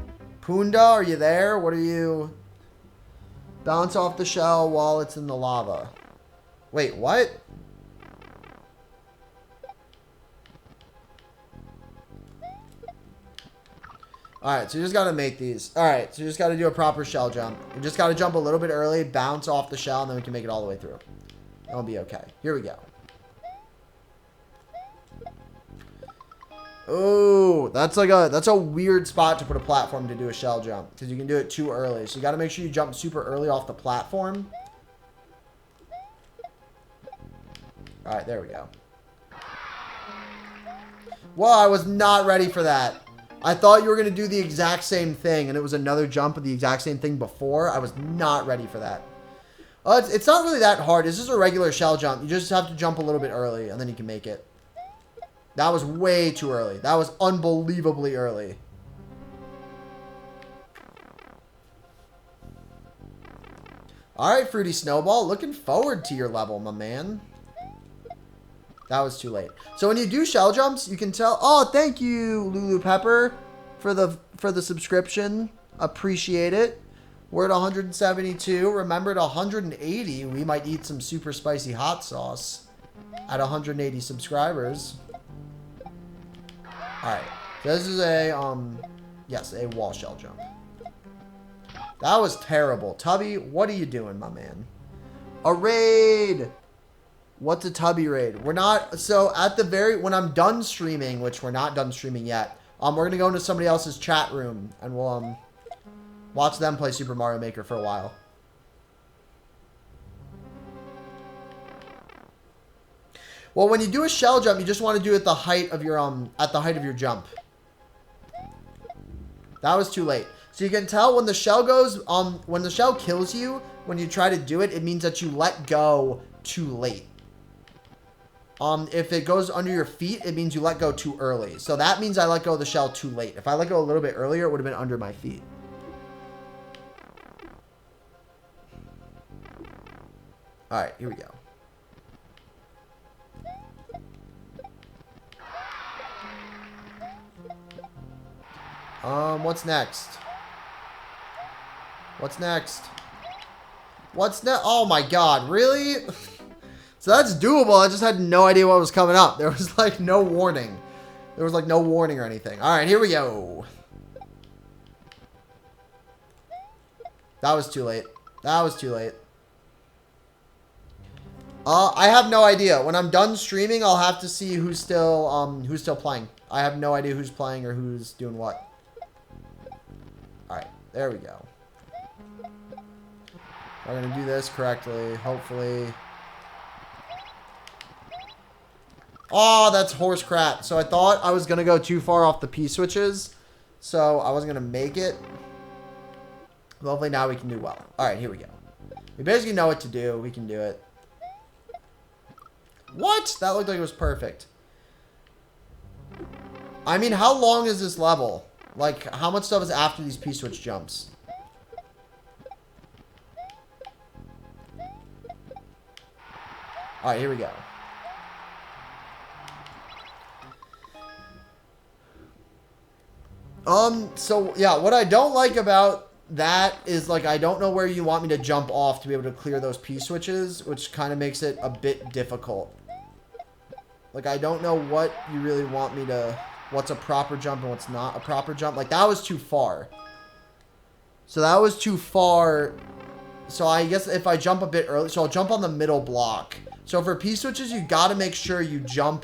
Punda, are you there? What are you? Bounce off the shell while it's in the lava. Wait, what? Alright, so you just gotta make these. Alright, so you just gotta do a proper shell jump. You just gotta jump a little bit early, bounce off the shell, and then we can make it all the way through. That'll be okay. Here we go. Oh, that's a weird spot to put a platform to do a shell jump, because you can do it too early. So you got to make sure you jump super early off the platform. All right, there we go. Well, I was not ready for that. I thought you were going to do the exact same thing, and it was another jump of the exact same thing before. I was not ready for that. It's not really that hard. It's just a regular shell jump. You just have to jump a little bit early, and then you can make it. That was way too early. That was unbelievably early. Alright, Fruity Snowball. Looking forward to your level, my man. That was too late. So when you do shell jumps, you can tell... Oh, thank you, Lulu Pepper, for the subscription. Appreciate it. We're at 172. Remember, at 180, we might eat some super spicy hot sauce. At 180 subscribers. Alright, this is a, yes, a wall shell jump. That was terrible. Tubby, what are you doing, my man? A raid! What's a Tubby raid? We're not, so at the when I'm done streaming, which we're not done streaming yet, we're going to go into somebody else's chat room, and we'll, watch them play Super Mario Maker for a while. Well, when you do a shell jump, you just want to do it at the height of your jump. That was too late. So you can tell when the shell goes, when the shell kills you, when you try to do it, it means that you let go too late. If it goes under your feet, it means you let go too early. So that means I let go of the shell too late. If I let go a little bit earlier, it would have been under my feet. Alright, here we go. What's next? What's next? What's next? Oh my god, really? So that's doable. I just had no idea what was coming up. There was like no warning. There was like no warning or anything. Alright, here we go. That was too late. That was too late. I have no idea. When I'm done streaming, I'll have to see who's still playing. I have no idea who's playing or who's doing what. Alright, there we go. We're going to do this correctly, hopefully. Oh, that's horse crap. So I thought I was going to go too far off the P-switches, so I wasn't going to make it. But hopefully now we can do well. Alright, here we go. We basically know what to do. We can do it. What? That looked like it was perfect. I mean, how long is this level? Like, how much stuff is after these P-switch jumps? Alright, here we go. So, yeah, what I don't like about that is, like, I don't know where you want me to jump off to be able to clear those P-switches, which kind of makes it a bit difficult. Like, I don't know what you really want me to... What's a proper jump and what's not a proper jump. Like, that was too far. So that was too far. So I guess if I jump a bit early... So I'll jump on the middle block. So for P-switches, you got to make sure you jump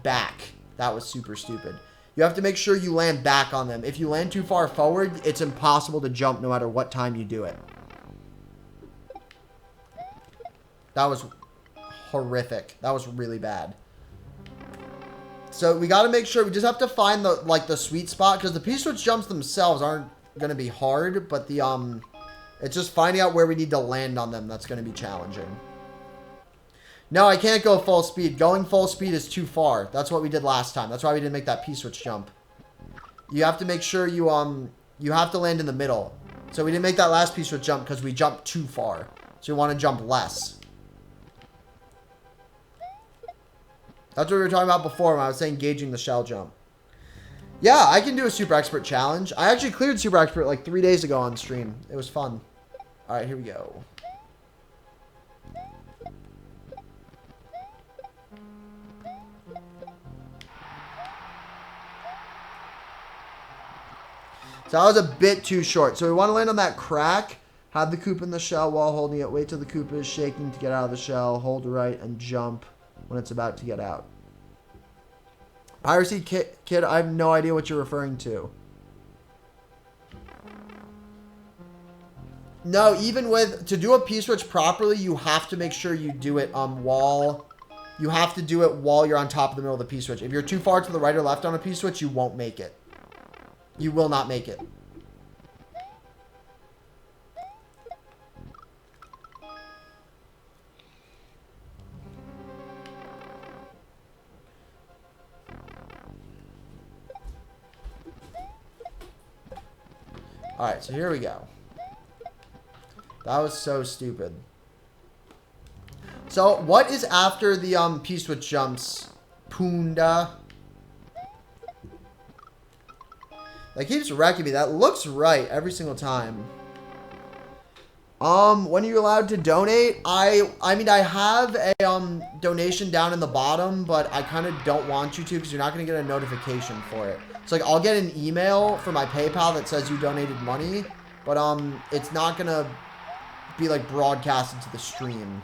back. That was super stupid. You have to make sure you land back on them. If you land too far forward, it's impossible to jump no matter what time you do it. That was horrific. That was really bad. So we got to make sure, we just have to find the sweet spot, because the P-switch jumps themselves aren't going to be hard, but it's just finding out where we need to land on them that's going to be challenging. No, I can't go full speed. Going full speed is too far. That's what we did last time. That's why we didn't make that P-switch jump. You have to make sure you have to land in the middle. So we didn't make that last P-switch jump because we jumped too far. So you want to jump less. That's what we were talking about before when I was saying gauging the shell jump. Yeah, I can do a Super Expert challenge. I actually cleared Super Expert like 3 days ago on stream. It was fun. All right, here we go. So that was a bit too short. So we want to land on that crack. Have the coop in the shell while holding it. Wait till the coop is shaking to get out of the shell. Hold right and jump when it's about to get out. Piracy Kid, I have no idea what you're referring to. No, even to do a P-switch properly, you have to make sure you do it you have to do it while you're on top of the middle of the P-switch. If you're too far to the right or left on a P-switch, you won't make it. You will not make it. Alright, so here we go. That was so stupid. So, what is after the P-switch jumps? Punda. That keeps wrecking me. That looks right every single time. When are you allowed to donate? I mean, I have a donation down in the bottom, but I kind of don't want you to because you're not going to get a notification for it. So, like, I'll get an email for my PayPal that says you donated money, but it's not going to be, like, broadcasted to the stream.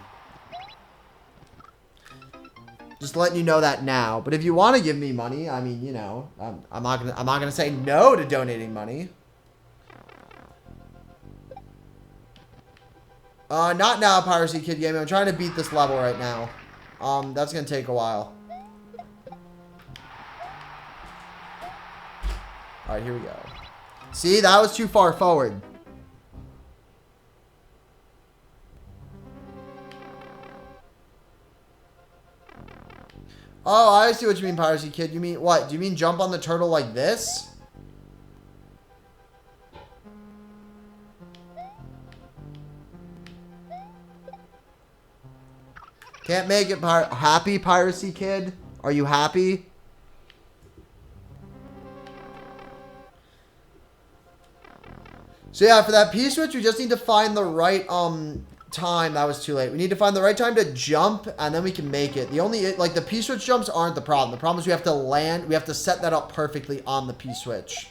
Just letting you know that now. But if you want to give me money, I mean, you know, I'm not gonna say no to donating money. Not now, Piracy Kid Gaming. I'm trying to beat this level right now. That's gonna take a while. All right, here we go. See, that was too far forward. Oh, I see what you mean, Piracy Kid. You mean what? Do you mean jump on the turtle like this? Can't make it, happy, Piracy Kid? Are you happy? So yeah, for that P-switch, we just need to find the right time. That was too late. We need to find the right time to jump, and then we can make it. Like, the P-switch jumps aren't the problem. The problem is we have to land. We have to set that up perfectly on the P-switch,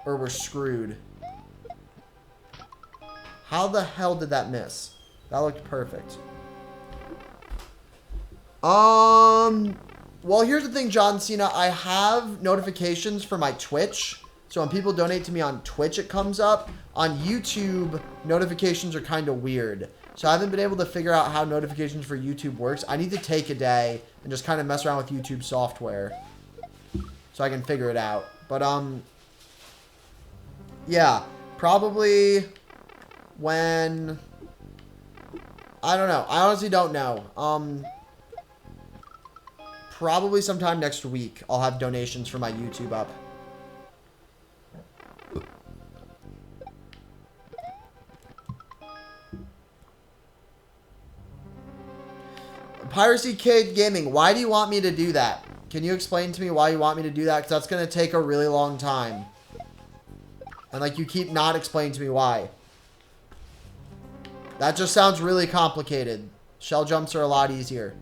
or we're screwed. How the hell did that miss? That looked perfect. Well, here's the thing, John Cena. I have notifications for my Twitch. So when people donate to me on Twitch, it comes up. On YouTube, notifications are kind of weird. So I haven't been able to figure out how notifications for YouTube works. I need to take a day and just kind of mess around with YouTube software so I can figure it out. But, yeah, probably when, I don't know. I honestly don't know. Probably sometime next week, I'll have donations for my YouTube up. Piracy Kid Gaming, why do you want me to do that? Can you explain to me why you want me to do that? Because that's going to take a really long time. And, like, you keep not explaining to me why. That just sounds really complicated. Shell jumps are a lot easier.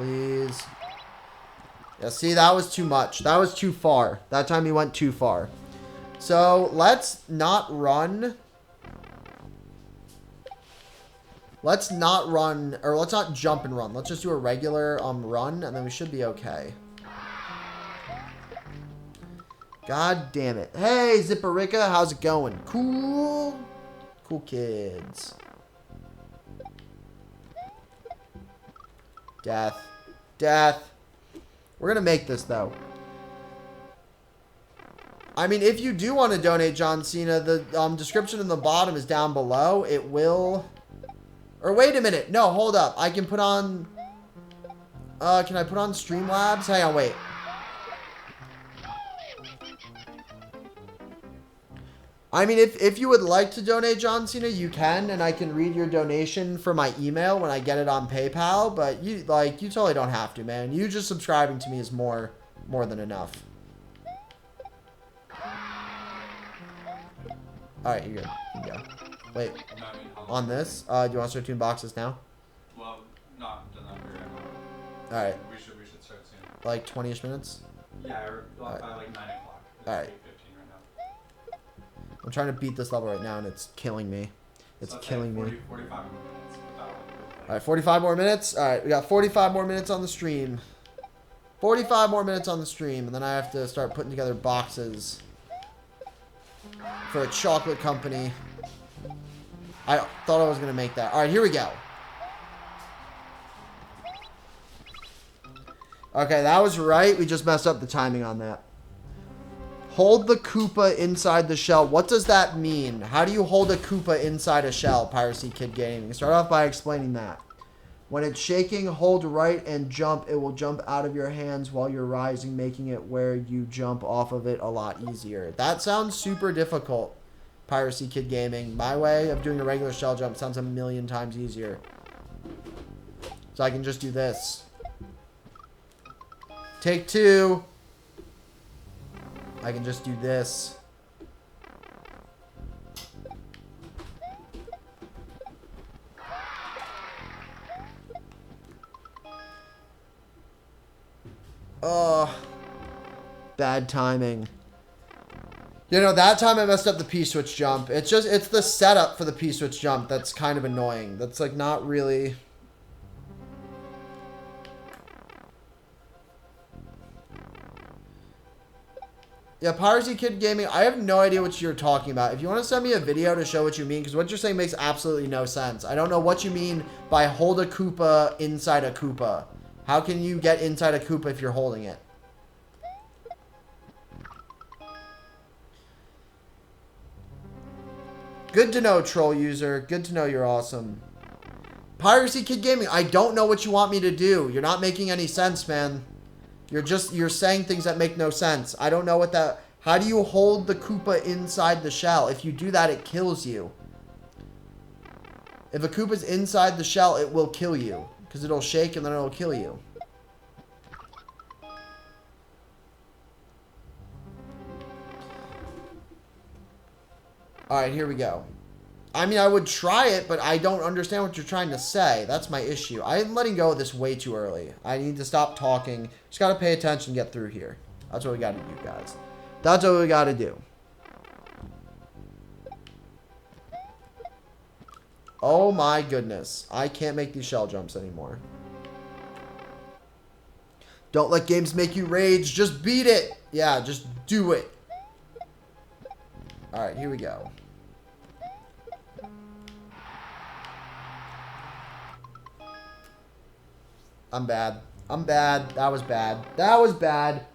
Please. Yeah, see, that was too much. That was too far. That time he went too far. So, let's not run. Let's not run, or let's not jump and run. Let's just do a regular run, and then we should be okay. God damn it. Hey, Zipperica, how's it going? Cool. Cool kids. Death. Death. We're going to make this, though. I mean, if you do want to donate, John Cena, the description in the bottom is down below. It will... Or wait a minute. No, hold up. I can put on... can I put on Streamlabs? Hang on, wait. I mean, if you would like to donate, John Cena, you can, and I can read your donation for my email when I get it on PayPal, but you totally don't have to, man. You just subscribing to me is more than enough. Alright, you're good. You can go. Wait. On this? Do you want to start doing boxes now? Well, not done that right now. Alright. We should start soon. Like 20-ish minutes? Yeah, by like 9 o'clock. Alright. 8:15 right now. I'm trying to beat this level right now, and it's killing me. It's killing me. 45 minutes. Alright, 45 more minutes? Alright, we got 45 more minutes on the stream. 45 more minutes on the stream, and then I have to start putting together boxes for a chocolate company. I thought I was going to make that. Alright, here we go. Okay, that was right. We just messed up the timing on that. Hold the Koopa inside the shell. What does that mean? How do you hold a Koopa inside a shell, Piracy Kid Gaming? Start off by explaining that. When it's shaking, hold right and jump. It will jump out of your hands while you're rising, making it where you jump off of it a lot easier. That sounds super difficult, Piracy Kid Gaming. My way of doing a regular shell jump sounds a million times easier. So I can just do this. Take two. I can just do this. Oh, bad timing. You know, that time I messed up the P-switch jump. It's the setup for the P-switch jump that's kind of annoying. That's like not really... Yeah, Piracy Kid Gaming, I have no idea what you're talking about. If you want to send me a video to show what you mean, because what you're saying makes absolutely no sense. I don't know what you mean by hold a Koopa inside a Koopa. How can you get inside a Koopa if you're holding it? Good to know, troll user. Good to know you're awesome. Piracy Kid Gaming, I don't know what you want me to do. You're not making any sense, man. You're saying things that make no sense. I don't know what that... How do you hold the Koopa inside the shell? If you do that, it kills you. If a Koopa's inside the shell, it will kill you. Because it'll shake and then it'll kill you. Alright, here we go. I mean, I would try it, but I don't understand what you're trying to say. That's my issue. I'm letting go of this way too early. I need to stop talking. Just got to pay attention and get through here. That's what we got to do, guys. That's what we got to do. Oh my goodness. I can't make these shell jumps anymore. Don't let games make you rage. Just beat it. Yeah, just do it. Alright, here we go. I'm bad. I'm bad. That was bad. That was bad.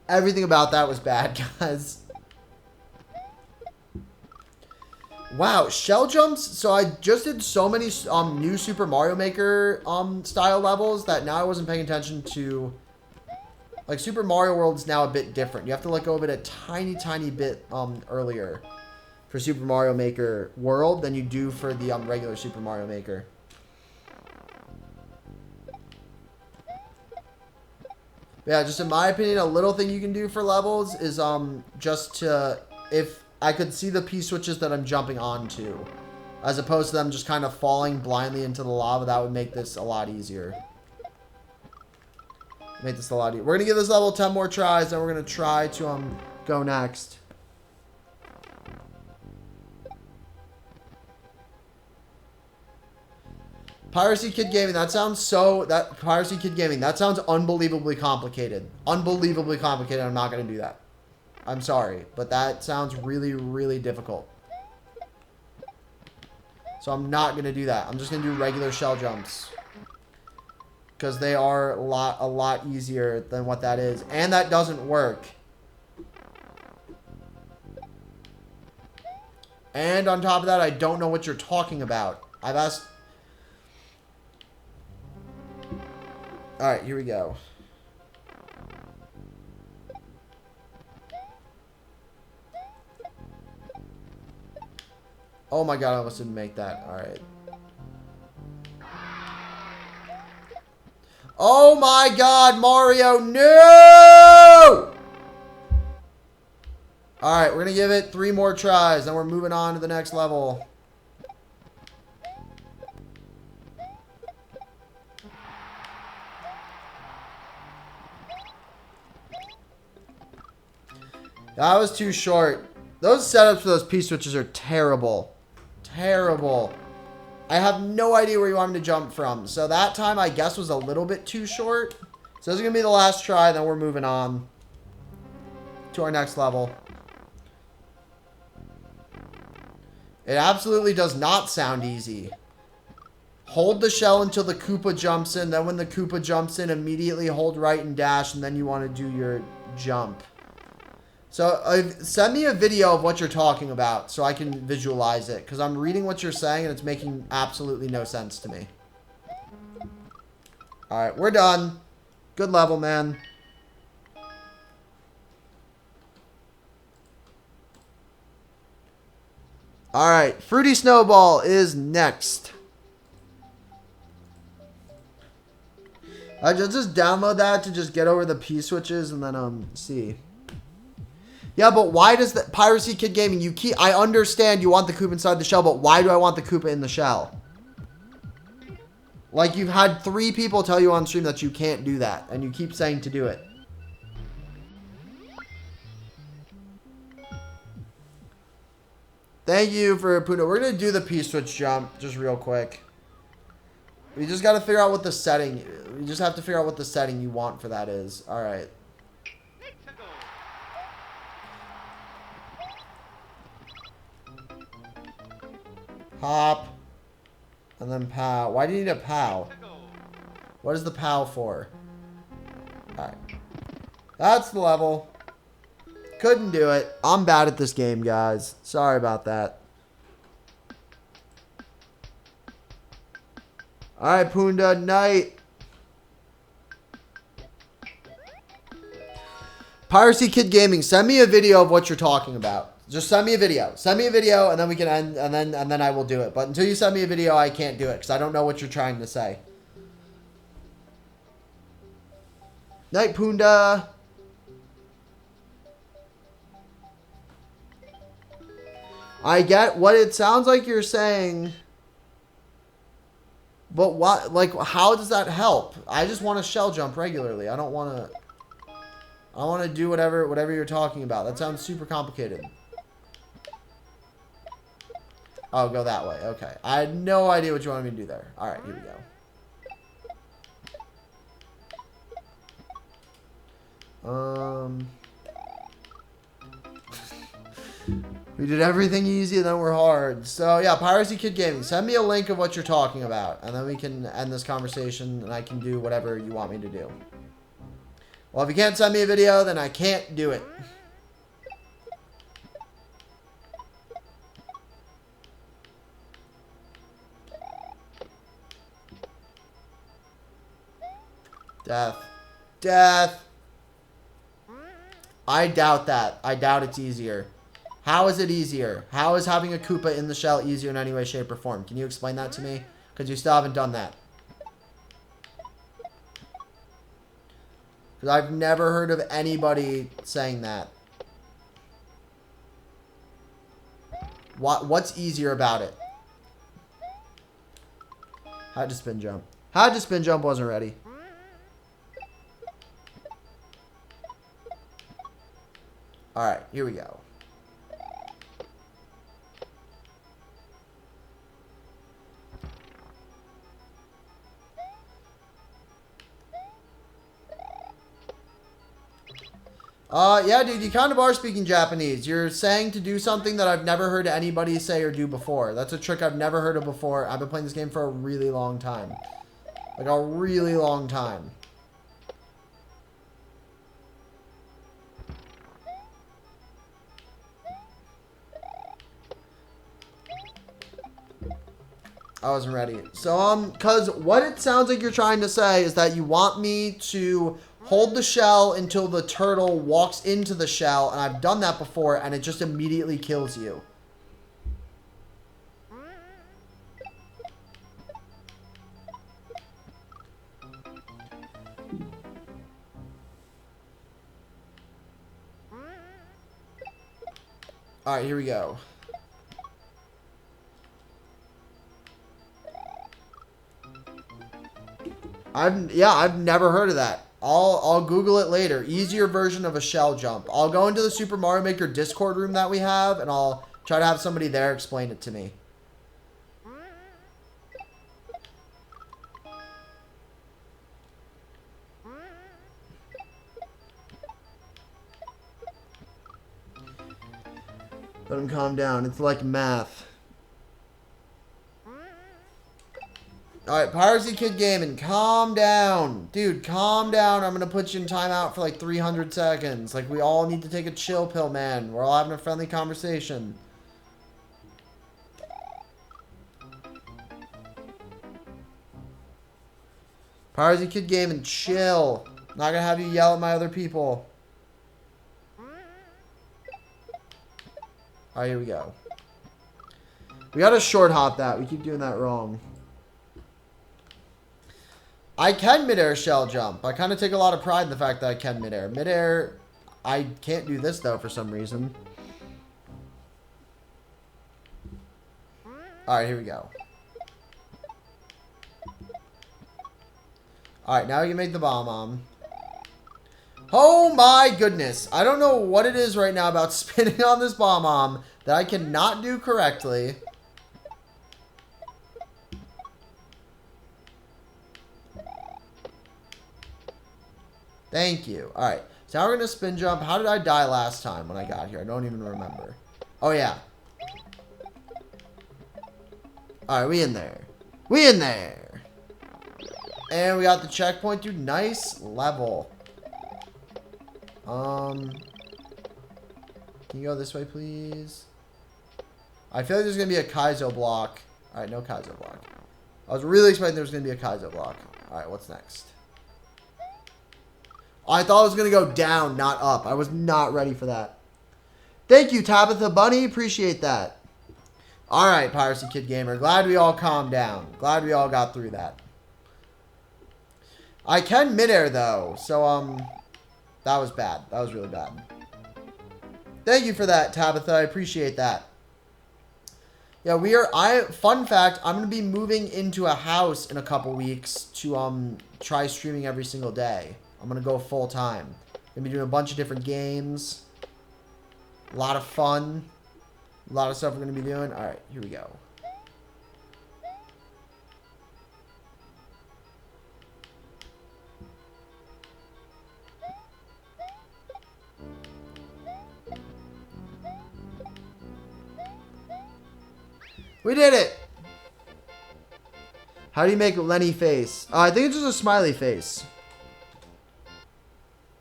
Everything about that was bad, guys. Wow, shell jumps. So I just did so many new Super Mario Maker style levels that now I wasn't paying attention to. Like Super Mario World is now a bit different. You have to let go of it a tiny bit earlier for Super Mario Maker World than you do for the regular Super Mario Maker. Yeah, just in my opinion, a little thing you can do for levels is just to, if I could see the P-switches that I'm jumping onto, as opposed to them just kind of falling blindly into the lava, that would make this a lot easier. Make this a lot easier. We're gonna give this level 10 more tries, then we're gonna try to go next. Piracy Kid Gaming, that sounds Piracy Kid Gaming, that sounds unbelievably complicated. Unbelievably complicated. I'm not gonna do that. I'm sorry, but that sounds really, really difficult. So I'm not gonna do that. I'm just gonna do regular shell jumps. Because they are a lot easier than what that is. And that doesn't work. And on top of that, I don't know what you're talking about. I've asked... Alright, here we go. Oh my god, I almost didn't make that. Alright. Oh my god, Mario, no! Alright, we're gonna give it 3 more tries, then we're moving on to the next level. That was too short. Those setups for those P-switches are terrible. Terrible. I have no idea where you want me to jump from. So that time, I guess, was a little bit too short. So this is going to be the last try, then we're moving on to our next level. It absolutely does not sound easy. Hold the shell until the Koopa jumps in. Then when the Koopa jumps in, immediately hold right and dash, and then you want to do your jump. So, send me a video of what you're talking about so I can visualize it. Because I'm reading what you're saying and it's making absolutely no sense to me. Alright, we're done. Good level, man. Alright, Fruity Snowball is next. I just download that to just get over the P-switches and then, see. Yeah, but why does the Piracy Kid Gaming, I understand you want the Koopa inside the shell, but why do I want the Koopa in the shell? Like, you've had 3 people tell you on stream that you can't do that, and you keep saying to do it. Thank you for Puno. We're going to do the P-switch jump just real quick. We just got to figure out what the setting, we just have to figure out what the setting you want for that is. All right. Hop. And then pow. Why do you need a pow? What is the pow for? Alright. That's the level. Couldn't do it. I'm bad at this game, guys. Sorry about that. Alright, Punda. Night. Piracy Kid Gaming. Send me a video of what you're talking about. Just send me a video. Send me a video, and then we can end, and then I will do it. But until you send me a video, I can't do it because I don't know what you're trying to say. Night, Punda. I get what it sounds like you're saying, but what? Like, how does that help? I just want to shell jump regularly. I don't want to. I want to do whatever you're talking about. That sounds super complicated. Oh, go that way. Okay. I had no idea what you wanted me to do there. Alright, here we go. We did everything easy and then we're hard. So, yeah, Piracy Kid Gaming. Send me a link of what you're talking about. And then we can end this conversation and I can do whatever you want me to do. Well, if you can't send me a video, then I can't do it. Death. Death. I doubt that. I doubt it's easier. How is it easier? How is having a Koopa in the shell easier in any way, shape, or form? Can you explain that to me? Because you still haven't done that. Because I've never heard of anybody saying that. What's easier about it? How'd you spin jump? How'd you spin jump wasn't ready? Alright, here we go. Yeah, dude, you kind of are speaking Japanese. You're saying to do something that I've never heard anybody say or do before. That's a trick I've never heard of before. I've been playing this game for a really long time. Like, a really long time. I wasn't ready. So, because what it sounds like you're trying to say is that you want me to hold the shell until the turtle walks into the shell, and I've done that before, and it just immediately kills you. Alright, here we go. I've never heard of that. I'll Google it later. Easier version of a shell jump. I'll go into the Super Mario Maker Discord room that we have, and I'll try to have somebody there explain it to me. Let him calm down. It's like math. Alright, Piracy Kid Gaming, calm down. Dude, calm down. I'm going to put you in timeout for like 300 seconds. Like, we all need to take a chill pill, man. We're all having a friendly conversation. Piracy Kid Gaming, chill. Not going to have you yell at my other people. Alright, here we go. We got to short hop that. We keep doing that wrong. I can midair shell jump. I kind of take a lot of pride in the fact that I can midair. Midair, I can't do this though for some reason. Alright, here we go. Alright, now you can make the bomb. Oh my goodness. I don't know what it is right now about spinning on this bomb that I cannot do correctly. Thank you. Alright. So now we're going to spin jump. How did I die last time when I got here? I don't even remember. Oh, yeah. Alright, we in there. We in there. And we got the checkpoint, dude. Nice level. Can you go this way, please? I feel like there's going to be a Kaizo block. Alright, no Kaizo block. I was really expecting there was going to be a Kaizo block. Alright, what's next? I thought it was going to go down, not up. I was not ready for that. Thank you, Tabitha Bunny. Appreciate that. Alright, Piracy Kid Gamer. Glad we all calmed down. Glad we all got through that. I can midair, though. So, that was bad. That was really bad. Thank you for that, Tabitha. I appreciate that. Yeah, fun fact, I'm going to be moving into a house in a couple weeks to, try streaming every single day. I'm going to go full time. Going to be doing a bunch of different games. A lot of fun. A lot of stuff we're going to be doing. Alright, here we go. We did it! How do you make Lenny face? I think it's just a smiley face.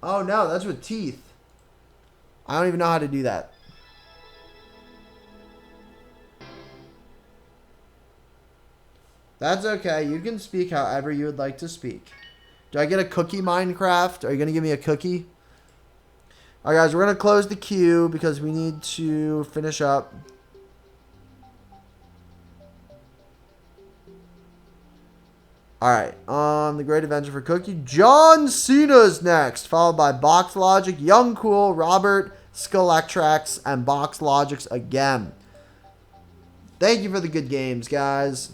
Oh no, that's with teeth. I don't even know how to do that. That's okay. You can speak however you would like to speak. Do I get a cookie, Minecraft? Are you going to give me a cookie? Alright guys, we're going to close the queue because we need to finish up. Alright, the Great Adventure for Cookie. John Cena's next, followed by Box Logic, Young Cool, Robert, Skylake, and Box Logics again. Thank you for the good games, guys.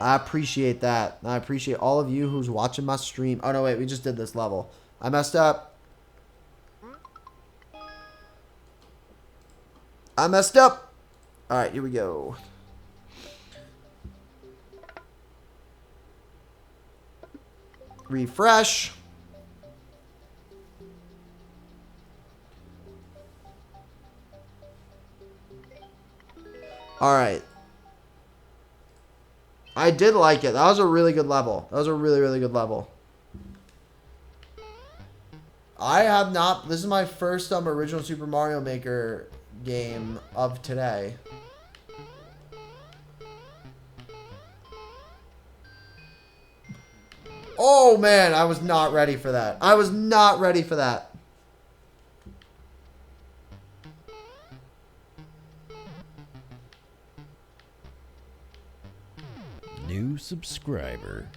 I appreciate that. I appreciate all of you who's watching my stream. Oh, no, wait, we just did this level. I messed up. I messed up. All right, here we go. Refresh. All right. I did like it. That was a really good level. That was a really, really good level. I have not... This is my first original Super Mario Maker game of today. Oh, man. I was not ready for that. I was not ready for that. New subscriber.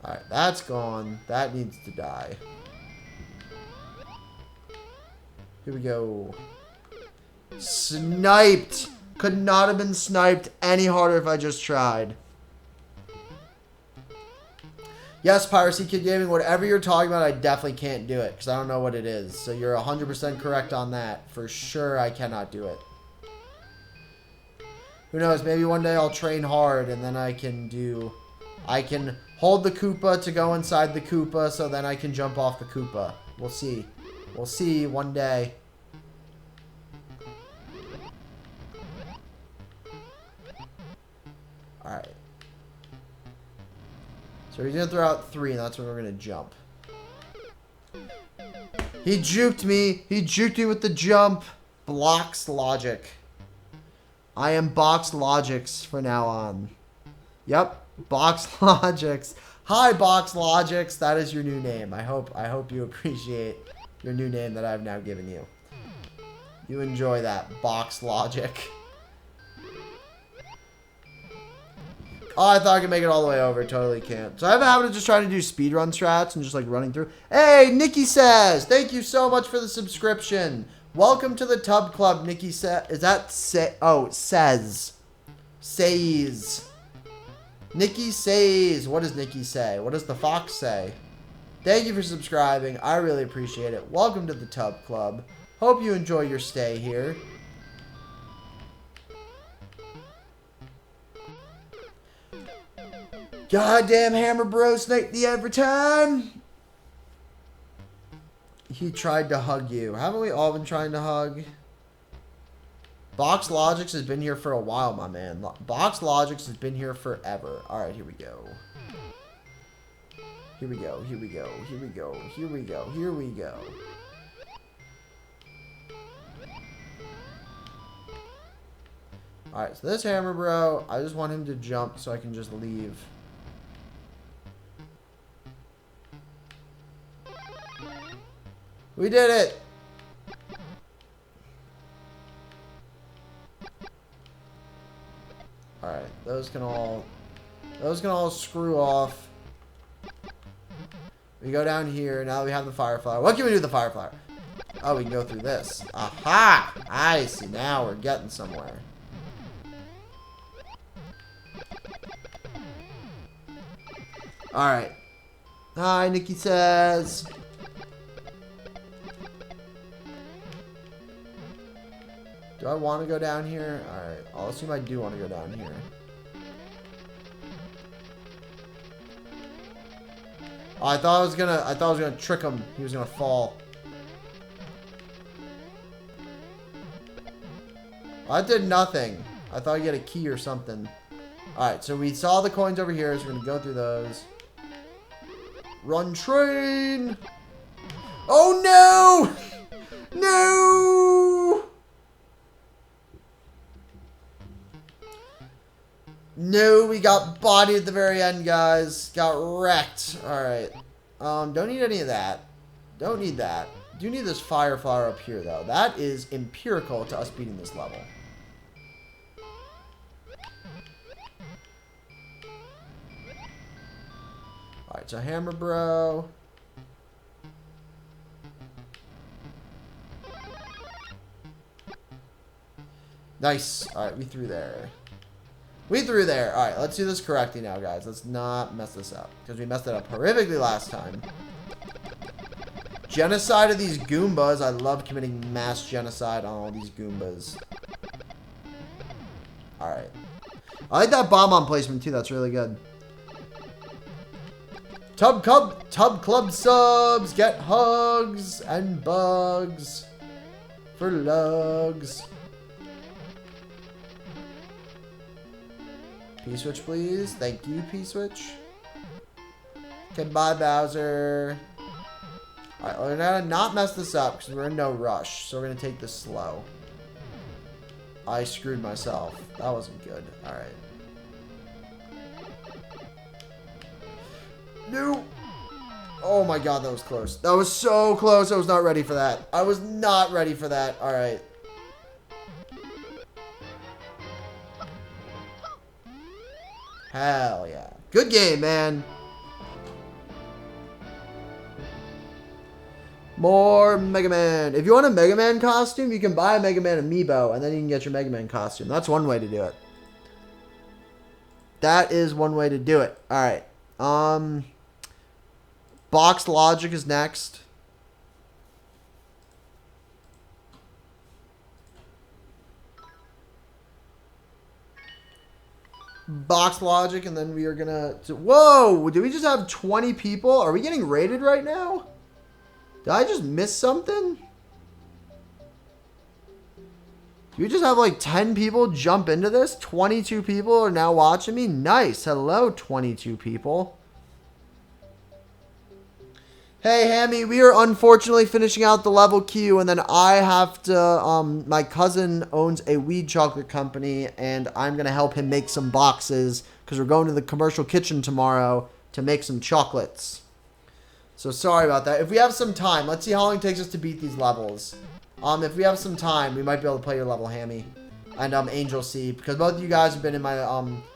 Alright, that's gone. That needs to die. Here we go. Sniped! Could not have been sniped any harder if I just tried. Yes, Piracy Kid Gaming, whatever you're talking about, I definitely can't do it because I don't know what it is. So you're 100% correct on that. For sure, I cannot do it. Who knows? Maybe one day I'll train hard and then I can do... I can hold the Koopa to go inside the Koopa so then I can jump off the Koopa. We'll see. We'll see one day. Alright. So he's going to throw out 3, and that's when we're going to jump. He juked me. He juked me with the jump. Blocks Logic. I am Box Logics for now on. Yep. Box Logics. Hi, Box Logics. That is your new name. I hope you appreciate your new name that I've now given you. You enjoy that. Box Logic. Oh, I thought I could make it all the way over. Totally can't. So I have a habit of just trying to do speedrun strats and just like running through. Hey, Nikki says, thank you so much for the subscription. Welcome to the Tub Club, Nikki says. Is that say? Oh, says. Says. Nikki says. What does Nikki say? What does the fox say? Thank you for subscribing. I really appreciate it. Welcome to the Tub Club. Hope you enjoy your stay here. Goddamn Hammer Bro sniped me every time. He tried to hug you. Haven't we all been trying to hug? Box Logics has been here for a while, my man. Box Logics has been here forever. Alright, here we go. Here we go, here we go, here we go, here we go, here we go. Alright, so this Hammer Bro, I just want him to jump so I can just leave. We did it! Alright, those can all screw off. We go down here, now we have the Firefly. What can we do with the Firefly? Oh, we can go through this. Aha! I see, now we're getting somewhere. Alright. Hi, Nikki says. Do I want to go down here? Alright, I'll assume I do want to go down here. Oh, I thought I was gonna trick him. He was gonna fall. I did nothing. I thought I'd get a key or something. Alright, so we saw the coins over here, so we're gonna go through those. Run train! Oh no! No! No, we got bodied at the very end, guys. Got wrecked. Alright. Don't need any of that. Don't need that. Do need this Firefly up here, though. That is empirical to us beating this level. Alright, so Hammer Bro. Nice. Alright, we threw there. We threw there. All right, let's do this correctly now, guys. Let's not mess this up because we messed it up horrifically last time. Genocide of these Goombas. I love committing mass genocide on all these Goombas. All right. I like that bomb on placement too. That's really good. Tub Club subs. Get hugs and bugs for lugs. P-switch, please. Thank you, P-switch. Okay, bye, Bowser. Alright, we're gonna not mess this up because we're in no rush. So we're gonna take this slow. I screwed myself. That wasn't good. Alright. No! Oh my god, that was close. That was so close. I was not ready for that. I was not ready for that. Alright. Hell yeah. Good game, man. More Mega Man. If you want a Mega Man costume, you can buy a Mega Man amiibo, and then you can get your Mega Man costume. That's one way to do it. That is one way to do it. Alright. Box Logic is next. Box Logic, and then we are gonna... Whoa! Did we just have 20 people? Are we getting raided right now? Did I just miss something? Do we just have like 10 people jump into this? 22 people are now watching me? Nice. Hello, 22 people. Hey, Hammy, we are unfortunately finishing out the level queue, and then I have to, my cousin owns a weed chocolate company, and I'm going to help him make some boxes, because we're going to the commercial kitchen tomorrow to make some chocolates. So, sorry about that. If we have some time, let's see how long it takes us to beat these levels. If we have some time, we might be able to play your level, Hammy, and, Angel C, because both of you guys have been in my,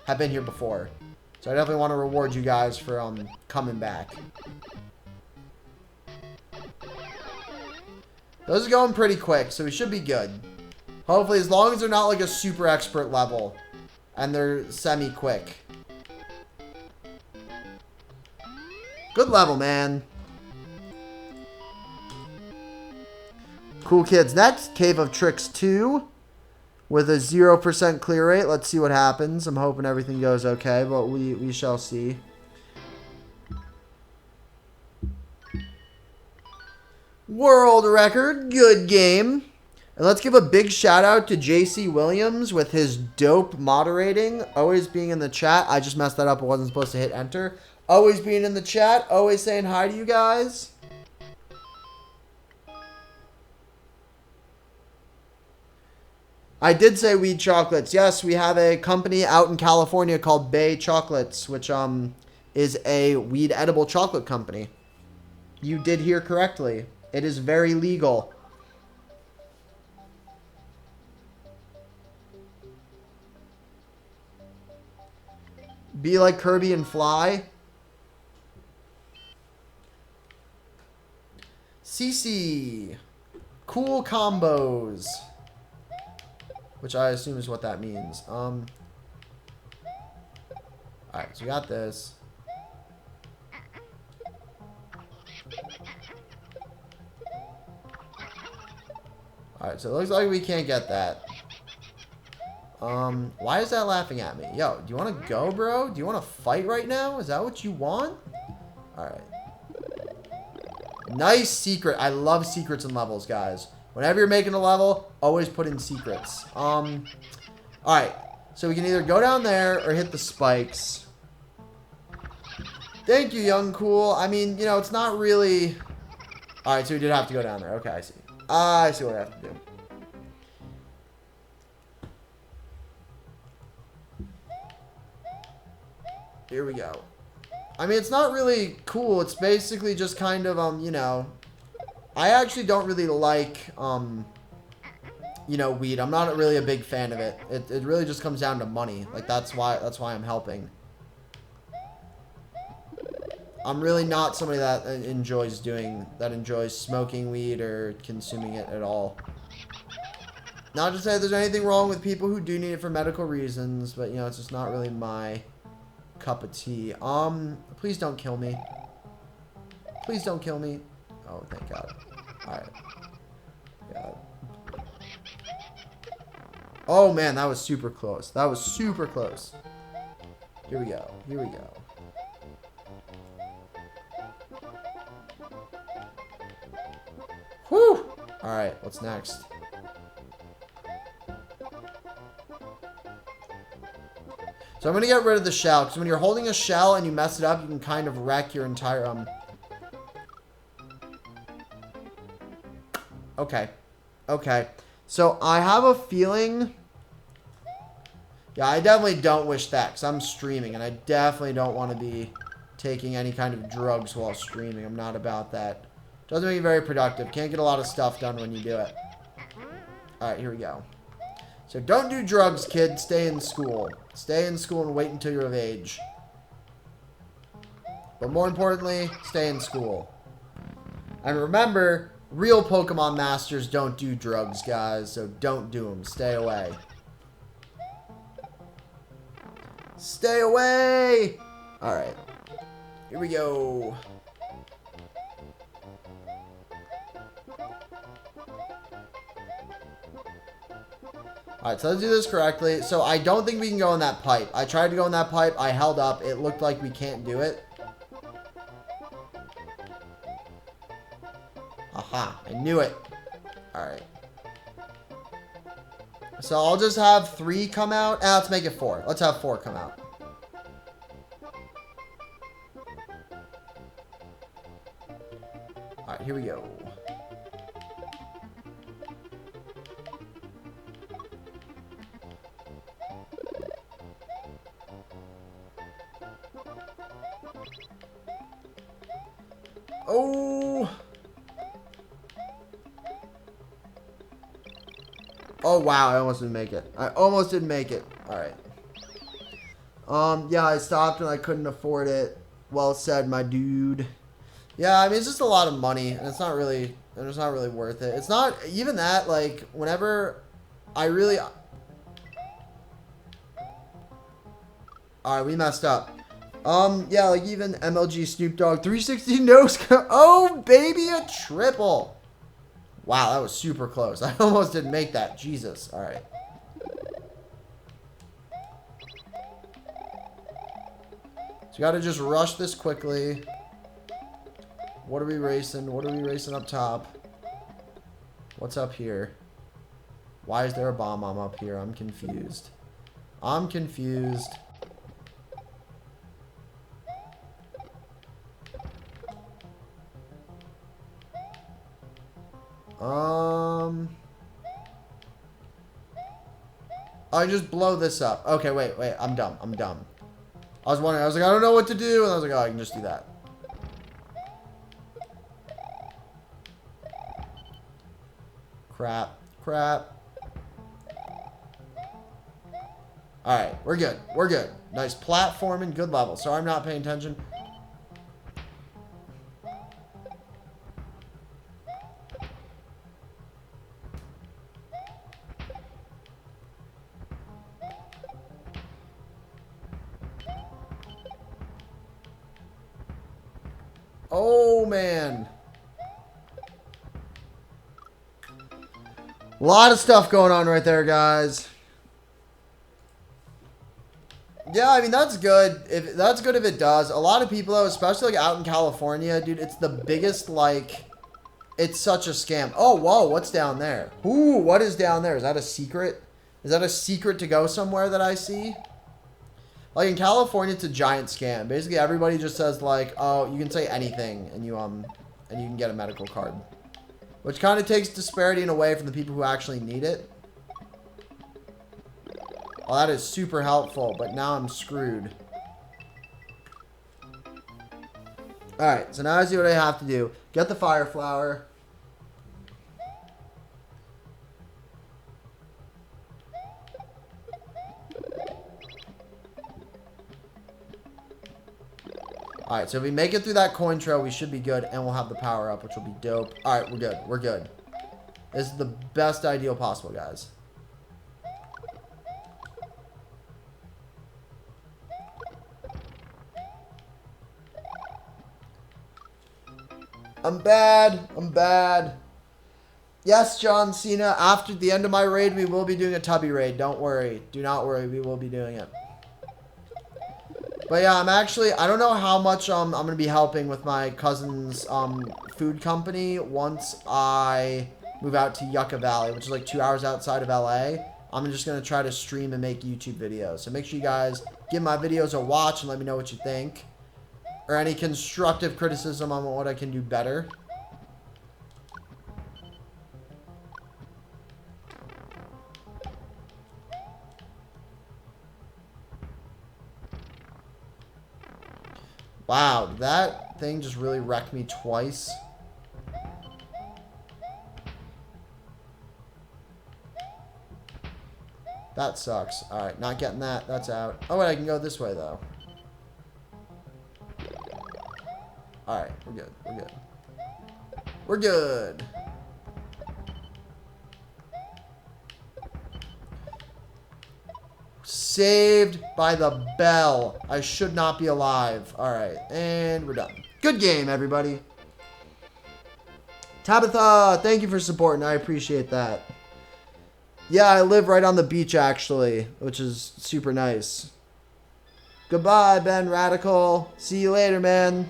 have been here before. So, I definitely want to reward you guys for, coming back. Those are going pretty quick, so we should be good. Hopefully, as long as they're not like a super expert level. And they're semi-quick. Good level, man. Cool Kids next. Cave of Tricks 2. With a 0% clear rate. Let's see what happens. I'm hoping everything goes okay, but we shall see. World record. Good game. And let's give a big shout out to JC Williams with his dope moderating. Always being in the chat. I just messed that up. I wasn't supposed to hit enter. Always being in the chat. Always saying hi to you guys. I did say weed chocolates. Yes, we have a company out in California called Bay Chocolates, which is a weed edible chocolate company. You did hear correctly. It is very legal. Be like Kirby and fly. CC. Cool combos. Which I assume is what that means. Alright, so we got this. Alright, so it looks like we can't get that. Why is that laughing at me? Yo, do you want to go, bro? Do you want to fight right now? Is that what you want? Alright. Nice secret. I love secrets in levels, guys. Whenever you're making a level, always put in secrets. Alright. So we can either go down there or hit the spikes. Thank you, Young Cool. I mean, you know, it's not really... Alright, so we did have to go down there. Okay, I see. I see what I have to do. Here we go. I mean, it's not really cool. It's basically just kind of, you know... I actually don't really like, you know, weed. I'm not really a big fan of it. It really just comes down to money. Like, that's why I'm helping. I'm really not somebody that enjoys smoking weed or consuming it at all. Not to say there's anything wrong with people who do need it for medical reasons, but, you know, it's just not really my cup of tea. Please don't kill me. Please don't kill me. Oh, thank God. Alright. God. Oh, man, that was super close. That was super close. Here we go. Here we go. Whew! Alright, what's next? So I'm going to get rid of the shell, because when you're holding a shell and you mess it up, you can kind of wreck your entire, Okay. Okay. So I have a feeling... Yeah, I definitely don't wish that, because I'm streaming, and I definitely don't want to be taking any kind of drugs while streaming. I'm not about that. Doesn't make you very productive. Can't get a lot of stuff done when you do it. Alright, here we go. So don't do drugs, kids. Stay in school. Stay in school and wait until you're of age. But more importantly, stay in school. And remember, real Pokemon Masters don't do drugs, guys. So don't do them. Stay away. Stay away! Alright. Here we go. Alright, so let's do this correctly. So I don't think we can go in that pipe. I tried to go in that pipe. I held up. It looked like we can't do it. Aha. I knew it. Alright. So I'll just have 3 come out. Let's make it 4. Let's have 4 come out. Alright, here we go. Oh! Oh, wow, I almost didn't make it. I almost didn't make it. Alright. Yeah, I stopped and I couldn't afford it. Well said, my dude. Yeah, I mean, it's just a lot of money, and it's not really worth it. It's not, even that, like, whenever I really... Alright, we messed up. Yeah, like, even MLG Snoop Dogg 360 nose... Oh, baby, a triple! Wow, that was super close. I almost didn't make that. Jesus. Alright. So, you gotta just rush this quickly. What are we racing? What are we racing up top? What's up here? Why is there a bomb up here? I'm confused. I'm confused. I just blow this up. Okay, wait. I'm dumb. I was wondering. I was like, I don't know what to do. And I was like, oh, I can just do that. Crap. Alright, we're good. Nice platforming, good level. Sorry I'm not paying attention. Oh, man. A lot of stuff going on right there, guys. Yeah, I mean, that's good. That's good if it does. A lot of people, though, especially like out in California, dude, it's the biggest, like, it's such a scam. Oh, whoa, what's down there? Ooh, what is down there? Is that a secret? Is that a secret to go somewhere that I see? Like, in California, it's a giant scam. Basically, everybody just says, like, oh, you can say anything, and you can get a medical card. Which kind of takes disparity in away from the people who actually need it. Oh, that is super helpful, but now I'm screwed. Alright, so now I see what I have to do. Get the fire flower. Alright, so if we make it through that coin trail, we should be good, and we'll have the power up, which will be dope. Alright, we're good. This is the best ideal possible, guys. I'm bad. I'm bad. Yes, John Cena. After the end of my raid, we will be doing a tubby raid. Don't worry. Do not worry. We will be doing it. But yeah, I don't know how much I'm going to be helping with my cousin's food company once I move out to Yucca Valley, which is like 2 hours outside of LA. I'm just going to try to stream and make YouTube videos. So make sure you guys give my videos a watch and let me know what you think. Or any constructive criticism on what I can do better. Wow, that thing just really wrecked me twice. That sucks. Alright, not getting that. That's out. Oh, wait, I can go this way, though. Alright, we're good. We're good. We're good. Saved by the bell. I should not be alive. Alright, and we're done. Good game, everybody. Tabitha, thank you for supporting. I appreciate that. Yeah, I live right on the beach, actually, which is super nice. Goodbye, Ben Radical. See you later, man.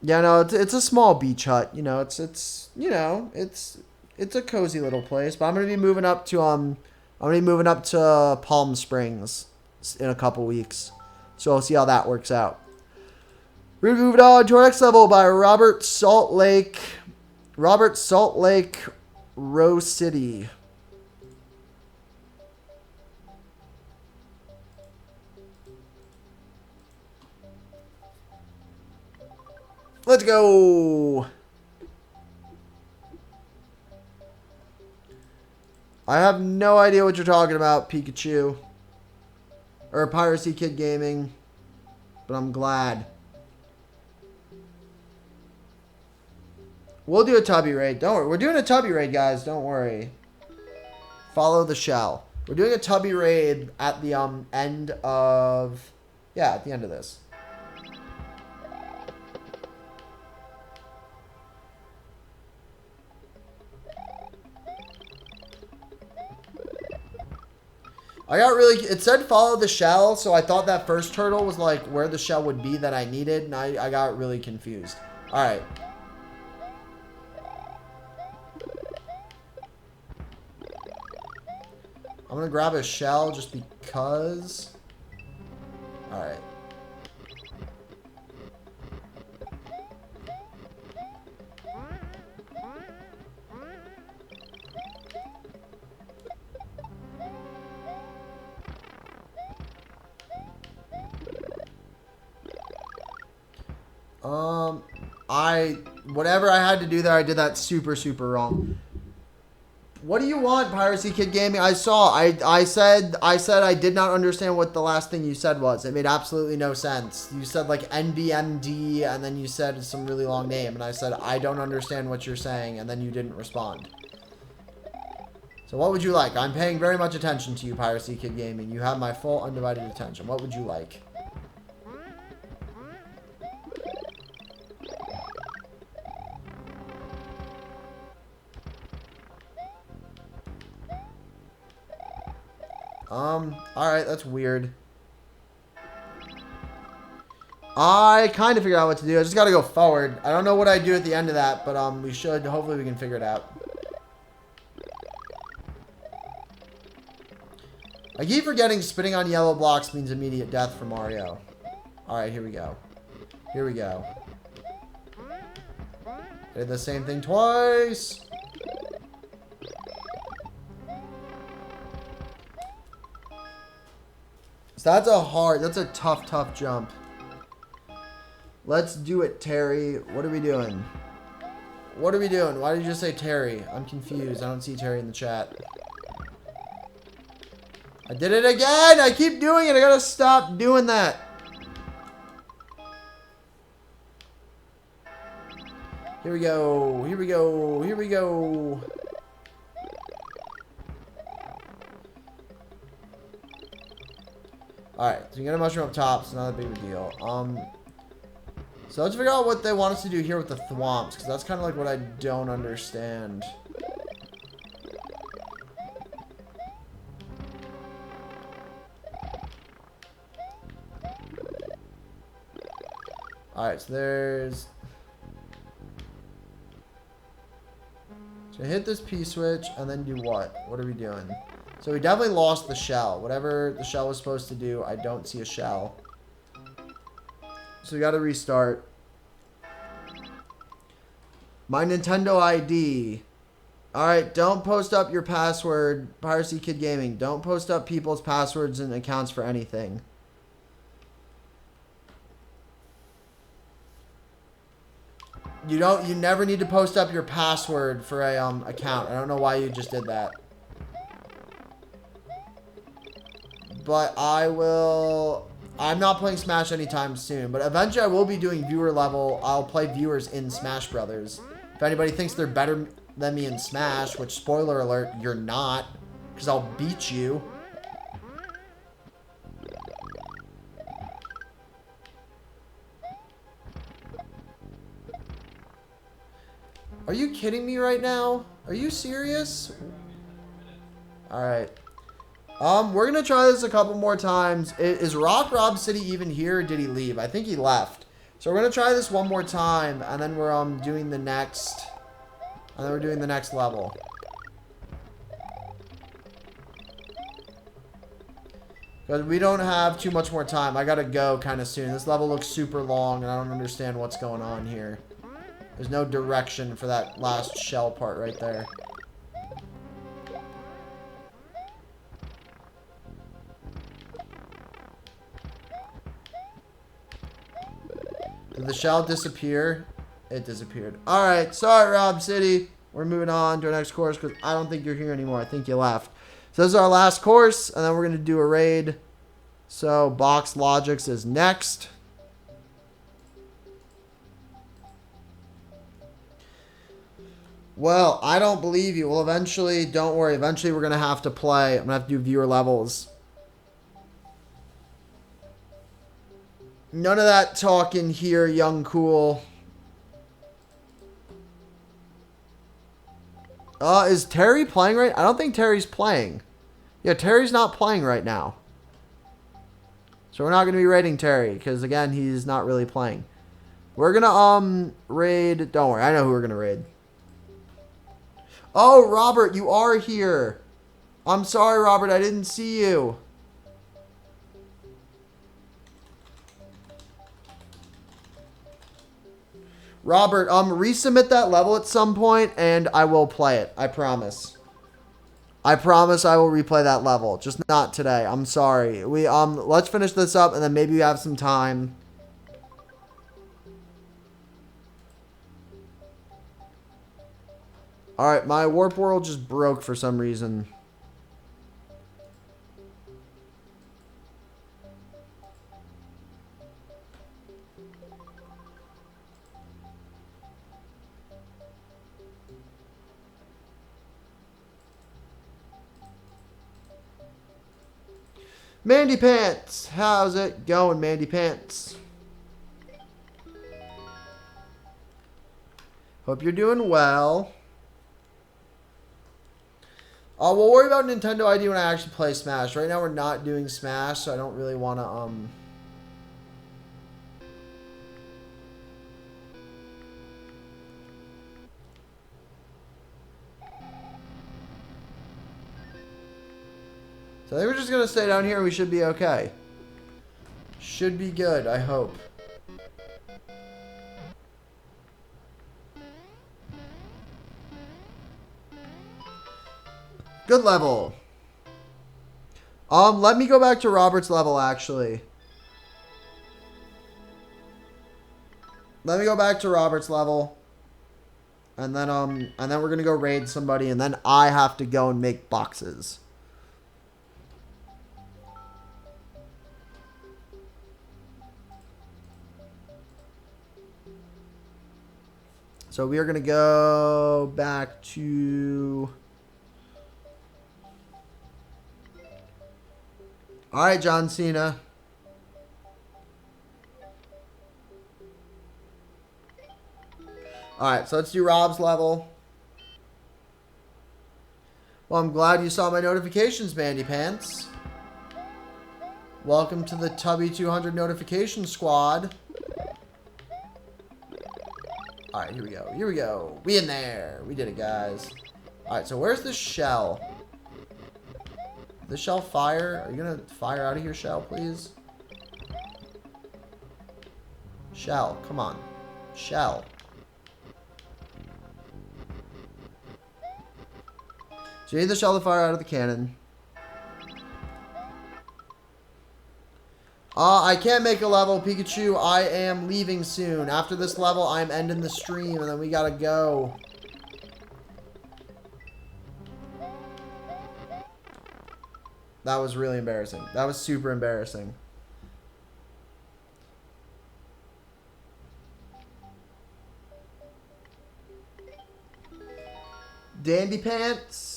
Yeah, no, it's a small beach hut. You know, it's a cozy little place. But I'm gonna be moving up to Palm Springs in a couple weeks, so I'll see how that works out. We're moving on to our next level by Robert Salt Lake, Rose City. Let's go. I have no idea what you're talking about, Pikachu. Or Piracy Kid Gaming. But I'm glad. We'll do a tubby raid. Don't worry. We're doing a tubby raid, guys. Don't worry. Follow the shell. We're doing a tubby raid at the end of... Yeah, at the end of this. I got really... It said follow the shell, so I thought that first turtle was like where the shell would be that I needed, and I got really confused. Alright. I'm gonna grab a shell just because. Alright. Whatever I had to do there, I did that super wrong. What do you want, Piracy Kid Gaming? I saw. I said I did not understand what the last thing you said was. It made absolutely no sense. You said like NBMD, and then you said some really long name, and I said I don't understand what you're saying, and then you didn't respond. So what would you like? I'm paying very much attention to you, Piracy Kid Gaming. You have my full undivided attention. What would you like? Alright, that's weird. I kind of figured out what to do. I just gotta go forward. I don't know what I do at the end of that, but we should. Hopefully we can figure it out. I keep forgetting spitting on yellow blocks means immediate death for Mario. Alright, here we go. Here we go. I did the same thing twice. So that's a tough jump. Let's do it, Terry. What are we doing? What are we doing? Why did you just say Terry? I'm confused. I don't see Terry in the chat. I did it again! I keep doing it! I gotta stop doing that! Here we go. Here we go. Here we go. Alright, so you get a mushroom up top, it's not a big deal. So let's figure out what they want us to do here with the thwomps, because that's kind of like what I don't understand. Alright, so there's... So hit this P-switch, and then do what? What are we doing? So we definitely lost the shell. Whatever the shell was supposed to do, I don't see a shell. So we gotta restart. My Nintendo ID. Alright, don't post up your password. Piracy Kid Gaming. Don't post up people's passwords and accounts for anything. You never need to post up your password for a account. I don't know why you just did that. But I'm not playing Smash anytime soon, but eventually I will be doing viewer level. I'll play viewers in Smash Brothers. If anybody thinks they're better than me in Smash, which spoiler alert, you're not, because I'll beat you. Are you kidding me right now? Are you serious? Alright. We're gonna try this a couple more times. Is Rock Rob City even here, or did he leave? I think he left. So we're gonna try this one more time, and then we're doing the next... And then we're doing the next level. Because we don't have too much more time. I gotta go kind of soon. This level looks super long, and I don't understand what's going on here. There's no direction for that last shell part right there. Did the shell disappear? It disappeared. Alright, sorry Rob City. We're moving on to our next course because I don't think you're here anymore. I think you left. So this is our last course, and then we're going to do a raid. So Box Logics is next. Well, I don't believe you. Well, eventually, don't worry. Eventually, we're going to have to play. I'm going to have to do viewer levels. None of that talking here, young cool. Is Terry playing right? I don't think Terry's playing. Yeah, Terry's not playing right now. So we're not going to be raiding Terry, because, again, he's not really playing. We're going to, raid... Don't worry, I know who we're going to raid. Oh, Robert, you are here. I'm sorry, Robert, I didn't see you. Robert, resubmit that level at some point, and I will play it. I promise. I promise I will replay that level. Just not today. I'm sorry. Let's finish this up, and then maybe we have some time. Alright, my warp world just broke for some reason. Mandy Pants! How's it going, Mandy Pants? Hope you're doing well. We'll worry about Nintendo ID when I actually play Smash. Right now we're not doing Smash, so I don't really want to, So I think we're just going to stay down here and we should be okay. Should be good, I hope. Good level. Let me go back to Robert's level, actually. Let me go back to Robert's level. And then we're going to go raid somebody, and then I have to go and make boxes. So we are going to go back to... Alright, John Cena. Alright, so let's do Rob's level. Well, I'm glad you saw my notifications, Bandy Pants. Welcome to the Tubby 200 notification squad. Alright, here we go. Here we go. We in there. We did it, guys. Alright, so where's the shell? The shell fire? Are you gonna fire out of here, shell, please? Shell, come on. Shell. So you need the shell to fire out of the cannon. I can't make a level, Pikachu. I am leaving soon. After this level, I'm ending the stream, and then we gotta go. That was really embarrassing. That was super embarrassing. Dandy Pants.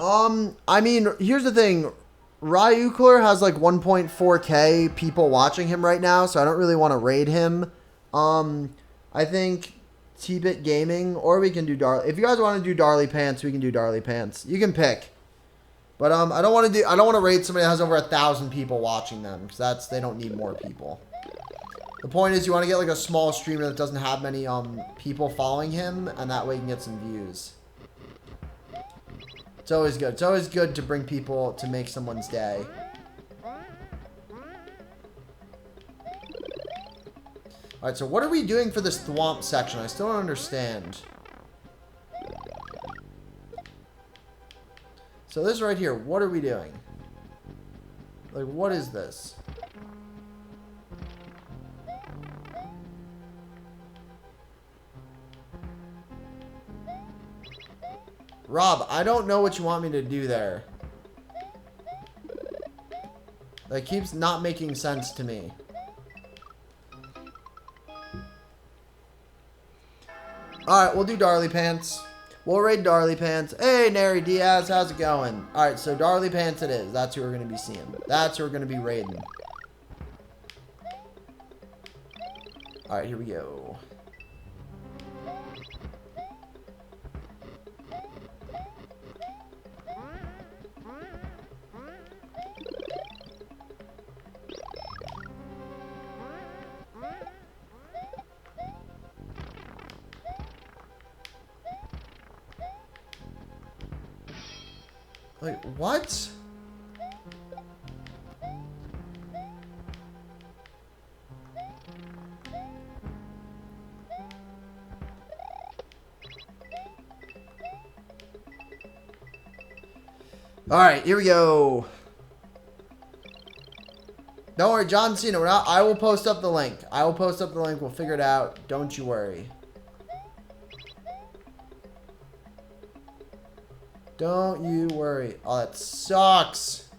I mean, here's the thing. Ryukler has like 1.4k people watching him right now, so I don't really want to raid him. I think T-Bit Gaming, or we can do Darly. If you guys want to do Darly Pants, we can do Darly Pants. You can pick. But I don't want to raid somebody that has over 1,000 people watching them, because they don't need more people. The point is you want to get like a small streamer that doesn't have many people following him, and that way you can get some views. It's always good. It's always good to bring people to make someone's day. Alright, so what are we doing for this Thwomp section? I still don't understand. So this right here, what are we doing? Like, what is this? Rob, I don't know what you want me to do there. That keeps not making sense to me. Alright, we'll do Darly Pants. We'll raid Darly Pants. Hey, Nary Diaz, how's it going? Alright, so Darly Pants it is. That's who we're going to be seeing. That's who we're going to be raiding. Alright, here we go. Like, what? Alright, here we go. Don't worry, John Cena. I will post up the link. I will post up the link. We'll figure it out. Don't you worry. Don't you worry. Oh, that sucks.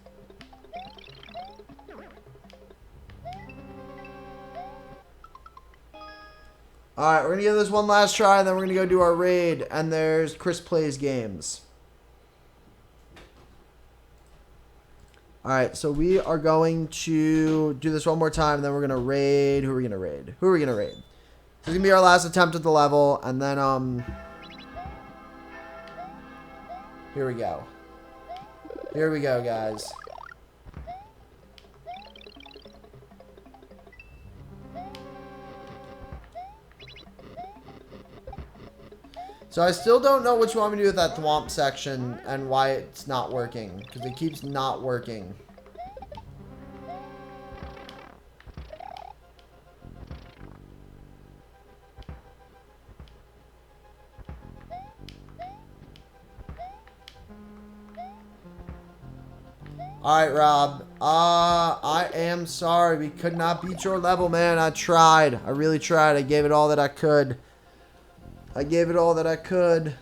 Alright, we're going to give this one last try, and then we're going to go do our raid. And there's Chris Plays Games. Alright, so we are going to do this one more time, and then we're going to raid. Who are we going to raid? Who are we going to raid? This is going to be our last attempt at the level, and then, here we go. Here we go, guys. So I still don't know what you want me to do with that Thwomp section and why it's not working. Because it keeps not working. Alright, Rob. I am sorry. We could not beat your level, man. I tried. I really tried. I gave it all that I could. I gave it all that I could.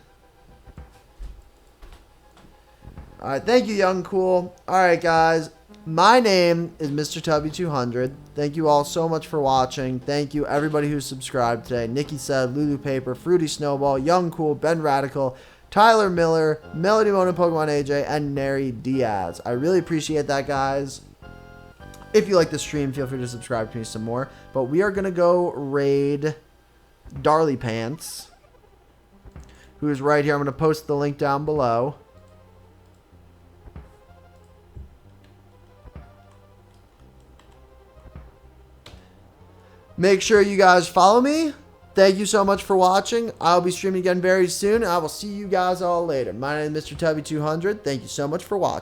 Alright, thank you, Young Cool. Alright, guys. My name is Mr. Tubby200. Thank you all so much for watching. Thank you, everybody who subscribed today. Nikki Said, Lulu Paper, Fruity Snowball, Young Cool, Ben Radical, Tyler Miller, Melody Mona, Pokemon AJ, and Nary Diaz. I really appreciate that, guys. If you like the stream, feel free to subscribe to me some more. But we are going to go raid Darly Pants. who's right here. I'm going to post the link down below. Make sure you guys follow me. Thank you so much for watching. I'll be streaming again very soon. I will see you guys all later. My name is Mr. Tubby200. Thank you so much for watching.